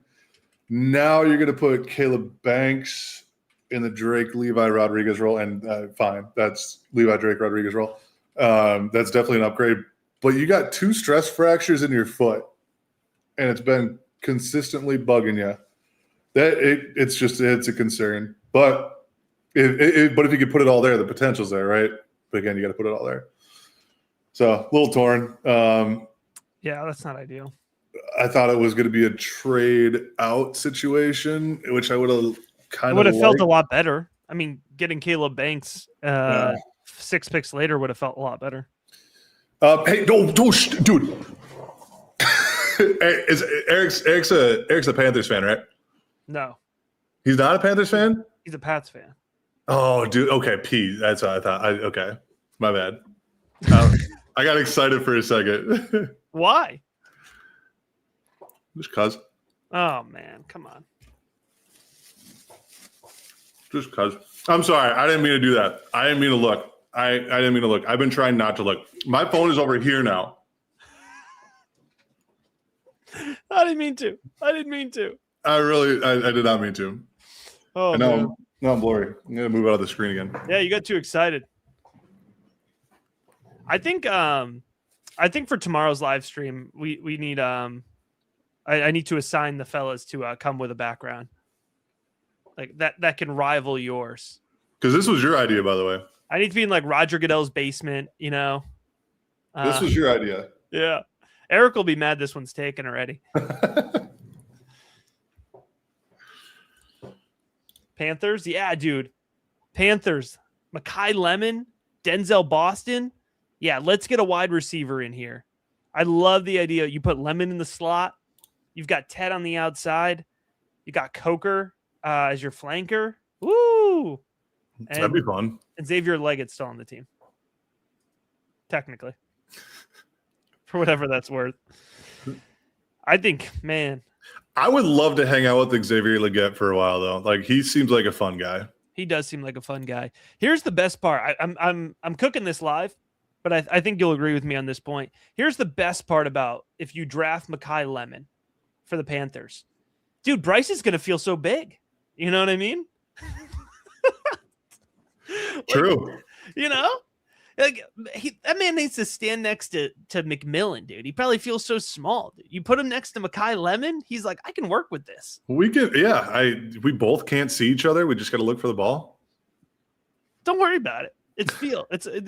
Now you're going to put Caleb Banks in the Drake Levi Rodriguez role, and fine, that's Levi Drake Rodriguez role. That's definitely an upgrade. But you got 2 stress fractures in your foot, and it's been consistently bugging you. It's a concern. But if you could put it all there, the potential's there, right? But again, you got to put it all there. So a little torn. Yeah, that's not ideal. I thought it was going to be a trade out situation, which I would have felt a lot better. I mean, getting Caleb Banks 6 picks later would have felt a lot better. Hey, don't, dude. Eric's a Panthers fan, right? No, he's not a Panthers fan. He's a Pats fan. Oh, dude. Okay, P. That's what I thought. Okay, my bad. I got excited for a second. Why? Just cuz. Oh man, come on. Just cuz. I'm sorry. I didn't mean to do that. I didn't mean to look. I didn't mean to look. I've been trying not to look. My phone is over here now. I didn't mean to. I did not mean to. Oh, now I'm blurry. I'm gonna move out of the screen again. Yeah, you got too excited. I think for tomorrow's live stream, we need I need to assign the fellas to come with a background like that can rival yours. Because this was your idea, by the way. I need to be in like Roger Goodell's basement, you know. This was your idea. Yeah, Eric will be mad this one's taken already. Panthers, yeah, dude. Panthers, Mekhi Lemon, Denzel Boston. Yeah, let's get a wide receiver in here. I love the idea. You put Lemon in the slot. You've got Ted on the outside. You got Coker as your flanker. Woo! That'd be fun. And Xavier Leggett's still on the team. Technically. For whatever that's worth. I think, man. I would love to hang out with Xavier Legette for a while, though. Like, he seems like a fun guy. He does seem like a fun guy. Here's the best part. I'm cooking this live, but I think you'll agree with me on this point. Here's the best part about if you draft Mekhi Lemon for the Panthers. Dude, Bryce is going to feel so big. You know what I mean? True. Like, you know? Like that man needs to stand next to McMillan, dude. He probably feels so small. Dude. You put him next to Mekhi Lemon, he's like, I can work with this. We can, yeah. We both can't see each other. We just got to look for the ball. Don't worry about it. They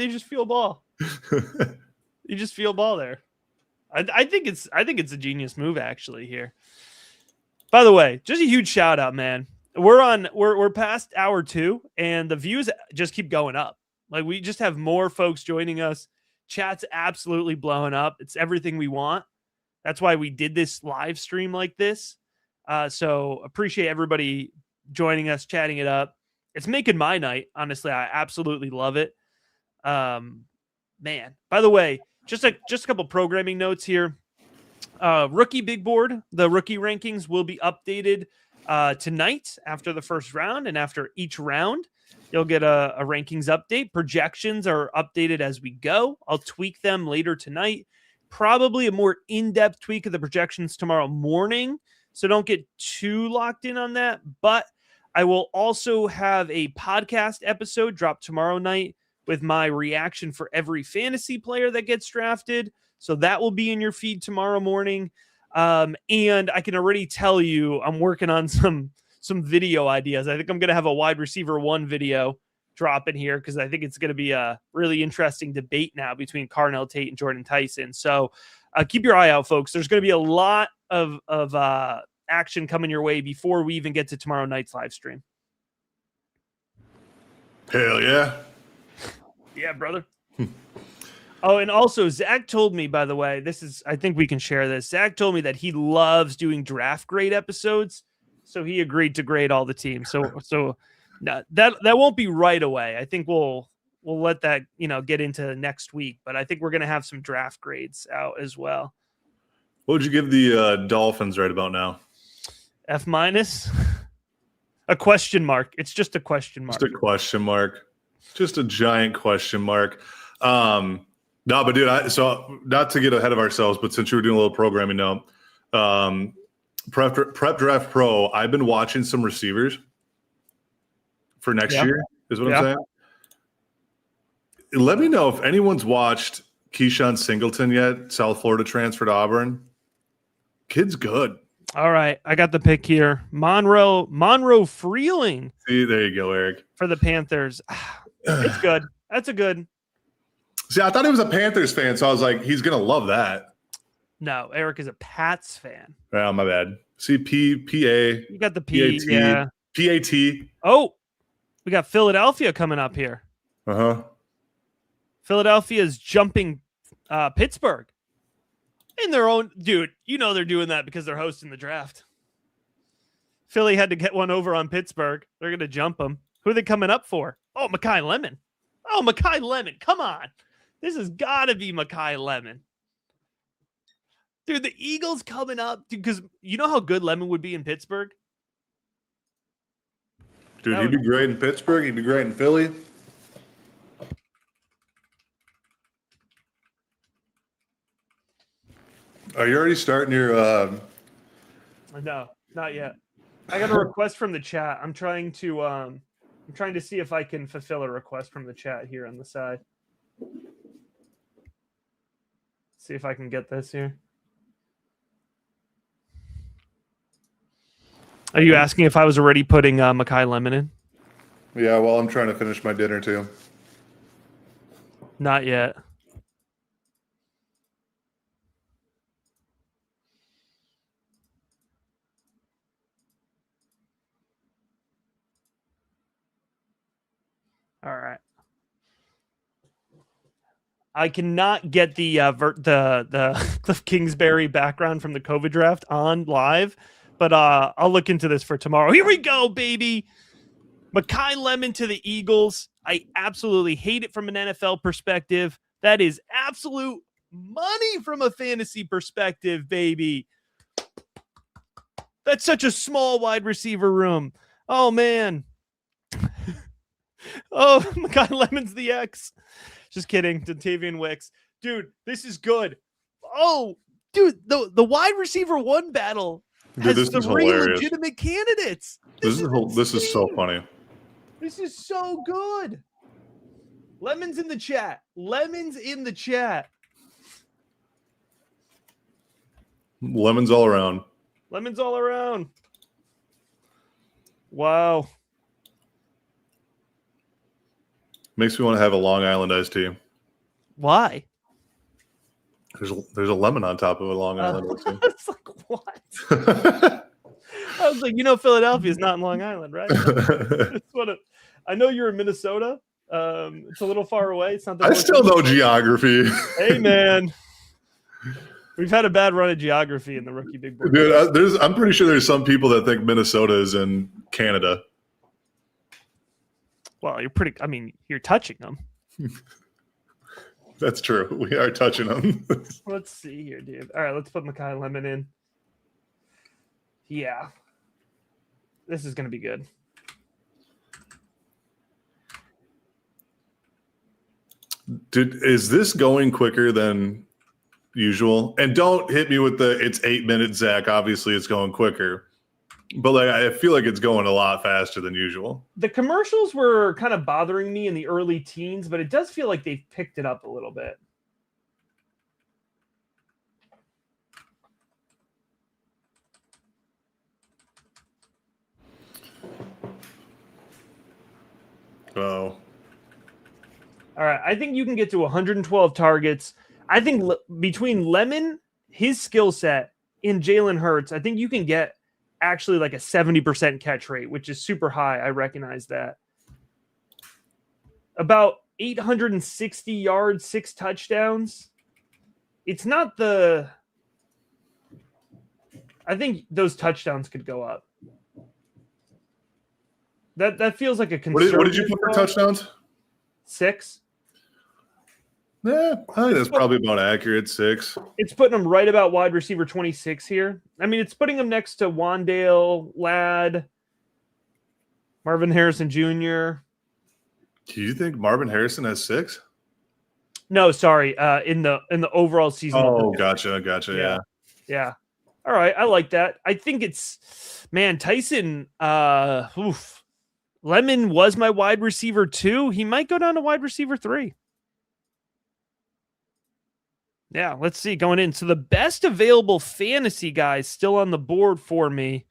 just feel ball. You just feel ball there. I think it's a genius move actually here. By the way, just a huge shout out, man. We're past hour 2 and the views just keep going up. Like we just have more folks joining us. Chat's absolutely blowing up. It's everything we want. That's why we did this live stream like this. So appreciate everybody joining us, chatting it up. It's making my night. Honestly, I absolutely love it. Man, by the way, just a couple programming notes here. Rookie big board. The rookie rankings will be updated tonight after the first round, and after each round, you'll get a rankings update. Projections are updated as we go. I'll tweak them later tonight. Probably a more in-depth tweak of the projections tomorrow morning. So don't get too locked in on that. But I will also have a podcast episode drop tomorrow night with my reaction for every fantasy player that gets drafted. So that will be in your feed tomorrow morning. And I can already tell you I'm working on some some video ideas. I think I'm going to have a wide receiver 1 video drop in here because I think it's going to be a really interesting debate now between Carnell Tate and Jordan Tyson. So keep your eye out, folks. There's going to be a lot of action coming your way before we even get to tomorrow night's live stream. Hell yeah. Yeah, brother. Oh, and also Zack told me, by the way, I think we can share this. Zack told me that he loves doing draft grade episodes. So he agreed to grade all the teams. So no, that won't be right away. I think we'll let that, get into next week, but I think we're going to have some draft grades out as well. What would you give the Dolphins right about now? F-? A question mark. It's just a question mark. Just a question mark. Just a giant question mark. No, but dude, so not to get ahead of ourselves, but since you were doing a little programming now, Prep Draft Pro, I've been watching some receivers for next year, is what I'm saying. Let me know if anyone's watched Keyshawn Singleton yet, South Florida transfer to Auburn. Kid's good. All right, I got the pick here. Monroe Freeling. See, there you go, Eric. For the Panthers. It's good. That's a good. See, I thought he was a Panthers fan, so I was like, he's going to love that. No, Eric is a Pats fan. Oh, my bad. See, P-A. You got the P, P-A-T, yeah. P-A-T. Oh, we got Philadelphia coming up here. Uh-huh. Philadelphia's jumping Pittsburgh. In their own, dude, they're doing that because they're hosting the draft. Philly had to get one over on Pittsburgh. They're going to jump them. Who are they coming up for? Oh, Mekhi Lemon. Oh, Mekhi Lemon. Come on. This has got to be Mekhi Lemon. Dude, the Eagles coming up, because you know how good Lemon would be in Pittsburgh? Dude, he'd be great in Pittsburgh. He'd be great in Philly. Are you already starting your No, not yet. I got a request from the chat. I'm trying to see if I can fulfill a request from the chat here on the side. See if I can get this here. Are you asking if I was already putting Mekhi Lemon in? Yeah, well, I'm trying to finish my dinner too. Not yet. All right. I cannot get the Cliff Kingsbury background from the COVID draft on live, but I'll look into this for tomorrow. Here we go, baby. Mekhi Lemon to the Eagles. I absolutely hate it from an NFL perspective. That is absolute money from a fantasy perspective, baby. That's such a small wide receiver room. Oh, man. Oh, Mekhi Lemon's the X. Just kidding. Dontavian Wicks. Dude, this is good. Oh, dude, the wide receiver 1 battle has three legitimate candidates. This is so funny. This is so good. Lemon's in the chat. Lemon's in the chat. Lemons all around. Lemons all around. Wow. Makes me want to have a Long Island iced tea. Why? There's a lemon on top of a Long Island iced tea. It's like, what? I was like, Philadelphia is not in Long Island, right? I know you're in Minnesota. It's a little far away. It's not. I still know geography. Hey, man. We've had a bad run of geography in the Rookie Big Board. Dude, I'm pretty sure there's some people that think Minnesota is in Canada. Well, you're touching them. That's true. We are touching them. Let's see here, dude. All right, let's put Mekhi Lemon in. Yeah. This is going to be good. Dude, is this going quicker than usual? And don't hit me with it's 8 minutes, Zach. Obviously, it's going quicker. But I feel like it's going a lot faster than usual. The commercials were kind of bothering me in the early teens, but it does feel like they've picked it up a little bit. Oh. All right. I think you can get to 112 targets. I think between Lemon, his skill set, and Jalen Hurts, I think you can get actually like a 70% catch rate, which is super high. I recognize that. About 860 yards, 6 touchdowns. It's not the. I think those touchdowns could go up. That feels like a conservative. What did you put for touchdowns? 6. Yeah, I think that's probably about accurate. 6. It's putting them right about wide receiver 26 here. I mean, it's putting them next to Wandale, Ladd, Marvin Harrison Jr. Do you think Marvin Harrison has 6? No, sorry. In the overall season. Oh, gotcha. Yeah. All right, I like that. I think it's Tyson. Lemon was my wide receiver 2. He might go down to wide receiver 3. Yeah, let's see going in. So the best available fantasy guys still on the board for me.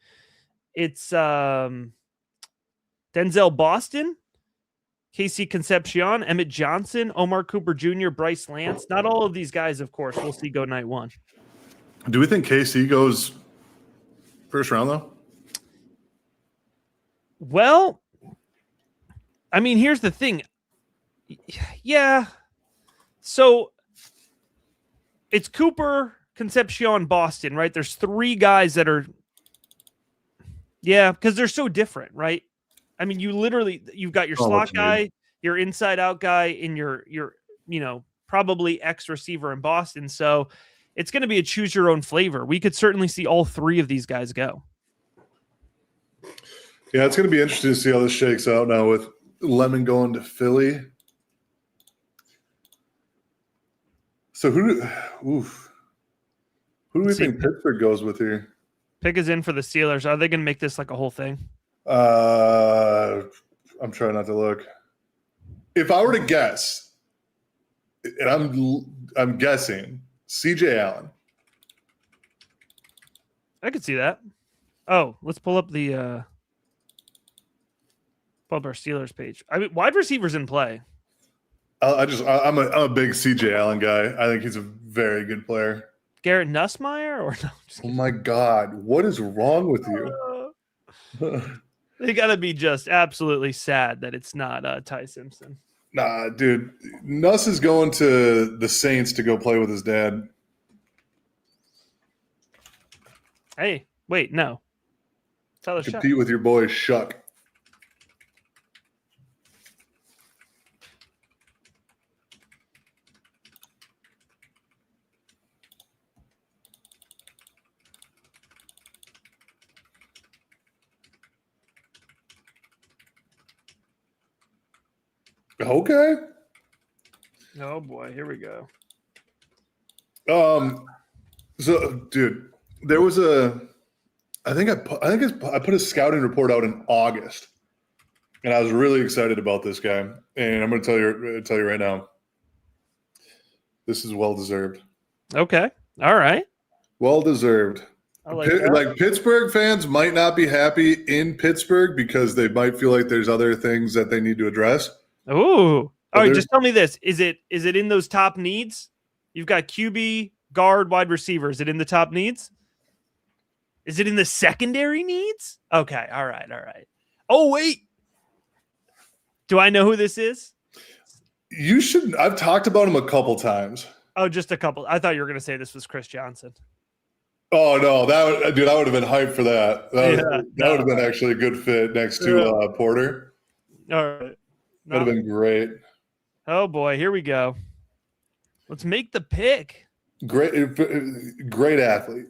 It's Denzel Boston, Casey Concepcion, Emmett Johnson, Omar Cooper Jr., Bryce Lance. Not all of these guys, of course. We'll see go night 1. Do we think KC goes first round though? Well, I mean, here's the thing. Yeah. So it's Cooper, Concepcion, Boston, right? There's 3 guys that are, because they're so different, right? I mean, you've got your slot guy, your inside out guy, and your probably X receiver in Boston. So it's going to be a choose your own flavor. We could certainly see all 3 of these guys go. Yeah, it's going to be interesting to see how this shakes out now with Lemon going to Philly. So who do we think Pittsburgh goes with here? Pick is in for the Steelers. Are they going to make this like a whole thing? I'm trying not to look. If I were to guess, and I'm guessing CJ Allen. I could see that. Oh, let's pull up our Steelers page. I mean, wide receivers in play. I'm a big CJ Allen guy. I think he's a very good player. Garrett Nussmeier or no? Oh my God, what is wrong with you? They got to be just absolutely sad that it's not Ty Simpson. Nah, dude, Nuss is going to the Saints to go play with his dad. Hey, wait, no. Tyler Compete with your boy Shuck. Okay. Oh boy, here we go. So, dude, there was I put a scouting report out in August, and I was really excited about this guy. And I'm going to tell you right now, this is well deserved. Okay, all right, well deserved. I like that. Like Pittsburgh fans might not be happy in Pittsburgh because they might feel like there's other things that they need to address. Oh, all right. Just tell me this: is it in those top needs? You've got QB, guard, wide receiver. Is it in the top needs? Is it in the secondary needs? Okay, all right. Oh wait, do I know who this is? You should. I've talked about him a couple times. Oh, just a couple. I thought you were going to say this was Chris Johnson. Oh no, I would have been hyped for that. That would have been actually a good fit next to Porter. All right. That would have been great. Oh boy, here we go. Let's make the pick. Great athlete.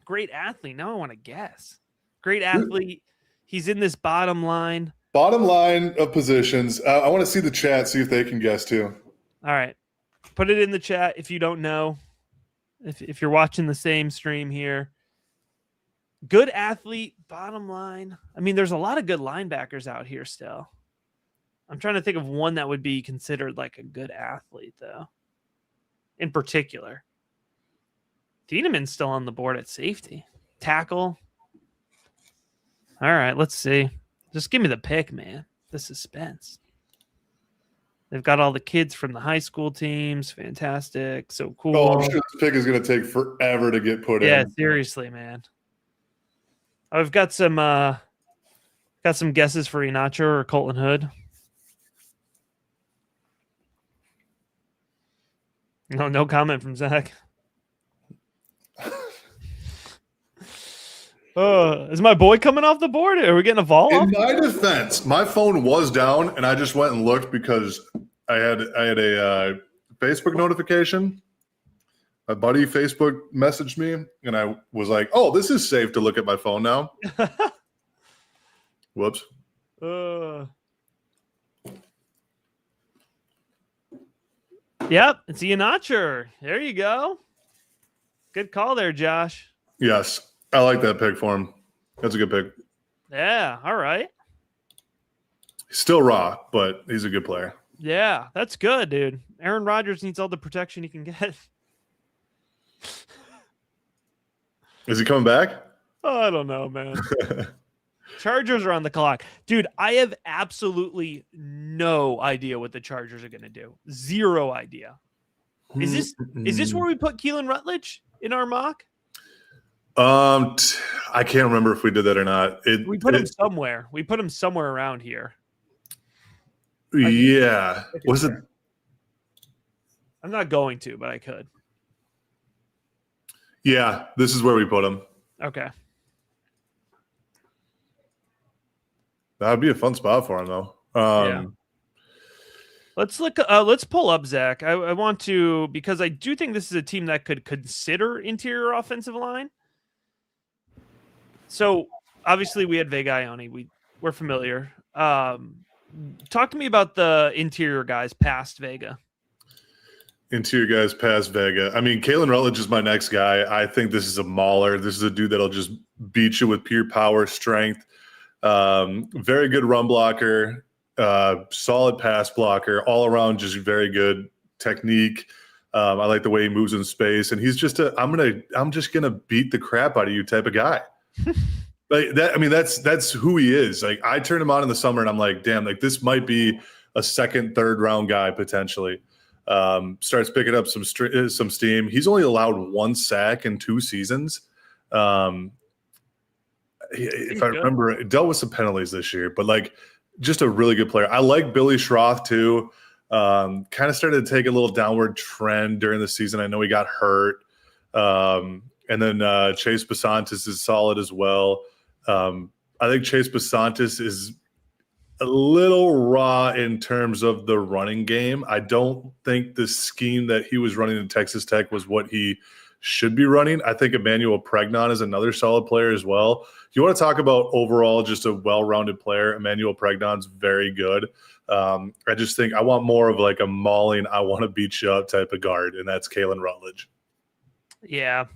Great athlete. Now I want to guess. Great athlete. He's in this bottom line. Bottom line of positions. I want to see the chat, see if they can guess too. All right. Put it in the chat if you don't know. If you're watching the same stream here. Good athlete, bottom line. I mean, there's a lot of good linebackers out here still. I'm trying to think of one that would be considered like a good athlete, though. In particular. Tiedeman's still on the board at safety. Tackle. All right, let's see. Just give me the pick, man. The suspense. They've got all the kids from the high school teams. Fantastic. So cool. Oh, I'm sure this pick is going to take forever to get put in. Yeah, seriously, man. I've got some guesses for Inacho or Colton Hood. No comment from Zack. Is my boy coming off the board? Are we getting a vol? In my defense, my phone was down, and I just went and looked because I had a Facebook notification. My buddy Facebook messaged me, and I was like, "Oh, this is safe to look at my phone now." Whoops. Yep, it's Ian Notcher. There you go. Good call there, Josh. Yes, I like that pick for him. That's a good pick. Yeah, all right. He's still raw, but he's a good player. Yeah, that's good, dude. Aaron Rodgers needs all the protection he can get. Is he coming back? Oh, I don't know, man. Chargers are on the clock. Dude, I have absolutely no idea what the Chargers are going to do. Zero idea. Is this where we put Keelan Rutledge in our mock? I can't remember if we did that or not. We put him somewhere. We put him somewhere around here. Yeah. Was it? I'm not going to, but I could. Yeah, this is where we put him. Okay. That would be a fun spot for him, though. Yeah. Let's look. Let's pull up Zack. I want to, because I do think this is a team that could consider interior offensive line. So obviously we had Vega Ione. We're familiar. Talk to me about the interior guys past Vega. Interior guys past Vega. I mean, Kalen Rutledge is my next guy. I think this is a mauler. This is a dude that'll just beat you with pure power, strength. Very good run blocker, solid pass blocker, all around just very good technique. I like the way he moves in space, and he's just I'm just gonna beat the crap out of you type of guy. Like that. I mean, that's who he is. Like I turned him on in the summer, and I'm like, damn, like this might be a second, third round guy potentially. Starts picking up some steam. He's only allowed 1 sack in 2 seasons. If I remember, it dealt with some penalties this year, but like just a really good player. I like Billy Schroth too. Kind of started to take a little downward trend during the season. I know he got hurt. And then Chase Basantis is solid as well. I think Chase Basantis is a little raw in terms of the running game. I don't think the scheme that he was running in Texas Tech was what he should be running. I think Emmanuel Pregnon is another solid player as well. If you want to talk about overall just a well-rounded player, Emmanuel Pregnon's very good. I just think I want more of like a mauling, I want to beat you up type of guard, and that's Kalen Rutledge. Yeah.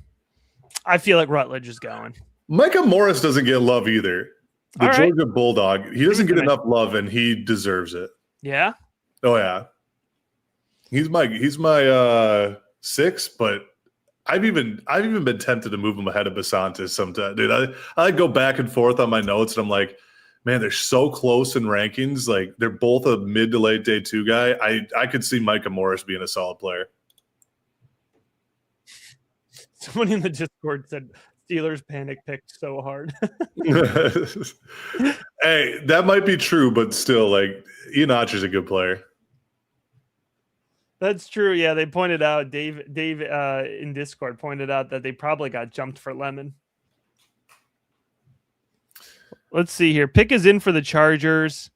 I feel like Rutledge is going. Micah Morris doesn't get love either. The Georgia Bulldog. He doesn't get enough love, and he deserves it. Yeah? Oh, yeah. He's my 6, but I've even been tempted to move him ahead of Basantis sometimes. Dude, I go back and forth on my notes, and I'm like, man, they're so close in rankings. Like they're both a mid to late day 2 guy. I could see Micah Morris being a solid player. Someone in the Discord said Steelers panic picked so hard. Hey, that might be true, but still, like Enoch is a good player. That's true. Yeah, they pointed out, Dave in Discord pointed out that they probably got jumped for Lemon. Let's see here. Pick is in for the Chargers.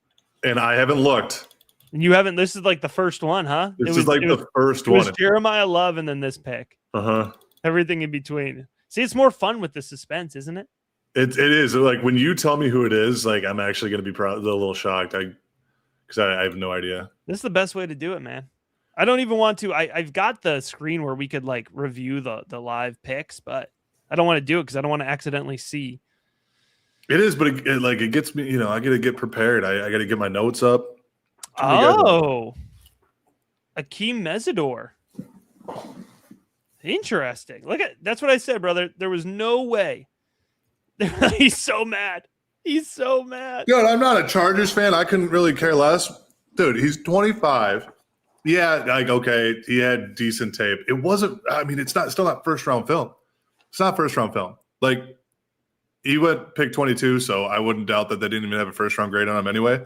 And I haven't looked. And you haven't. This is like the first one, huh? This is like the first one. It was Jeremiah Love and then this pick. Uh-huh. Everything in between. See, it's more fun with the suspense, isn't it? It is. Like when you tell me who it is, like I'm actually going to be a little shocked. Because I have no idea. This is the best way to do it, man. I don't even want to. I've got the screen where we could like review the live picks, but I don't want to do it because I don't want to accidentally see. It is, but it gets me. You know, I got to get prepared. I got to get my notes up. Oh, Akeem Mesidor. Interesting. Look at that's what I said, brother. There was no way. He's so mad. He's so mad. Dude, I'm not a Chargers fan. I couldn't really care less. Dude, he's 25. Yeah, like, okay, he had decent tape. It wasn't, I mean, it's still not first-round film. It's not first-round film. Like, he went pick 22, so I wouldn't doubt that they didn't even have a first-round grade on him anyway.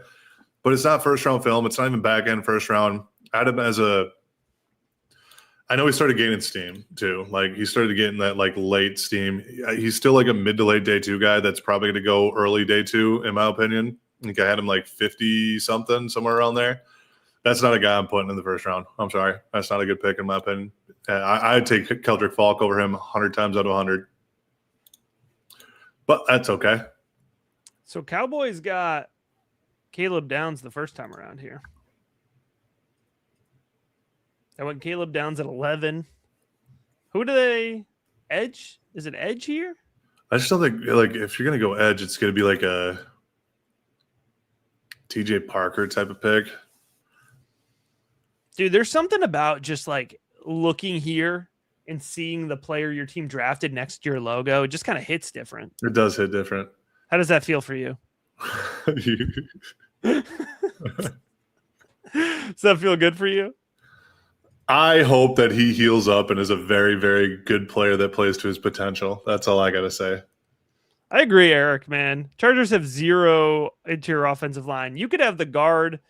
But it's not first-round film. It's not even back-end first round. I had him as I know he started gaining steam, too. Like, he started getting that, like, late steam. He's still, like, a mid to late day 2 guy that's probably going to go early day 2, in my opinion. I think I had him, like, 50-something, somewhere around there. That's not a guy I'm putting in the first round. I'm sorry. That's not a good pick, in my opinion. I'd take Keldrick Falk over him 100 times out of 100. But that's okay. So Cowboys got Caleb Downs the first time around here. I went Caleb Downs at 11. Who do they edge? Is it edge here? I just don't think, like, if you're going to go edge, it's going to be like a TJ Parker type of pick. Dude, there's something about just like looking here and seeing the player your team drafted next to your logo. It just kind of hits different. It does hit different. How does that feel for you? Does that feel good for you? I hope that he heals up and is a very, very good player that plays to his potential. That's all I got to say. I agree, Eric, man. Chargers have 0 interior offensive line. You could have the guard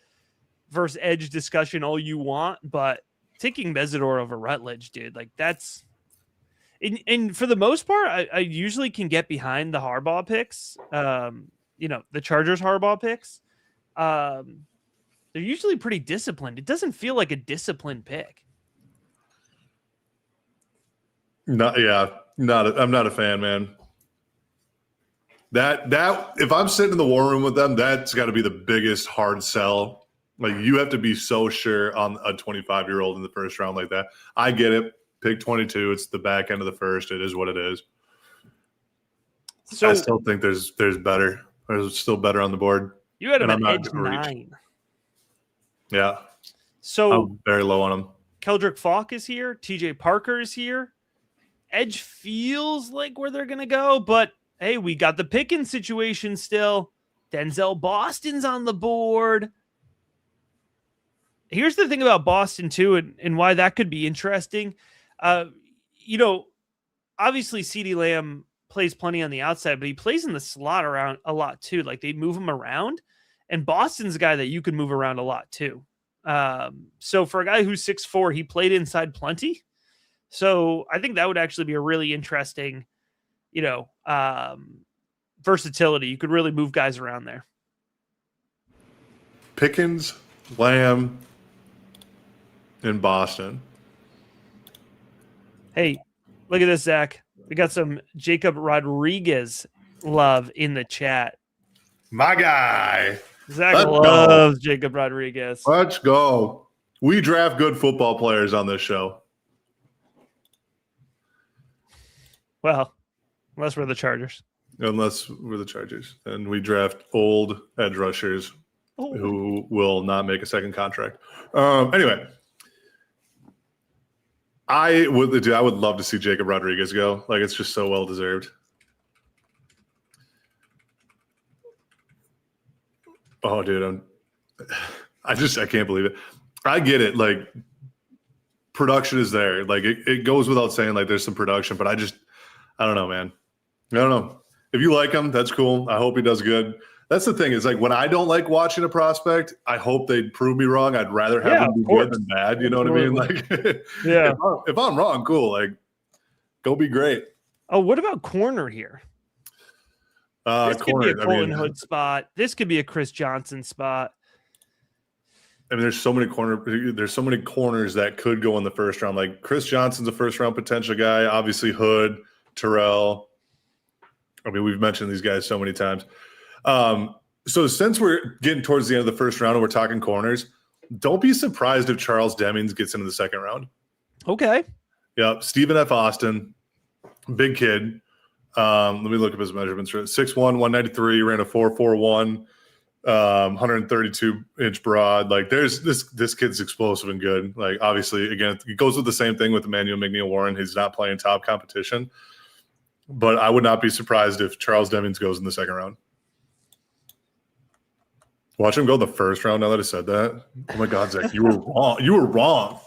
versus edge discussion all you want, but taking Mesidor over Rutledge, dude, like that's and for the most part, I usually can get behind the Harbaugh picks. The Chargers Harbaugh picks. They're usually pretty disciplined. It doesn't feel like a disciplined pick. I'm not a fan, man. That if I'm sitting in the war room with them, that's got to be the biggest hard sell. Like, you have to be so sure on a 25-year-old in the first round like that. I get it. Pick 22. It's the back end of the first. It is what it is. So I still think there's better. There's still better on the board. You had him at edge 9. Yeah. So I'm very low on him. Keldrick Falk is here. TJ Parker is here. Edge feels like where they're going to go, but hey, we got the Pickens situation still. Denzel Boston's on the board. Here's the thing about Boston, too, and why that could be interesting. Obviously CeeDee Lamb plays plenty on the outside, but he plays in the slot around a lot, too. Like, they move him around, and Boston's a guy that you can move around a lot, too. So for a guy who's 6'4", he played inside plenty. So I think that would actually be a really interesting, versatility. You could really move guys around there. Pickens, Lamb, in Boston. Hey, look at this, Zach. We got some Jacob Rodriguez love in the chat. My guy. Zach loves Jacob Rodriguez. Let's go. We draft good football players on this show. Well, unless we're the Chargers. Unless we're the Chargers. And we draft old edge rushers who will not make a second contract. Anyway. I would love to see Jacob Rodriguez go. Like, it's just so well deserved. Oh, dude, I can't believe it. I get it. Like, production is there. Like, it goes without saying, like, there's some production, but I don't know, man. I don't know. If you like him, that's cool. I hope he does good. That's the thing is, like, when I don't like watching a prospect, I hope they prove me wrong. I'd rather have them be good than bad. You know what I mean? Like, yeah. If I'm wrong, cool. Like, go be great. Oh, what about corner here? This could be a Colin Hood spot. This could be a Chris Johnson spot. I mean, there's so many corners that could go in the first round. Like, Chris Johnson's a first round potential guy. Obviously, Hood, Terrell. I mean, we've mentioned these guys so many times. So since we're getting towards the end of the first round and we're talking corners, don't be surprised if Charles Demings gets into the second round. Okay. Yeah. Stephen F. Austin, big kid. Let me look up his measurements. 6'1", 193, ran a 4.41, 132-inch broad. Like, there's this kid's explosive and good. Like, obviously, again, it goes with the same thing with Emmanuel McNeil-Warren. He's not playing top competition. But I would not be surprised if Charles Demings goes in the second round. Watch him go in the first round. Now that I said that, oh my God, Zach, you were wrong. You were wrong.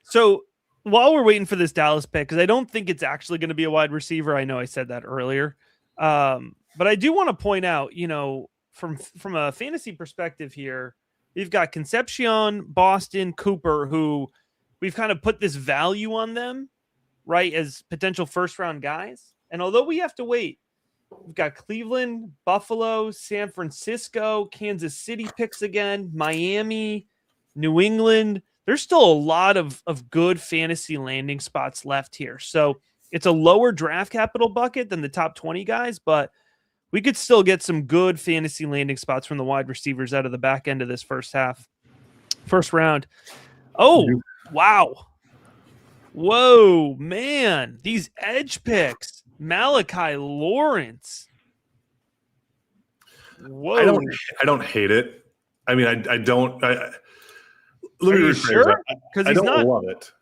So while we're waiting for this Dallas pick, because I don't think it's actually going to be a wide receiver. I know I said that earlier, but I do want to point out, from a fantasy perspective here, we've got Concepcion, Boston, Cooper, who we've kind of put this value on them, right, as potential first round guys. And although we have to wait, we've got Cleveland, Buffalo, San Francisco, Kansas City picks again, Miami, New England. There's still a lot of good fantasy landing spots left here. So it's a lower draft capital bucket than the top 20 guys, but we could still get some good fantasy landing spots from the wide receivers out of the back end of this first round. Oh, wow. Whoa, man. These edge picks. Malachi Lawrence. Whoa. I don't hate it. I mean, I don't. Let me rephrase that. Because I don't love it.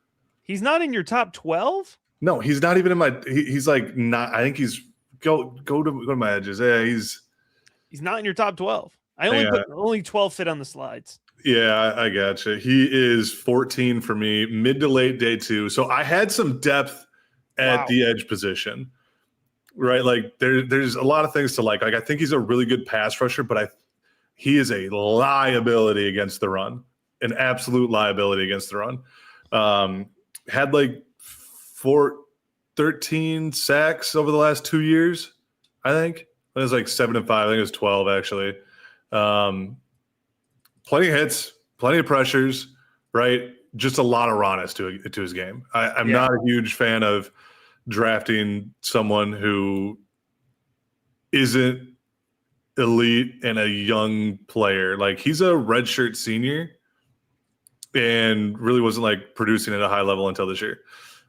He's not in your top 12? No, he's not even in my. He's like not. I think he's go to my edges. Yeah, he's not in your top 12. I only put only 12 fit on the slides. Yeah, I gotcha. He is 14 for me, mid to late day 2. So I had some depth at the edge position, right? Like there's a lot of things to like. Like I think he's a really good pass rusher, but he is a liability against the run, an absolute liability against the run. Had like 13 sacks over the last 2 years, I think. It was like 7 and 5. I think it was 12 actually. Plenty of hits, plenty of pressures, right? Just a lot of rawness to his game. I'm not a huge fan of drafting someone who isn't elite and a young player. Like he's a redshirt senior and really wasn't like producing at a high level until this year.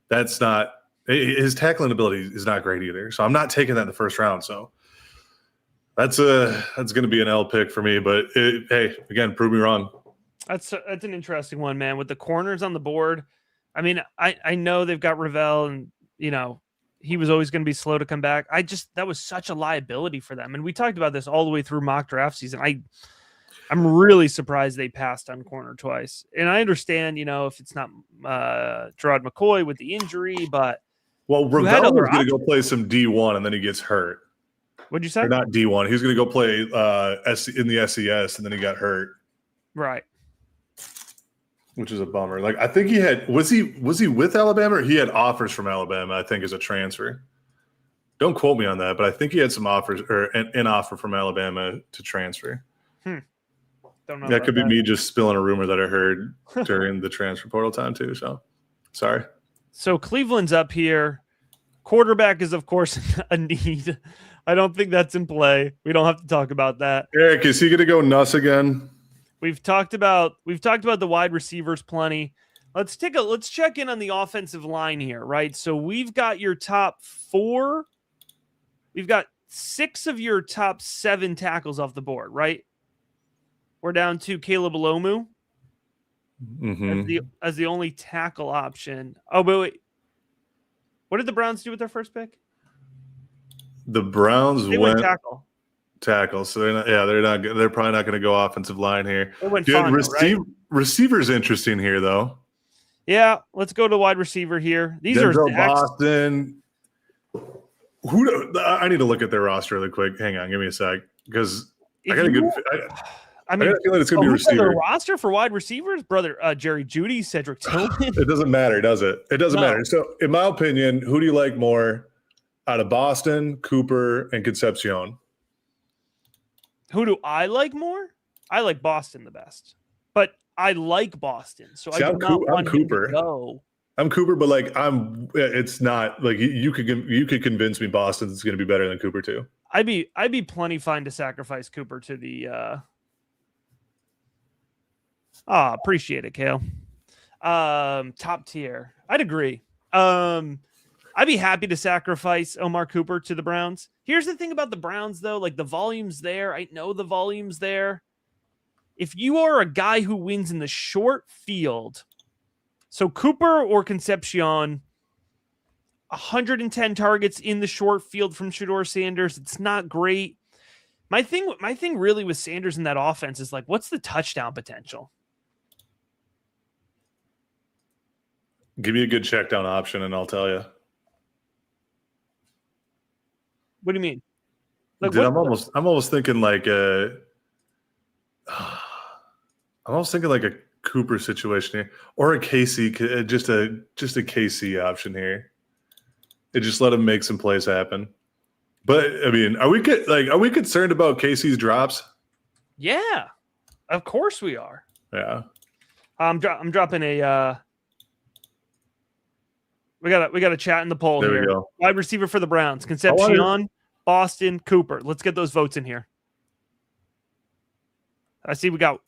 That's not his tackling ability is not great either. So I'm not taking that in the first round. So that's going to be an L pick for me. But hey, again, prove me wrong. That's an interesting one, man. With the corners on the board, I mean, I know they've got Ravel, and he was always going to be slow to come back. That was such a liability for them, and we talked about this all the way through mock draft season. I'm really surprised they passed on corner twice, and I understand, if it's not Gerard McCoy with the injury, but Ravel was going to go play some D1, and then he gets hurt. What'd you say? Or not D1. He was going to go play in the SES, and then he got hurt. Right. Which is a bummer. Like I think was he with Alabama, or he had offers from Alabama, I think, as a transfer. Don't quote me on that, but I think he had some offers or an offer from Alabama to transfer. Don't know. That could be me just spilling a rumor that I heard during the transfer portal time too. So sorry. So Cleveland's up here. Quarterback is, of course, a need. I don't think that's in play. We don't have to talk about that. Eric, is he going to go nuts again? We've talked about the wide receivers plenty. Let's check in on the offensive line here, right? So we've got your top 4. We've got 6 of your top 7 tackles off the board, right? We're down to Caleb Alomu as the only tackle option. Oh, but wait. What did the Browns do with their first pick? The Browns went tackle. So they're probably not going to go offensive line here. Receivers interesting here though. Yeah, let's go to wide receiver here. These Denzel are Boston. I need to look at their roster really quick. Hang on, give me a sec because I got a good. I got a feeling it's going to be a receiver. The roster for wide receivers, brother, Jerry Jeudy, Cedric Tillman. It doesn't matter, does it? It doesn't matter. So, in my opinion, who do you like more out of Boston, Cooper, and Concepcion? Who do I like more? I like Boston the best, but I like Boston, so I'm Cooper. I'm Cooper, but like it's not like you could convince me Boston's going to be better than Cooper too. I'd be plenty fine to sacrifice Cooper to the. Appreciate it, Kale. Top tier. I'd agree. I'd be happy to sacrifice Omar Cooper to the Browns. Here's the thing about the Browns, though. Like, the volume's there. I know the volume's there. If you are a guy who wins in the short field, so Cooper or Concepcion, 110 targets in the short field from Shedeur Sanders. It's not great. My thing really with Sanders in that offense is like, what's the touchdown potential? Give me a good check down option, and I'll tell you. What do you mean? Like, Dude, what? I'm almost thinking like a. I'm almost thinking like a Cooper situation here, or a Casey, just a Casey option here. It just let him make some plays happen. But I mean, are we concerned about Casey's drops? Yeah, of course we are. Yeah. I'm dropping a. We got a chat in the poll There here. we go. Wide receiver for the Browns: Concepcion, Boston, Cooper. Let's get those votes in here. I see we got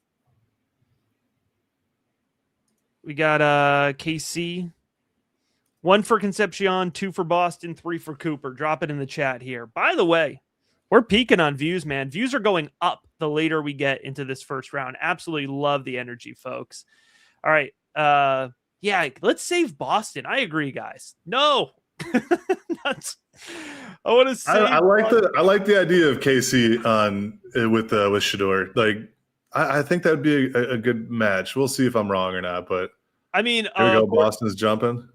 KC. 1 for Concepcion, 2 for Boston, 3 for Cooper. Drop it in the chat here. By the way, we're peaking on views, man. Views are going up the later we get into this first round. Absolutely love the energy, folks. All right. Yeah, let's save Boston. I agree, guys. No. I want to save I like the idea of KC on with Shedeur. Like I think that'd be a good match. We'll see if I'm wrong or not, but I mean, here we go. Boston's jumping.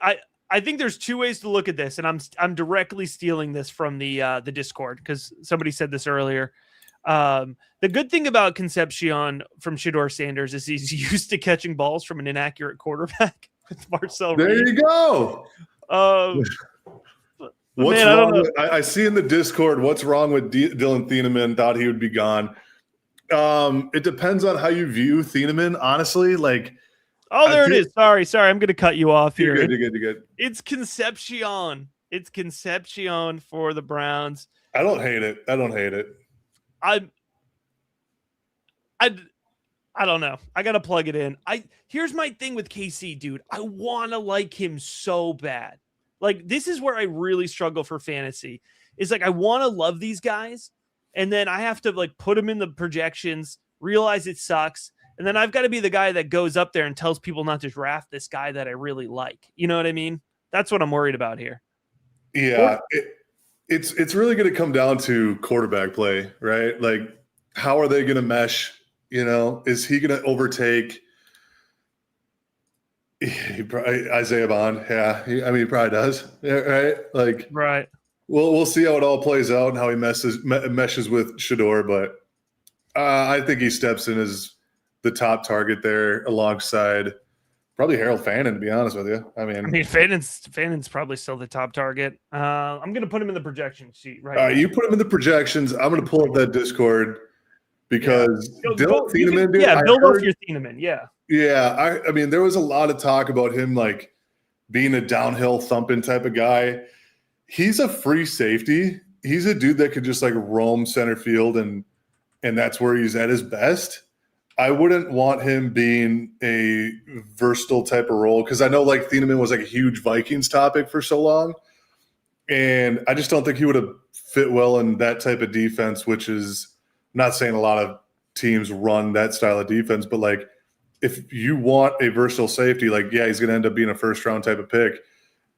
I think there's 2 ways to look at this, and I'm directly stealing this from the Discord because somebody said this earlier. The good thing about Concepcion from Shedeur Sanders is he's used to catching balls from an inaccurate quarterback with Marcel There Reed. you go. What's wrong? I see in the Discord what's wrong with Dylan Thieneman. Thought he would be gone. It depends on how you view Thieneman, honestly. Like, there it is. Sorry, I'm going to cut you off here. You're good. It's Concepcion. It's Concepcion for the Browns. I don't hate it. I don't know. I gotta plug it in. Here's my thing with KC, dude. I wanna like him so bad. Like, this is where I really struggle for fantasy. Is like I want to love these guys, and then I have to like put them in the projections, realize it sucks, and then I've got to be the guy that goes up there and tells people not to draft this guy that I really like. You know what I mean? That's what I'm worried about here. Yeah, it's really going to come down to quarterback play, right? Like, how are they going to mesh? You know, is he going to overtake Isaiah Bond? Yeah, he probably does. Yeah, right. Like, right. We'll see how it all plays out and how he meshes with Shedeur, but I think he steps in as the top target there alongside probably Harold Fannin, to be honest with you. I mean Fannon's probably still the top target. I'm going to put him in the projection sheet. Right. You put him in the projections. I'm going to pull up that Discord because Dylan Thieneman, dude. Yeah, build off your Thieneman. Yeah. Yeah. I mean, there was a lot of talk about him like being a downhill thumping type of guy. He's a free safety. He's a dude that could just like roam center field and that's where he's at his best. I wouldn't want him being a versatile type of role because I know like Thieneman was like a huge Vikings topic for so long. And I just don't think he would have fit well in that type of defense, which is I'm not saying a lot of teams run that style of defense, but like if you want a versatile safety, like, yeah, he's going to end up being a first round type of pick.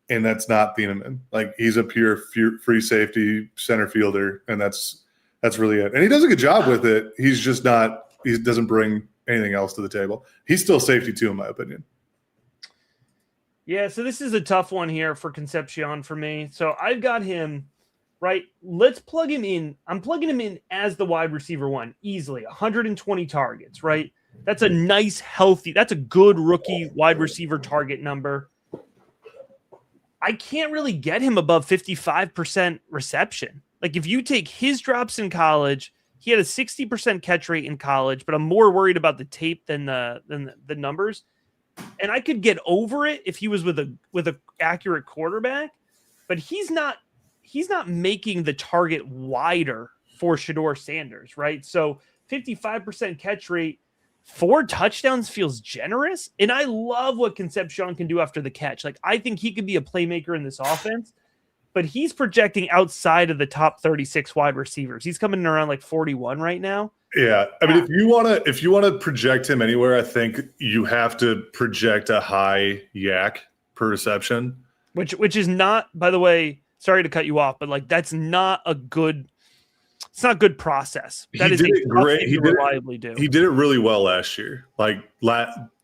And that's not Thieneman. Like, he's a pure free safety center fielder, and that's really it. And he does a good job with it. He's just not – he doesn't bring anything else to the table. He's still safety too, in my opinion. Yeah, so this is a tough one here for Concepcion for me. So I've got him, right? Let's plug him in. I'm plugging him in as the wide receiver 1, easily. 120 targets, right? That's a nice, healthy – that's a good rookie wide receiver target number. I can't really get him above 55% reception. Like, if you take his drops in college, he had a 60% catch rate in college, but I'm more worried about the tape than the numbers. And I could get over it if he was with a accurate quarterback, but he's not making the target wider for Shedeur Sanders, right? So 55% catch rate, 4 touchdowns feels generous. And I love what Concepcion can do after the catch. Like, I think he could be a playmaker in this offense, but he's projecting outside of the top 36 wide receivers. He's coming in around like 41 right now. Yeah. I mean, if you want to project him anywhere, I think you have to project a high yak per reception, which is not, by the way, sorry to cut you off, but like, that's not a good, It's not good process. That is did a it tough great. thing to reliably do. He did it really well last year. Like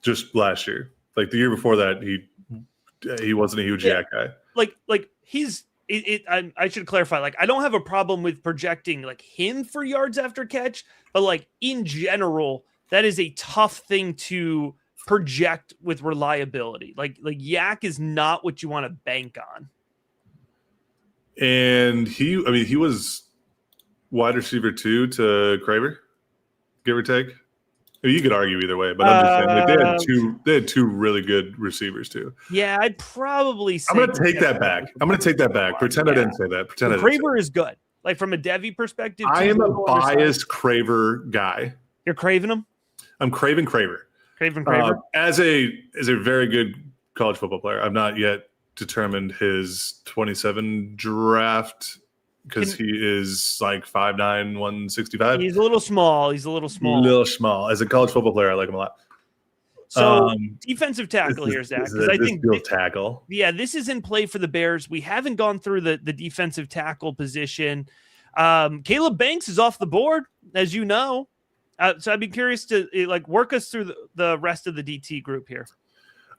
just last year. Like the year before that, he wasn't a huge yak guy. Like I should clarify. Like, I don't have a problem with projecting like him for yards after catch, but like in general, that is a tough thing to project with reliability. Like yak is not what you want to bank on. And he was wide receiver 2 to Craver, give or take. You could argue either way, but I'm just saying like they had two really good receivers too. Yeah, I'd probably say I'm gonna take that back. Pretend I didn't say that. Pretend Craver is good. Like from a Devy perspective, I am a biased Craver guy. You're craving him? I'm craving Craver. Craver. As a very good college football player. I've not yet determined his 27 draft because he is like 5'9", 165. He's a little small. As a college football player, I like him a lot. So defensive tackle here, Zach, because I think tackle. Yeah, this is in play for the Bears. We haven't gone through the defensive tackle position. Caleb Banks is off the board, as you know. So I'd be curious to like work us through the rest of the DT group here.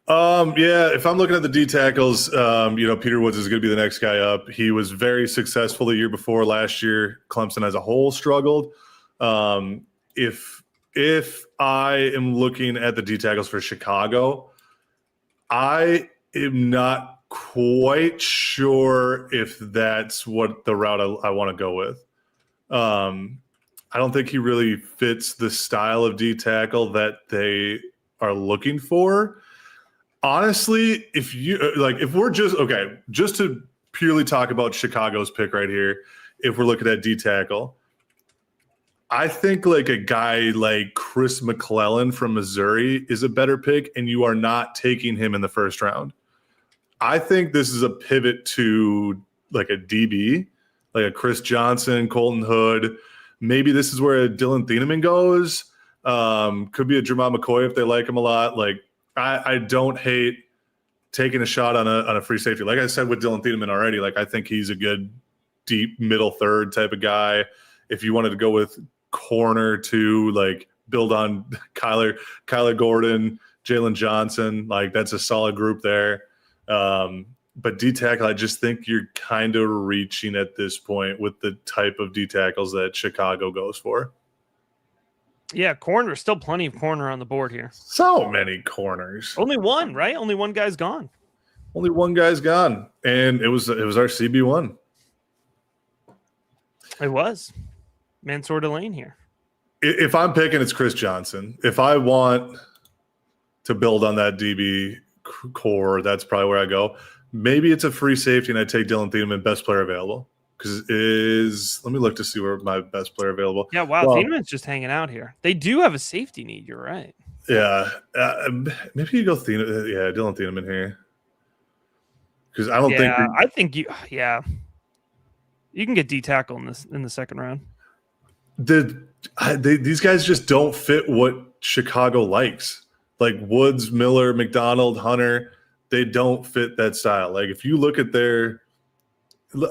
Yeah, if I'm looking at the D tackles, Peter Woods is going to be the next guy up. He was very successful the year before. Last year, Clemson as a whole struggled. If I am looking at the D tackles for Chicago, I am not quite sure if that's what the route I want to go with. I don't think he really fits the style of D tackle that they are looking for. Honestly, if we're just to purely talk about Chicago's pick right here, if we're looking at D tackle, I think like a guy like Chris McClellan from Missouri is a better pick, and you are not taking him in the first round. I think this is a pivot to like a DB, like a Chris Johnson, Colton Hood. Maybe this is where Dylan Thieneman goes. Could be a Jermon McCoy if they like him a lot. Like I don't hate taking a shot on a free safety. Like I said with Dylan Thieneman already, like I think he's a good deep middle third type of guy. If you wanted to go with corner to like build on Kyler Gordon, Jalen Johnson, like that's a solid group there. But D tackle, I just think you're kind of reaching at this point with the type of D tackles that Chicago goes for. Yeah, corner. Still plenty of corner on the board here. So many corners. Only one, right? Only one guy's gone. Only one guy's gone, and it was our CB1. It was Mansour Delane here. If I'm picking, it's Chris Johnson. If I want to build on that DB core, that's probably where I go. Maybe it's a free safety, and I take Dylan Thieneman, best player available. Because let me look to see where my best player available. Yeah, wow, Thieneman's just hanging out here. They do have a safety need. You're right. Yeah, maybe you go Dylan Thieneman here. Because I don't think. I think you. Yeah, you can get D tackle in the second round. These guys just don't fit what Chicago likes. Like Woods, Miller, McDonald, Hunter, they don't fit that style. Like if you look at you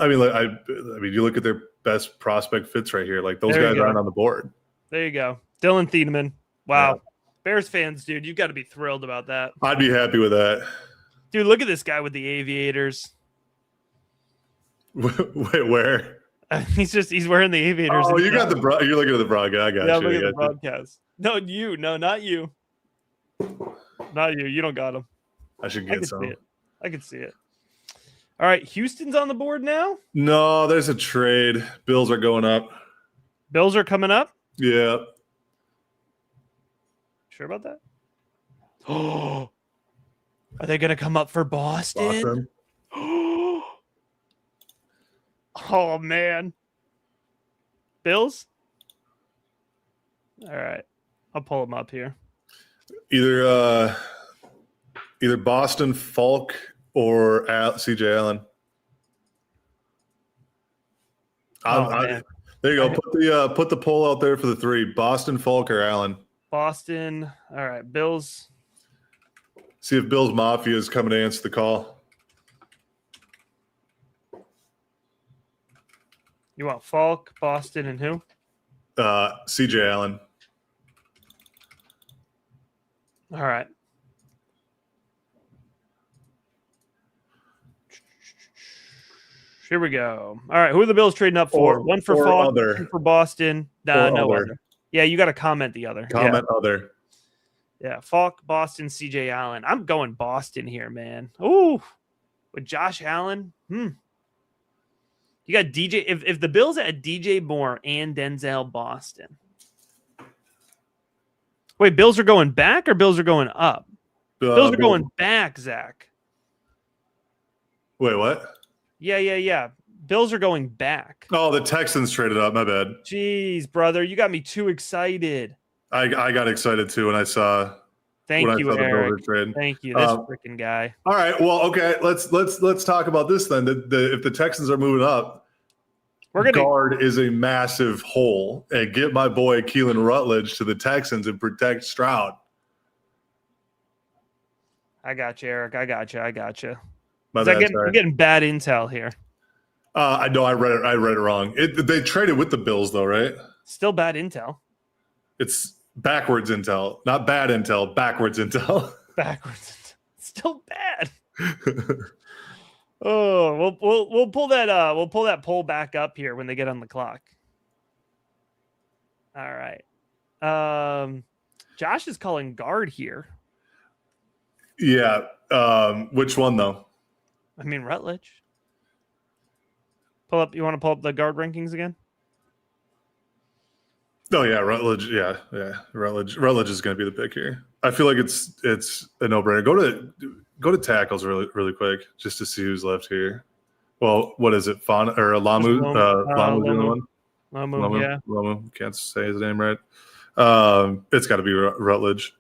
look at their best prospect fits right here. Like those guys aren't on the board. There you go, Dylan Thieneman. Wow, yeah. Bears fans, dude, you've got to be thrilled about that. I'd be happy with that. Dude, look at this guy with the aviators. Wait, where? He's wearing the aviators. Oh, you're looking at the broadcast. I got you. I'm looking at the broadcast. No, not you. Not you. You don't got him. I should get some. I can see it. All right, Houston's on the board now? No, there's a trade. Bills are going up. Bills are coming up? Yeah. Sure about that? Oh, are they going to come up for Boston? Oh, man. Bills? All right. I'll pull them up here. Either Boston, Falk, or CJ Allen. There you go. Put the poll out there for the three: Boston, Falk, or Allen. Boston. All right, Bills. See if Bills Mafia is coming to answer the call. You want Falk, Boston, and who? CJ Allen. All right. Here we go. All right. Who are the Bills trading up for? One for Falk, other. one for Boston. No other. Yeah, you got to comment the other. Comment other. Yeah, Falk, Boston, CJ Allen. I'm going Boston here, man. Ooh, with Josh Allen. You got DJ. If the Bills had DJ Moore and Denzel Boston. Wait, Bills are going back or Bills are going up? Bills are going back, Zach. Wait, what? Yeah. Bills are going back. Oh, the Texans traded up. My bad. Jeez, brother, you got me too excited. I got excited too when I saw. Thank you, Eric. Trade. Thank you, this freaking guy. All right, well, okay, let's talk about this then. If the Texans are moving up, guard is a massive hole, and get my boy Keelan Rutledge to the Texans and protect Stroud. I got you, Eric. I got you. I'm getting bad intel here. I know I read it wrong. They traded with the Bills though, right? Still bad intel. It's backwards intel, not bad intel. Backwards intel. Backwards. Still bad. Oh, we'll pull that. We'll pull that poll back up here when they get on the clock. All right. Josh is calling guard here. Yeah. Which one though? I mean Rutledge. You want to pull up the guard rankings again? Oh yeah, Rutledge. Yeah. Rutledge is going to be the pick here. I feel like it's a no-brainer. Go to tackles really quick just to see who's left here. Well, what is it? Lamu? Lamu. Yeah. Lamu. Can't say his name right. It's got to be Rutledge.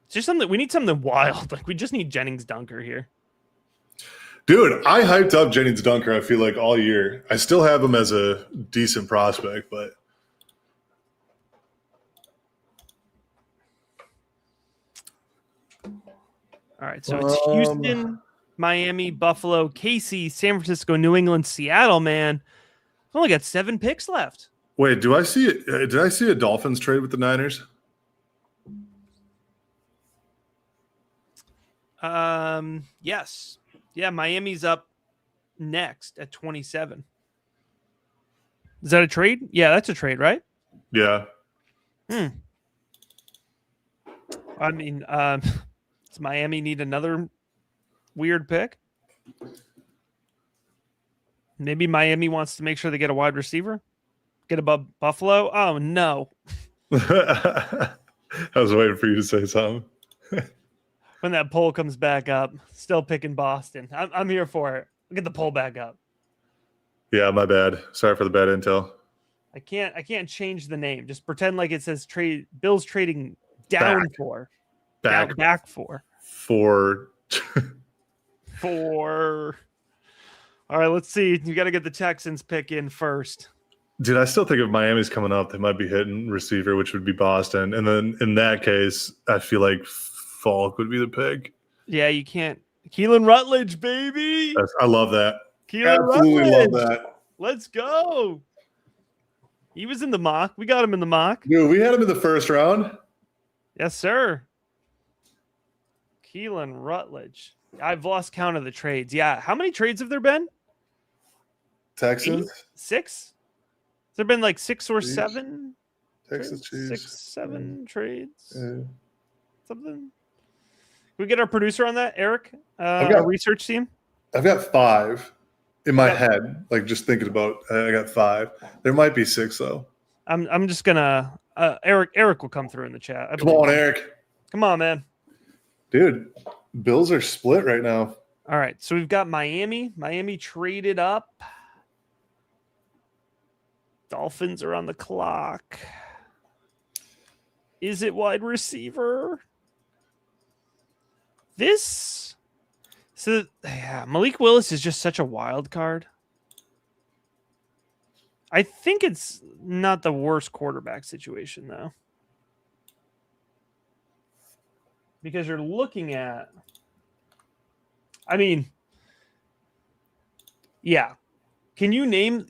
It's just something we need something wild. Like we just need Jennings Dunker here. Dude, I hyped up Jennings Dunker, I feel like, all year. I still have him as a decent prospect, but all right, so it's Houston, Miami, Buffalo, KC, San Francisco, New England, Seattle, man. I've only got 7 picks left. Wait, did I see a Dolphins trade with the Niners? Yes. Yeah, Miami's up next at 27. Is that a trade? Yeah, that's a trade, right? Yeah. I mean, does Miami need another weird pick? Maybe Miami wants to make sure they get a wide receiver? Get above Buffalo? Oh, no. I was waiting for you to say something. When that poll comes back up, still picking Boston. I'm here for it. Get the poll back up. Yeah, my bad. Sorry for the bad intel. I can't change the name. Just pretend like it says trade. Bill's trading down for. Back for. All right, let's see. You got to get the Texans pick in first. Dude, I still think if Miami's coming up, they might be hitting receiver, which would be Boston. And then in that case, I feel like Falk would be the pick. Yeah, you can't. Keelan Rutledge, baby. I love that. Absolutely love that. Let's go. He was in the mock. We got him in the mock. Dude, we had him in the first round. Yes, sir. Keelan Rutledge. I've lost count of the trades. Yeah. How many trades have there been? Texans? 6? Has there been like 6 or 7? Texas Chiefs. 6, 7 trades. Something. Can we get our producer on that, Eric? Our research team? I've got 5 in my head. Like just thinking about I got 5. There might be 6 though. I'm just gonna Eric will come through in the chat. Come on, Eric. Come on, man. Dude, Bills are split right now. All right, so we've got Miami. Miami traded up. Dolphins are on the clock. Is it wide receiver? Malik Willis is just such a wild card. I think it's not the worst quarterback situation, though. Because you're looking at, Can you name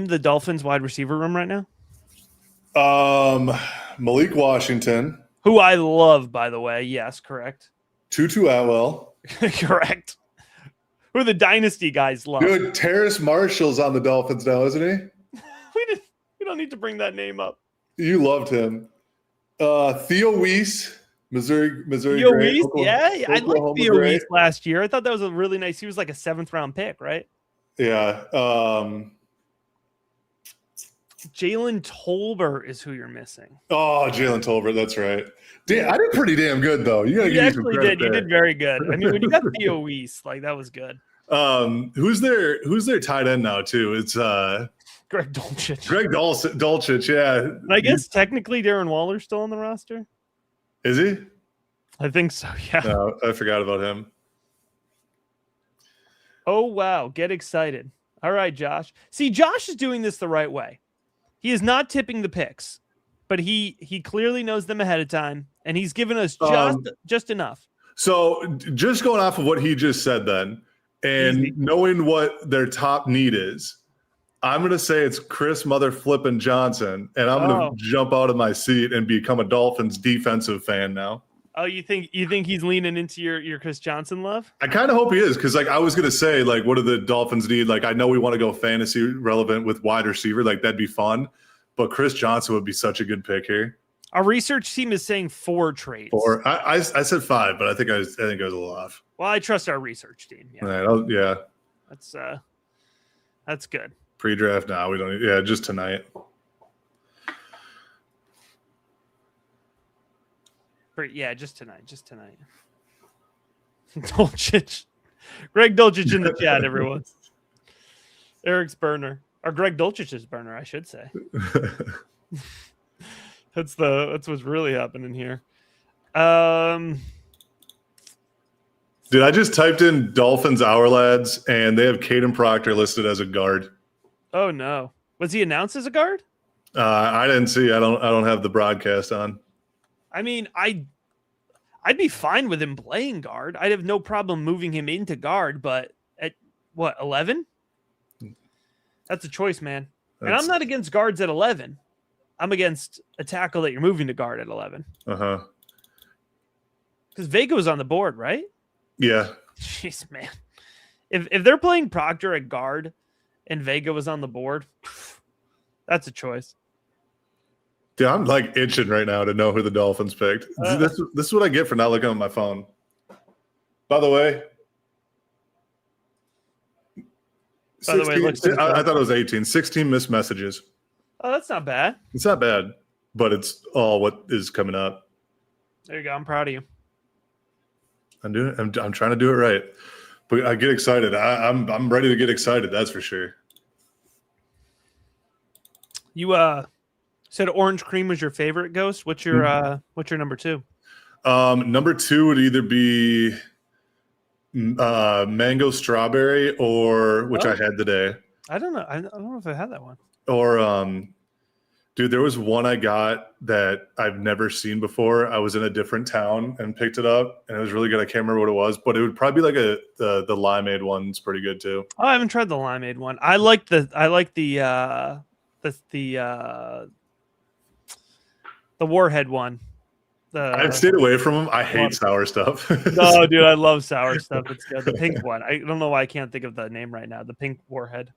the Dolphins wide receiver room right now? Malik Washington, Who I love, by the way. Yes, correct. Tutu Atwell. Correct. Who the dynasty guys love. Dude, Terrace Marshall's on the Dolphins now, isn't he? We don't need to bring that name up. You loved him. Theo Weiss, Missouri Theo great. Weiss, yeah, I liked Theo great. Weiss last year. I thought that was a really nice. He was like a 7th round pick, right? Yeah. Jalen Tolbert is who you're missing. Oh, Jalen Tolbert, that's right. I did pretty damn good though. You actually did. You did very good. I mean, when you got Theo Weiss, like that was good. Who's their tight end now too? It's Greg Dulcich. Dulcich, yeah. And I guess technically Darren Waller's still on the roster. Is he? I think so, yeah. No, I forgot about him. Oh, wow. Get excited. All right, Josh. See, Josh is doing this the right way. He is not tipping the picks, but he clearly knows them ahead of time, and he's given us just enough. So just going off of what he just said then, and knowing what their top need is, I'm going to say it's Chris Mother Flippin' Johnson, and I'm going to jump out of my seat and become a Dolphins defensive fan now. Oh, you think he's leaning into your Chris Johnson love? I kind of hope he is, because like I was going to say, like, what do the Dolphins need? Like, I know we want to go fantasy relevant with wide receiver, like that'd be fun, but Chris Johnson would be such a good pick here. Our research team is saying 4 trades. 4. I said 5, but I think I was a little off. Well, I trust our research team. Yeah, right, yeah. That's good. Pre-draft now, we don't. Yeah, just tonight. Yeah, just tonight. Dulcich. Greg Dulcich in the chat, everyone. Eric's burner. Or Greg Dulcich's burner, I should say. That's what's really happening here. Dude, I just typed in Dolphins Hour Lads, and they have Caden Proctor listed as a guard. Oh no. Was he announced as a guard? I didn't see. I don't have the broadcast on. I mean, I'd be fine with him playing guard. I'd have no problem moving him into guard, but at what, 11? That's a choice, man. And I'm not against guards at 11. I'm against a tackle that you're moving to guard at 11. Uh-huh. Because Vega was on the board, right? Yeah. Jeez, man. If they're playing Proctor at guard and Vega was on the board, that's a choice. Dude, I'm like itching right now to know who the Dolphins picked. This is what I get for not looking at my phone. By the way, I thought it was 18. 16 missed messages. Oh, that's not bad. It's not bad, but it's all what is coming up. There you go. I'm proud of you. I'm trying to do it right, but I get excited. I'm ready to get excited. That's for sure. You said orange cream was your favorite, Ghost. What's your number 2? Number 2 would either be mango strawberry or which I had today. I don't know. I don't know if I had that one. Or dude, there was one I got that I've never seen before. I was in a different town and picked it up, and it was really good. I can't remember what it was, but it would probably be like the limeade one's pretty good too. Oh, I haven't tried the limeade one. I like the Warhead one. I've stayed away from them. I hate sour stuff. No, dude, I love sour stuff. It's good. The pink one. I don't know why I can't think of the name right now. The pink Warhead.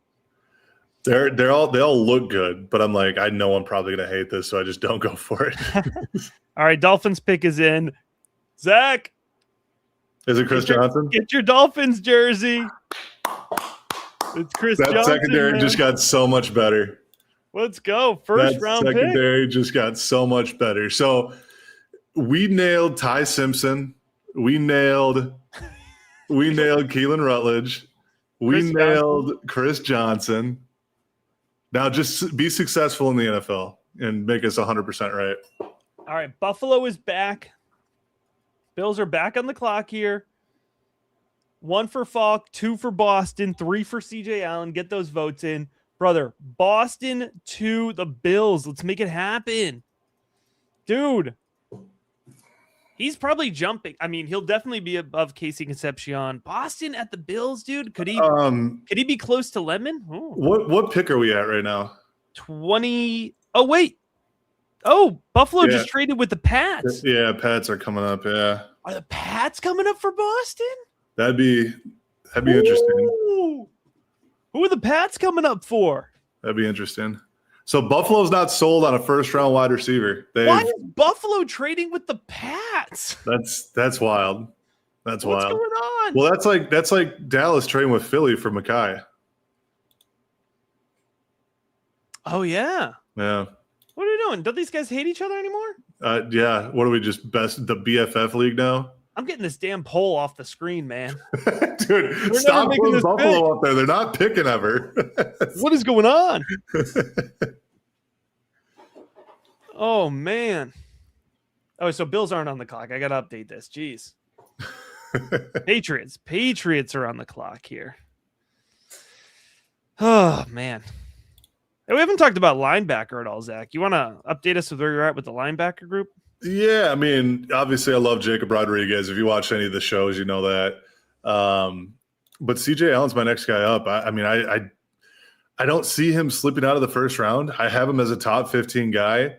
They all look good, but I'm like, I know I'm probably gonna hate this, so I just don't go for it. All right, Dolphins pick is in. Zack, is it Chris Johnson? Get your Dolphins jersey. It's Chris Johnson. That secondary just got so much better. Let's go. First round pick. Secondary just got so much better. So we nailed Ty Simpson. We nailed Keelan Rutledge. We nailed Chris Johnson. Now just be successful in the NFL and make us 100% right. All right, Buffalo is back. Bills are back on the clock here. 1 for Falk, 2 for Boston, 3 for CJ Allen. Get those votes in. Brother, Boston to the Bills. Let's make it happen. Dude. He's probably jumping. I mean, he'll definitely be above Casey Concepcion. Boston at the Bills, dude. Could he be close to Lemon? Ooh. What pick are we at right now? 20. Oh, wait. Oh, Buffalo just traded with the Pats. Yeah, Pats are coming up. Yeah. Are the Pats coming up for Boston? That'd be interesting. Who are the Pats coming up for? That'd be interesting. So Buffalo's not sold on a first-round wide receiver. Why is Buffalo trading with the Pats? That's wild. That's wild. What's going on? Well, that's like Dallas trading with Philly for Mekhi. Oh yeah. Yeah. What are you doing? Don't these guys hate each other anymore? Yeah. What are we the BFF league now? I'm getting this damn poll off the screen, man. Dude, stop putting Buffalo up there. They're not picking ever. What is going on? Oh, man. Oh, so Bills aren't on the clock. I got to update this. Jeez. Patriots are on the clock here. Oh, man. Hey, we haven't talked about linebacker at all, Zach. You want to update us with where you're at with the linebacker group? Yeah, I mean, obviously I love Jacob Rodriguez. If you watch any of the shows, you know that. But CJ Allen's my next guy up. I mean, I don't see him slipping out of the first round. I have him as a top 15 guy.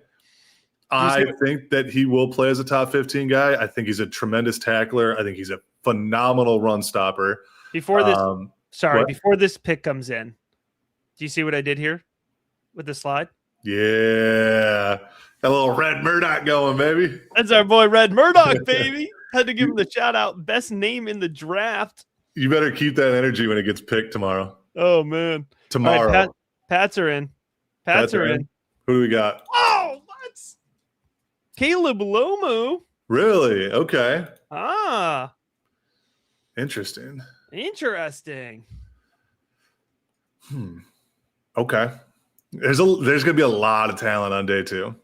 I think that he will play as a top 15 guy. I think he's a tremendous tackler. I think he's a phenomenal run stopper. Before this pick comes in, do you see what I did here with the slide? Yeah. Got a little Red Murdoch going, baby. That's our boy Red Murdoch, baby. Had to give him the shout out. Best name in the draft. You better keep that energy when it gets picked tomorrow. Oh, man. Tomorrow. Right, Pats are in. Pats are in. Who do we got? Oh, what? Caleb Lomu. Really? Okay. Interesting. Okay. There's going to be a lot of talent on day 2.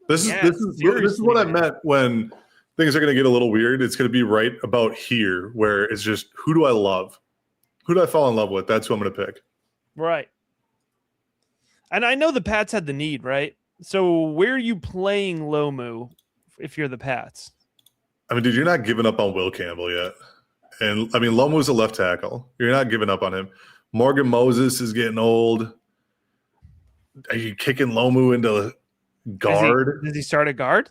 This is what I meant when things are going to get a little weird. It's going to be right about here where it's just, who do I love? Who do I fall in love with? That's who I'm going to pick. Right. And I know the Pats had the need, right? So where are you playing Lomu if you're the Pats? I mean, dude, you're not giving up on Will Campbell yet. And, I mean, Lomu's a left tackle. You're not giving up on him. Morgan Moses is getting old. Are you kicking Lomu into guard? Does he start at guard?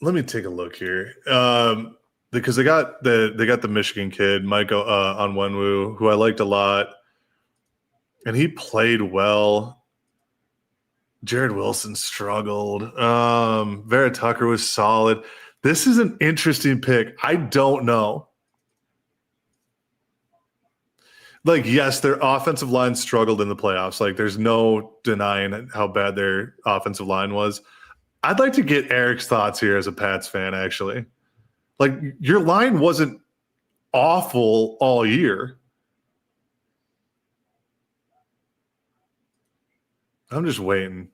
Let me take a look here. Because they got the Michigan kid, Mike Onwenu, who I liked a lot. And he played well. Jared Wilson struggled. Vera Tucker was solid. This is an interesting pick. I don't know. Like, yes, their offensive line struggled in the playoffs. Like, there's no denying how bad their offensive line was. I'd like to get Eric's thoughts here as a Pats fan, actually. Like, your line wasn't awful all year. I'm just waiting.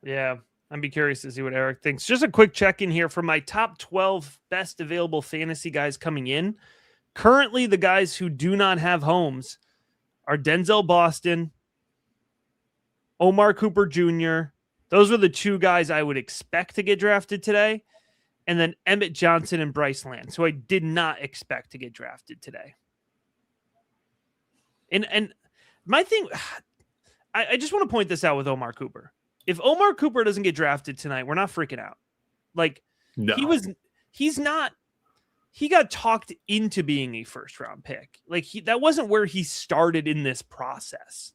Yeah, I'd be curious to see what Eric thinks. Just a quick check-in here for my top 12 best available fantasy guys coming in. Currently, the guys who do not have homes are Denzel Boston, Omar Cooper Jr. Those were the 2 guys I would expect to get drafted today. And then Emmett Johnson and Bryce Lance, who I did not expect to get drafted today. And my thing, I just want to point this out with Omar Cooper. If Omar Cooper doesn't get drafted tonight, we're not freaking out. Like, no. He got talked into being a first round pick. Like, that wasn't where he started in this process.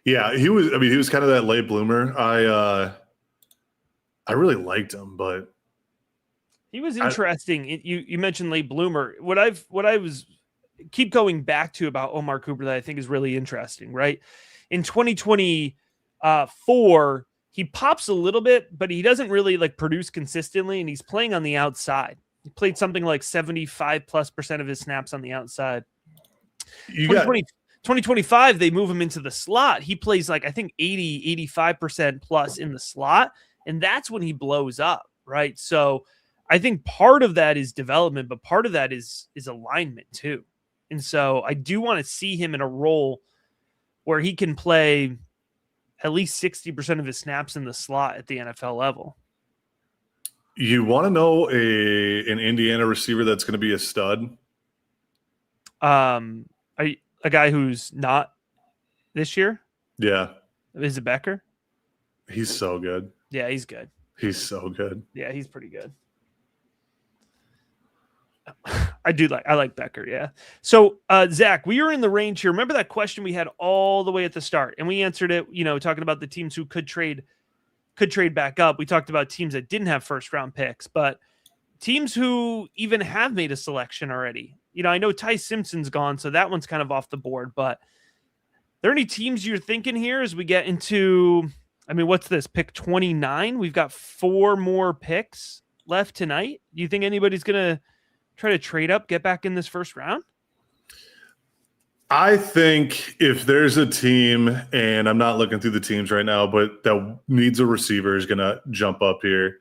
Yeah, he was kind of that late bloomer. I really liked him, but he was interesting. You mentioned late bloomer. What I was keep going back to about Omar Cooper that I think is really interesting, right? In 2024, he pops a little bit, but he doesn't really like produce consistently, and he's playing on the outside. He played something like 75+% of his snaps on the outside. 2025, they move him into the slot. He plays like, I think 85% plus in the slot, and that's when he blows up, right? So I think part of that is development, but part of that is alignment too. And so I do want to see him in a role where he can play at least 60% of his snaps in the slot at the NFL level. You want to know an Indiana receiver that's going to be a stud? A guy who's not this year? Yeah. Is it Becker? He's so good. Yeah, he's good. He's so good. Yeah, he's pretty good. I like Becker, yeah. So, Zach, we are in the range here. Remember that question we had all the way at the start, and we answered it, talking about the teams who could trade back up. We talked about teams that didn't have first round picks, but teams who even have made a selection already. I know Ty Simpson's gone, so that one's kind of off the board, but are there any teams you're thinking here as we get into, what's this, pick 29? We've got 4 more picks left tonight. Do you think anybody's going to try to trade up, get back in this first round? I think if there's a team, and I'm not looking through the teams right now, but that needs a receiver is going to jump up here.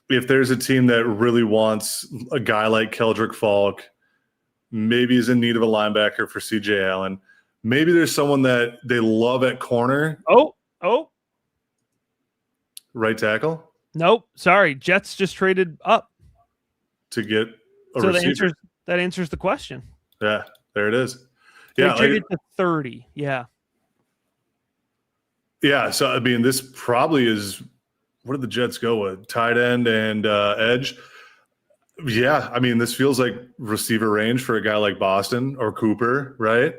If there's a team that really wants a guy like Keldrick Falk, maybe is in need of a linebacker for CJ Allen. Maybe there's someone that they love at corner. Oh. Right tackle? Nope. Sorry. Jets just traded up to get a so receiver. That answers the question. Yeah, there it is. They Yeah, traded to 30. Yeah. Yeah, so this probably is, what did the Jets go with? Tight end and edge. Yeah, this feels like receiver range for a guy like Boston or Cooper, right?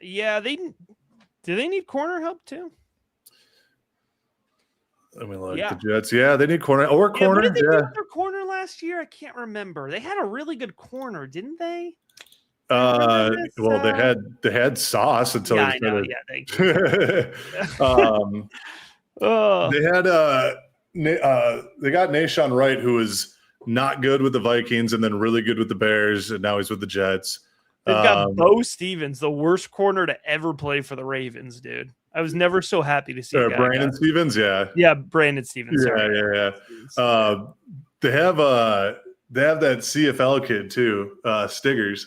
Yeah, do they need corner help too? The Jets, they need corner or corner. What did they do with their corner last year? I can't remember. They had a really good corner, didn't they? They had Sauce until I know. Yeah, thank you. They had they got Nahshon Wright, who was not good with the Vikings and then really good with the Bears, and now he's with the Jets. They've got Bo Stevens, the worst corner to ever play for the Ravens, dude. I was never so happy to see Brandon Stevens, yeah, Brandon Stevens. Yeah. They have that CFL kid too, Stiggers.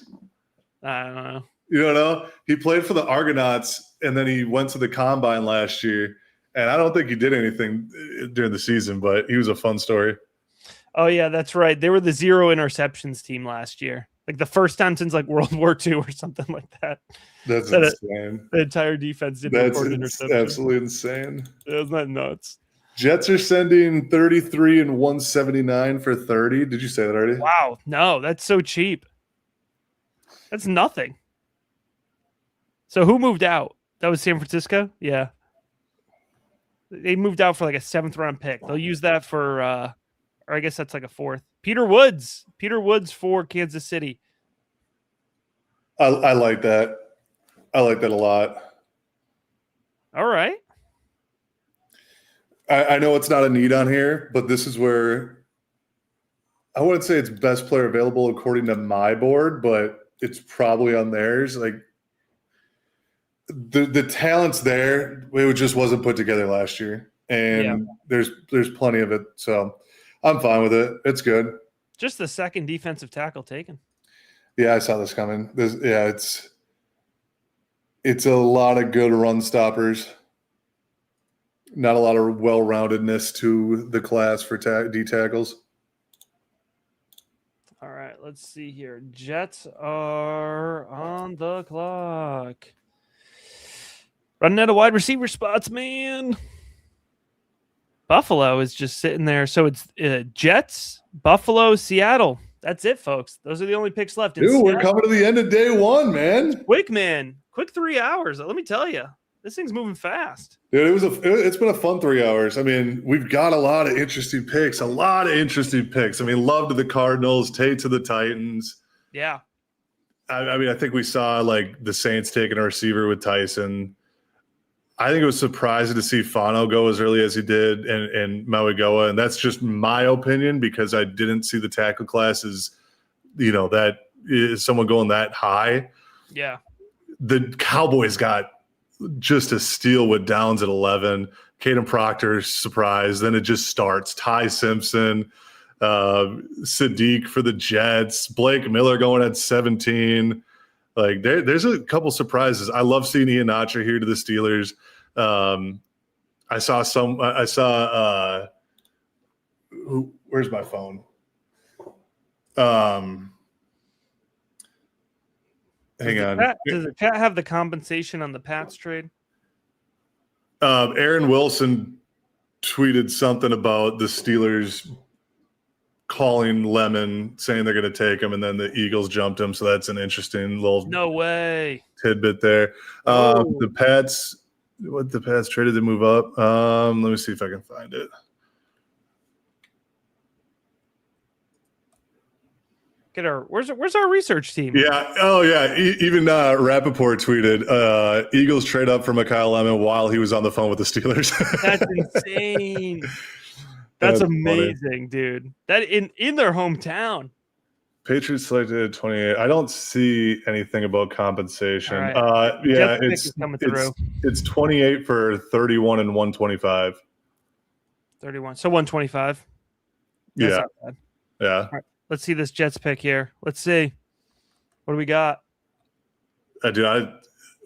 I don't know. You don't know? He played for the Argonauts, and then he went to the Combine last year. And I don't think he did anything during the season, but he was a fun story. Oh, yeah, that's right. They were the 0 interceptions team last year. Like the first time since like World War II or something like that. That's insane. The entire defense didn't record an interception. Absolutely insane. Isn't that nuts? Jets are sending 33 and 179 for 30. Did you say that already? Wow. No, that's so cheap. That's nothing. So who moved out? That was San Francisco? Yeah. They moved out for like a 7th round pick. They'll use that for, or I guess that's like a 4th. Peter Woods for Kansas City. I like that. I like that a lot. All right. I know it's not a need on here, but this is where I wouldn't say it's best player available according to my board, but it's probably on theirs. Like the talent's there. It just wasn't put together last year, and there's plenty of it. So I'm fine with it. It's good. Just the second defensive tackle taken. Yeah, I saw this coming. It's a lot of good run stoppers. Not a lot of well-roundedness to the class for D tackles. All right, let's see here. Jets are on the clock. Running out of wide receiver spots, man. Buffalo is just sitting there. So it's Jets, Buffalo, Seattle. That's it, folks. Those are the only picks left. Dude, we're coming to the end of day one, man. Quick, man. Quick 3 hours. Let me tell you. This thing's moving fast. Dude, it's been a fun 3 hours. We've got a lot of interesting picks. Love to the Cardinals, Tate to the Titans. Yeah. I think we saw like the Saints taking a receiver with Tyson. I think it was surprising to see Fano go as early as he did and Mauigoa. And that's just my opinion because I didn't see the tackle classes, that is someone going that high. Yeah. The Cowboys got just a steal with Downs at 11. Caden Proctor, surprise. Then it just starts. Ty Simpson, Sadiq for the Jets, Blake Miller going at 17. Like there's a couple surprises. I love seeing Ian Nacho here to the Steelers. I saw where's my phone? Hang on. Does the chat have the compensation on the Pats trade? Aaron Wilson tweeted something about the Steelers calling Lemon, saying they're going to take him, and then the Eagles jumped him. So that's an interesting little tidbit there. The Pats traded to move up. Let me see if I can find it. Where's our research team? Yeah. Oh, yeah. Even Rappaport tweeted, Eagles trade up for Mikhail Lemon while he was on the phone with the Steelers. That's insane. That's amazing, funny. Dude. That in their hometown. Patriots selected 28. I don't see anything about compensation. Right. Yeah, it's 28 for 31 and 125. 31. So 125. That's not bad. Yeah. All right. Let's see this Jets pick here. Let's see. What do we got? Give me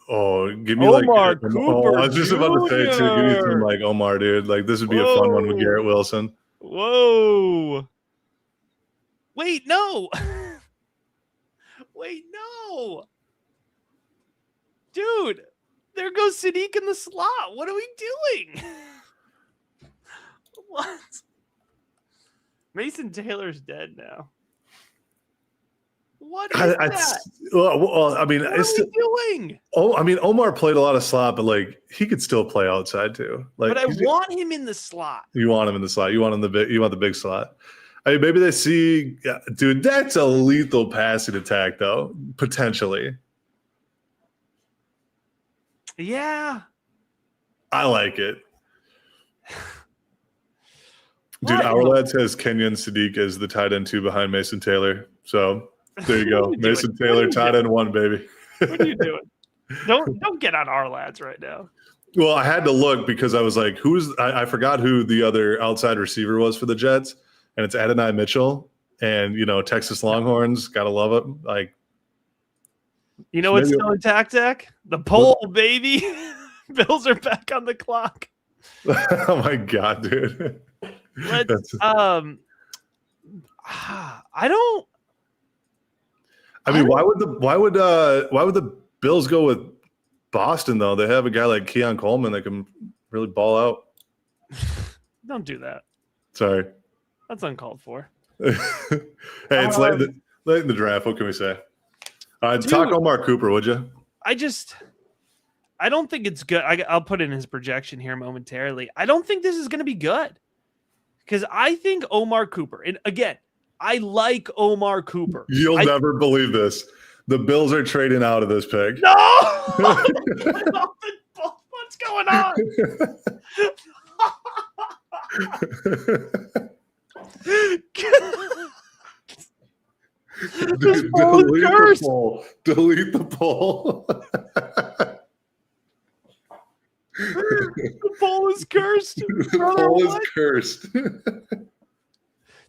Omar Cooper. I was just about to say, too, give me some like Omar, dude. Like, this would be a fun one with Garrett Wilson. Whoa. Wait, no. Wait, no. Dude, there goes Sadiq in the slot. What are we doing? What? Mason Taylor's dead now. What is that? Well, I mean, what are we doing? Oh, I mean, Omar played a lot of slot, but like he could still play outside too. Like, but I want him in the slot. You want him in the slot. You want him You want the big slot. I mean, maybe they see, dude. That's a lethal passing attack, though, potentially. Yeah, I like it. Dude, our lad says Kenyon Sadiq is the tight end 2 behind Mason Taylor. So there you go. Mason Taylor, tight end 1, baby. What are you doing? Don't get on our lads right now. Well, I had to look because I was like, I forgot who the other outside receiver was for the Jets, and it's Adonai Mitchell. And, Texas Longhorns, gotta love it. Like, what's still intact, Zach? The poll, baby. Bills are back on the clock. Oh my God, dude. I mean, why would the Bills go with Boston though? They have a guy like Keon Coleman that can really ball out. Don't do that. Sorry, that's uncalled for. Hey, it's late in the draft. What can we say? Talk Omar Cooper, would you? I don't think it's good. I'll put in his projection here momentarily. I don't think this is going to be good. Because I think Omar Cooper, and again, I like Omar Cooper. You'll never believe this. The Bills are trading out of this pick. No! What's going on? Delete the poll. Delete the poll. The poll is cursed. The poll is cursed.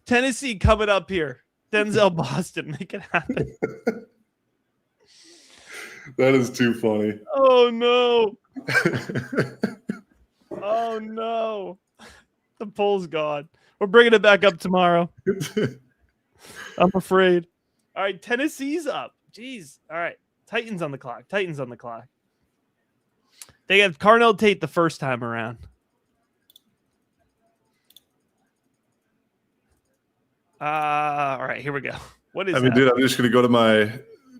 Tennessee coming up here. Denzel Boston, make it happen. That is too funny. Oh no. Oh no. The poll's gone. We're bringing it back up tomorrow. I'm afraid. All right, Tennessee's up. Jeez. All right. Titans on the clock. They have Carnell Tate the first time around. All right, here we go. What is that? Dude, I'm just going to go to my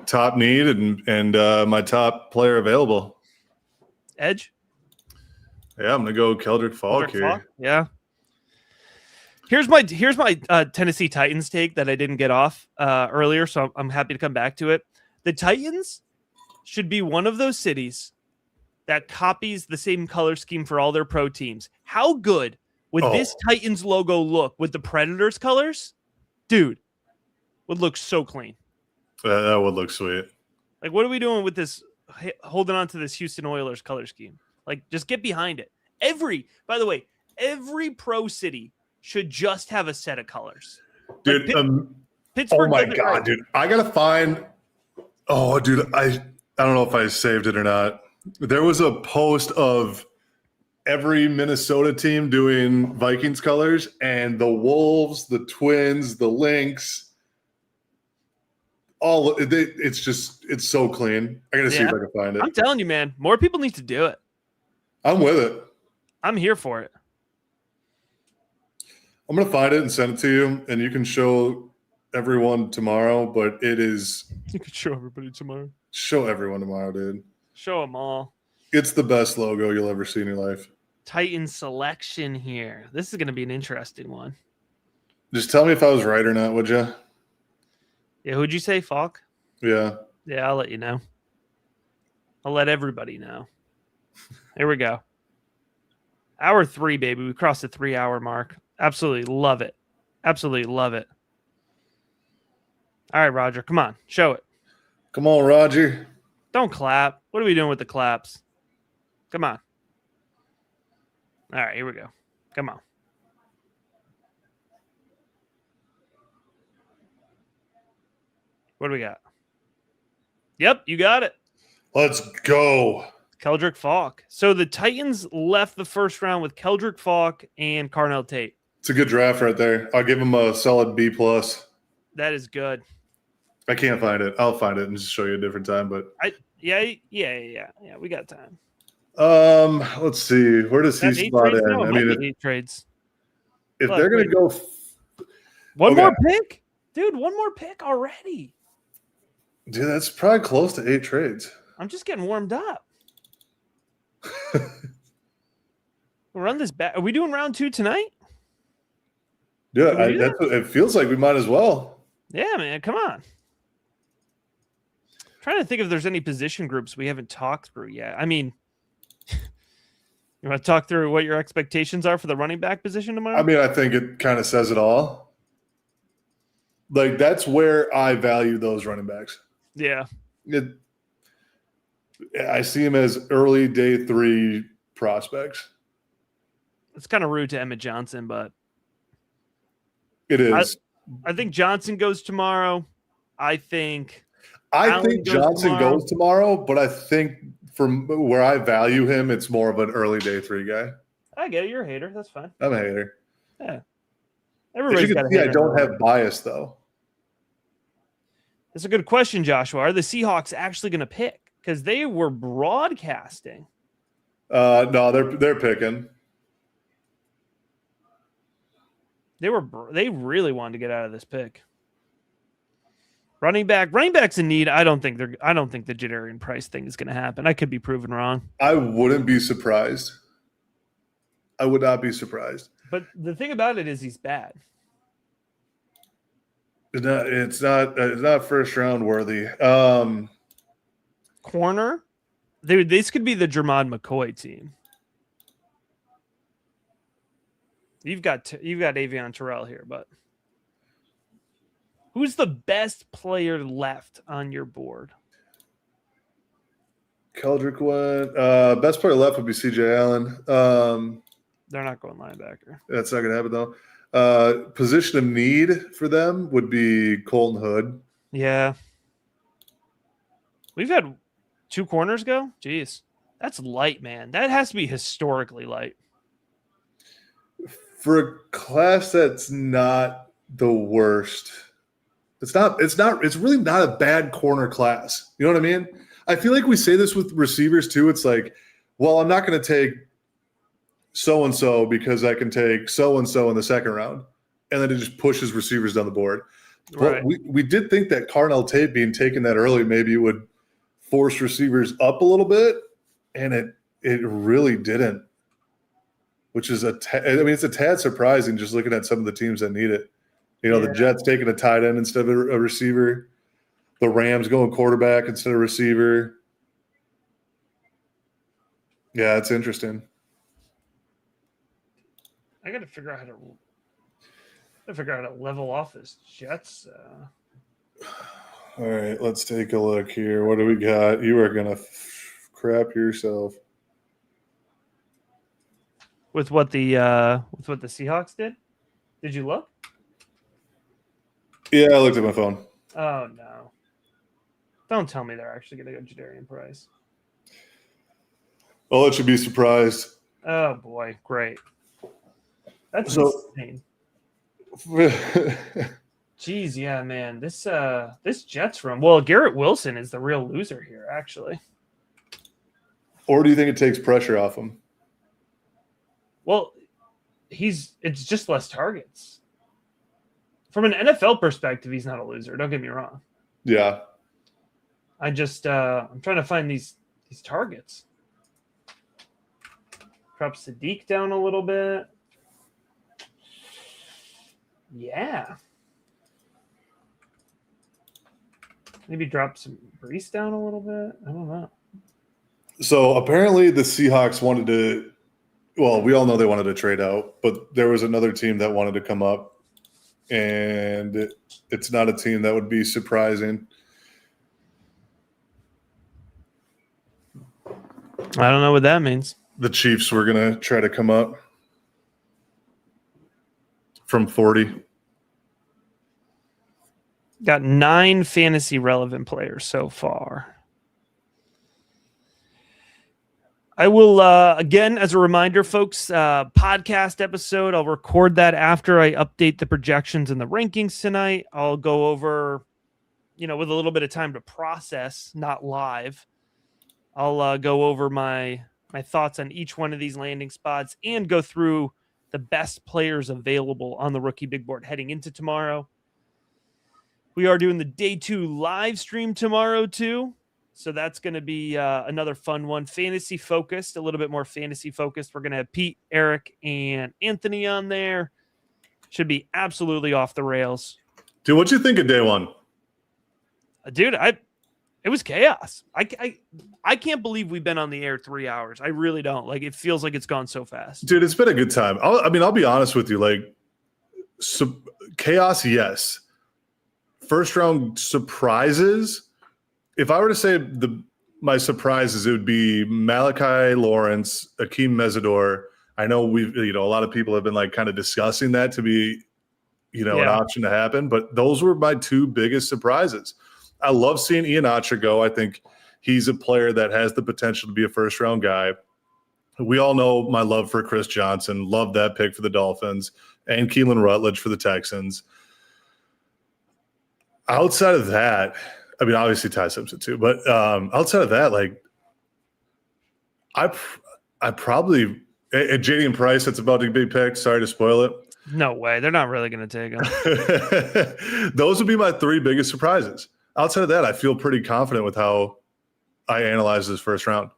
top need and my top player available. Edge? Yeah, I'm going to go Keldrick Falk here. Yeah. Here's my Tennessee Titans take that I didn't get off earlier, so I'm happy to come back to it. The Titans should be one of those cities that copies the same color scheme for all their pro teams. How good would this Titans logo look with the Predators colors? Dude, would look so clean. That would look sweet. Like, what are we doing with this, holding on to this Houston Oilers color scheme? Like, just get behind it. By the way, every pro city should just have a set of colors. Dude, like Pittsburgh. Oh my God, dude. I got to find. Oh, dude, I don't know if I saved it or not. There was a post of every Minnesota team doing Vikings colors, and the Wolves, the Twins, the Lynx, it's so clean. I gotta see if I can find it. I'm telling you, man, more people need to do it. I'm with it. I'm here for it. I'm gonna find it and send it to you, and you can show everyone tomorrow. But it is You could show everybody tomorrow. Show everyone tomorrow, dude. Show them all. It's the best logo you'll ever see in your life. Titan selection here. This is going to be an interesting one. Just tell me if I was right or not, would you? Yeah, who'd you say, Falk? Yeah. Yeah, I'll let you know. I'll let everybody know. Here we go. Hour 3, baby. We crossed the 3-hour mark. Absolutely love it. Absolutely love it. All right, Roger. Come on. Show it. Come on, Roger. Don't clap. What are we doing with the claps? Come on. All right, here we go. Come on. What do we got? Yep, you got it. Let's go. Keldrick Falk. So the Titans left the first round with Keldrick Falk and Carnell Tate. It's a good draft right there. I'll give him a solid B+. That is good. I can't find it. I'll find it and just show you a different time. But yeah. We got time. Let's see. Where does he spot in? No, I mean, 8 trades. If they're going to go one more pick, dude. One more pick already. Dude, that's probably close to 8 trades. I'm just getting warmed up. We'll run this back. Are we doing round 2 tonight? Yeah, it feels like we might as well. Yeah, man. Come on. Trying to think if there's any position groups we haven't talked through yet. I mean, you want to talk through what your expectations are for the running back position tomorrow? I mean, I think it kind of says it all. Like, that's where I value those running backs. Yeah. I see him as early day 3 prospects. It's kind of rude to Emmett Johnson, but it is. I think Johnson goes tomorrow. I think Johnson goes tomorrow, but I think from where I value him, it's more of an early day 3 guy. I get it. You're a hater. That's fine. I'm a hater. Yeah. Everybody's got a hater. I don't have bias, though. That's a good question, Joshua. Are the Seahawks actually going to pick? Because they were broadcasting. No, they're picking. They really wanted to get out of this pick. Running back's in need. I don't think the Jadarian Price thing is going to happen. I could be proven wrong. I wouldn't be surprised. I would not be surprised. But the thing about it is he's bad. It's not first round worthy. Corner, dude, this could be the Jermod McCoy team. You've got Avion Terrell here, but who's the best player left on your board? Keldrick went. Best player left would be C.J. Allen. They're not going linebacker. That's not going to happen, though. Position of need for them would be Colton Hood. Yeah. We've had 2 corners go? Jeez. That's light, man. That has to be historically light. For a class that's not the worst. It's really not a bad corner class. You know what I mean? I feel like we say this with receivers too. It's like, well, I'm not going to take so-and-so because I can take so-and-so in the second round. And then it just pushes receivers down the board. Right. But we did think that Carnell Tate being taken that early maybe would force receivers up a little bit. And it really didn't. Which is it's a tad surprising just looking at some of the teams that need it. You know, The Jets taking a tight end instead of a receiver. The Rams going quarterback instead of receiver. Yeah, it's interesting. I got to figure out how to level off this Jets. All right, let's take a look here. What do we got? You are going to crap yourself. With what the Seahawks did? Did you look? Yeah, I looked at my phone. Oh no! Don't tell me they're actually going to go Jadarian Price. I'll let you be surprised. Oh boy, great. That's So insane. Jeez, yeah, man. This Jets run. Well, Garrett Wilson is the real loser here, actually. or do you think it takes pressure off him? Well, it's just less targets. From an NFL perspective, he's not a loser. Don't get me wrong. Yeah. I'm trying to find these targets. Drop Sadiq down a little bit. Yeah. Maybe drop some Brees down a little bit. I don't know. So apparently the Seahawks wanted to, well, we all know they wanted to trade out, but there was another team that wanted to come up, and it's not a team that would be surprising. I don't know what that means. The Chiefs were going to try to come up from 40. Got 9 fantasy relevant players so far. I will, again, as a reminder, folks, podcast episode, I'll record that after I update the projections and the rankings tonight. I'll go over, with a little bit of time to process, not live. I'll go over my thoughts on each one of these landing spots and go through the best players available on the Rookie Big Board heading into tomorrow. We are doing the day 2 live stream tomorrow too. So that's going to be another fun one. Fantasy focused, a little bit more fantasy focused. We're going to have Pete, Eric, and Anthony on there. Should be absolutely off the rails. Dude, what'd you think of day 1? Dude, it was chaos. I can't believe we've been on the air 3 hours. I really don't. Like, it feels like it's gone so fast. Dude, it's been a good time. I'll be honest with you. Like, chaos, yes. First round surprises. If I were to say my surprises, it would be Malachi Lawrence, Akeem Mesidor. I know a lot of people have been like kind of discussing that to be, an option to happen, but those were my 2 biggest surprises. I love seeing Ian Acha go. I think he's a player that has the potential to be a first round guy. We all know my love for Chris Johnson. Love that pick for the Dolphins, and Keelan Rutledge for the Texans. Outside of that, I mean, obviously Ty Simpson too, but outside of that, like, I probably J.D. Price, that's about to be picked. Sorry to spoil it. No way. They're not really going to take him. Those would be my 3 biggest surprises. Outside of that, I feel pretty confident with how I analyzed this first round.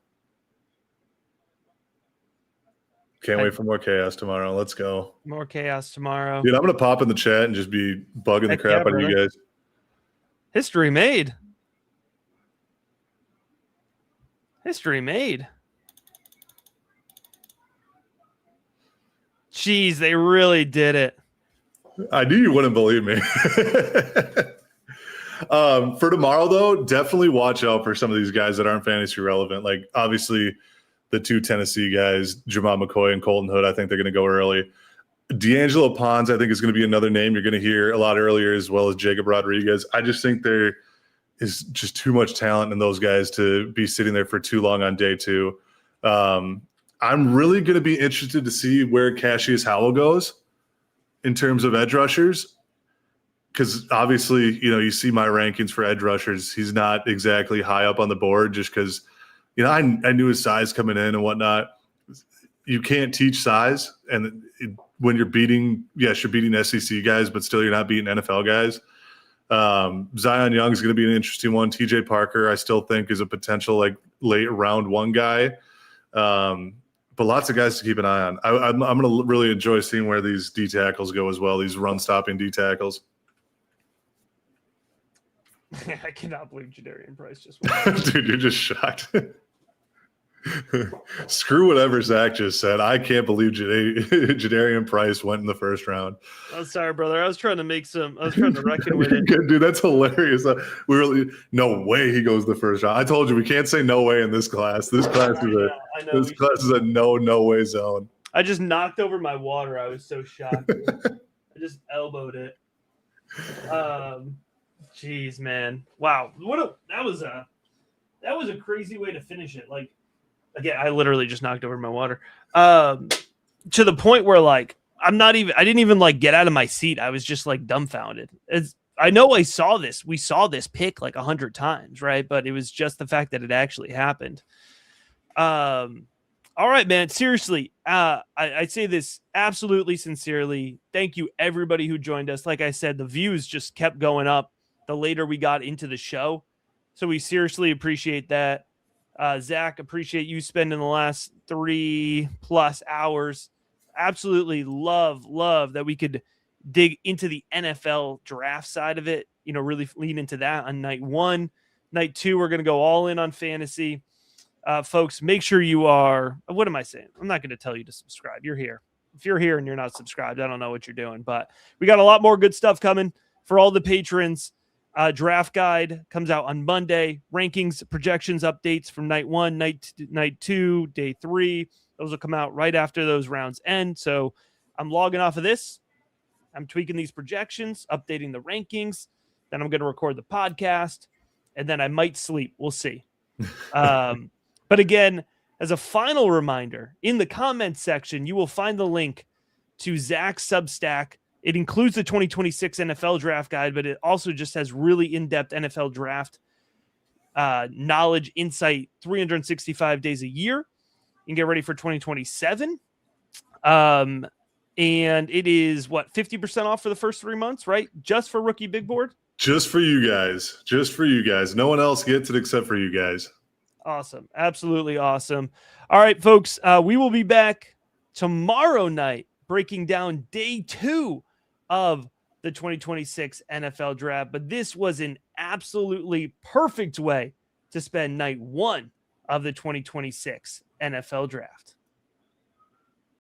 Can't wait for more chaos tomorrow. Let's go. More chaos tomorrow. Dude, I'm going to pop in the chat and just be bugging the crap out of you guys. History made. History made. Jeez, they really did it. I knew you wouldn't believe me. For tomorrow, though, definitely watch out for some of these guys that aren't fantasy relevant. Like, obviously, the 2 Tennessee guys, Jamal McCoy and Colton Hood, I think they're going to go early. D'Angelo Pons, I think, is going to be another name you're going to hear a lot earlier, as well as Jacob Rodriguez. I just think there is just too much talent in those guys to be sitting there for too long on day 2. I'm really going to be interested to see where Cassius Howell goes in terms of edge rushers, because obviously, you see my rankings for edge rushers. He's not exactly high up on the board just because, I knew his size coming in and whatnot. You can't teach size, and when you're beating, yes, you're beating SEC guys, but still you're not beating NFL guys. Zion Young is going to be an interesting one. TJ Parker, I still think, is a potential like late round 1 guy. But lots of guys to keep an eye on. I'm going to really enjoy seeing where these D tackles go as well, these run stopping D tackles. I cannot believe Jadarian Price just won. Dude, you're just shocked. Screw whatever Zack just said. I can't believe Jadarian Price went in the first round. I'm sorry, brother. I was trying to reckon with it. Dude, that's hilarious. No way he goes the first round. I told you we can't say no way in this class. This class is a no way zone. I just knocked over my water. I was so shocked. I just elbowed it. Jeez, man. Wow. That was a crazy way to finish it. Like, Again, I literally just knocked over my water. To the point where like I didn't even like get out of my seat. I was just like dumbfounded. I know we saw this pick like 100 times, right? But it was just the fact that it actually happened. All right, man. Seriously, I say this absolutely sincerely. Thank you, everybody who joined us. Like I said, the views just kept going up the later we got into the show. So we seriously appreciate that. Zack, appreciate you spending the last 3+ hours. Absolutely love that we could dig into the NFL draft side of it. Really lean into that on night 1. Night 2, we're going to go all in on fantasy. Folks, make sure you are. What am I saying? I'm not going to tell you to subscribe. You're here. If you're here and you're not subscribed, I don't know what you're doing. But we got a lot more good stuff coming for all the patrons. Draft guide comes out on Monday. Rankings, projections, updates from night 1, night 2, day 3. Those will come out right after those rounds end. So I'm logging off of this. I'm tweaking these projections, updating the rankings. Then I'm going to record the podcast, and then I might sleep. We'll see. But again, as a final reminder, in the comments section, you will find the link to Zack's Substack. It includes the 2026 NFL draft guide, but it also just has really in-depth NFL draft knowledge, insight, 365 days a year. You can get ready for 2027. And it is 50% off for the first 3 months, right? Just for Rookie Big Board. Just for you guys. No one else gets it except for you guys. Awesome. Absolutely awesome. All right, folks, we will be back tomorrow night breaking down day 2 of the 2026 NFL draft. But this was an absolutely perfect way to spend night 1 of the 2026 NFL draft.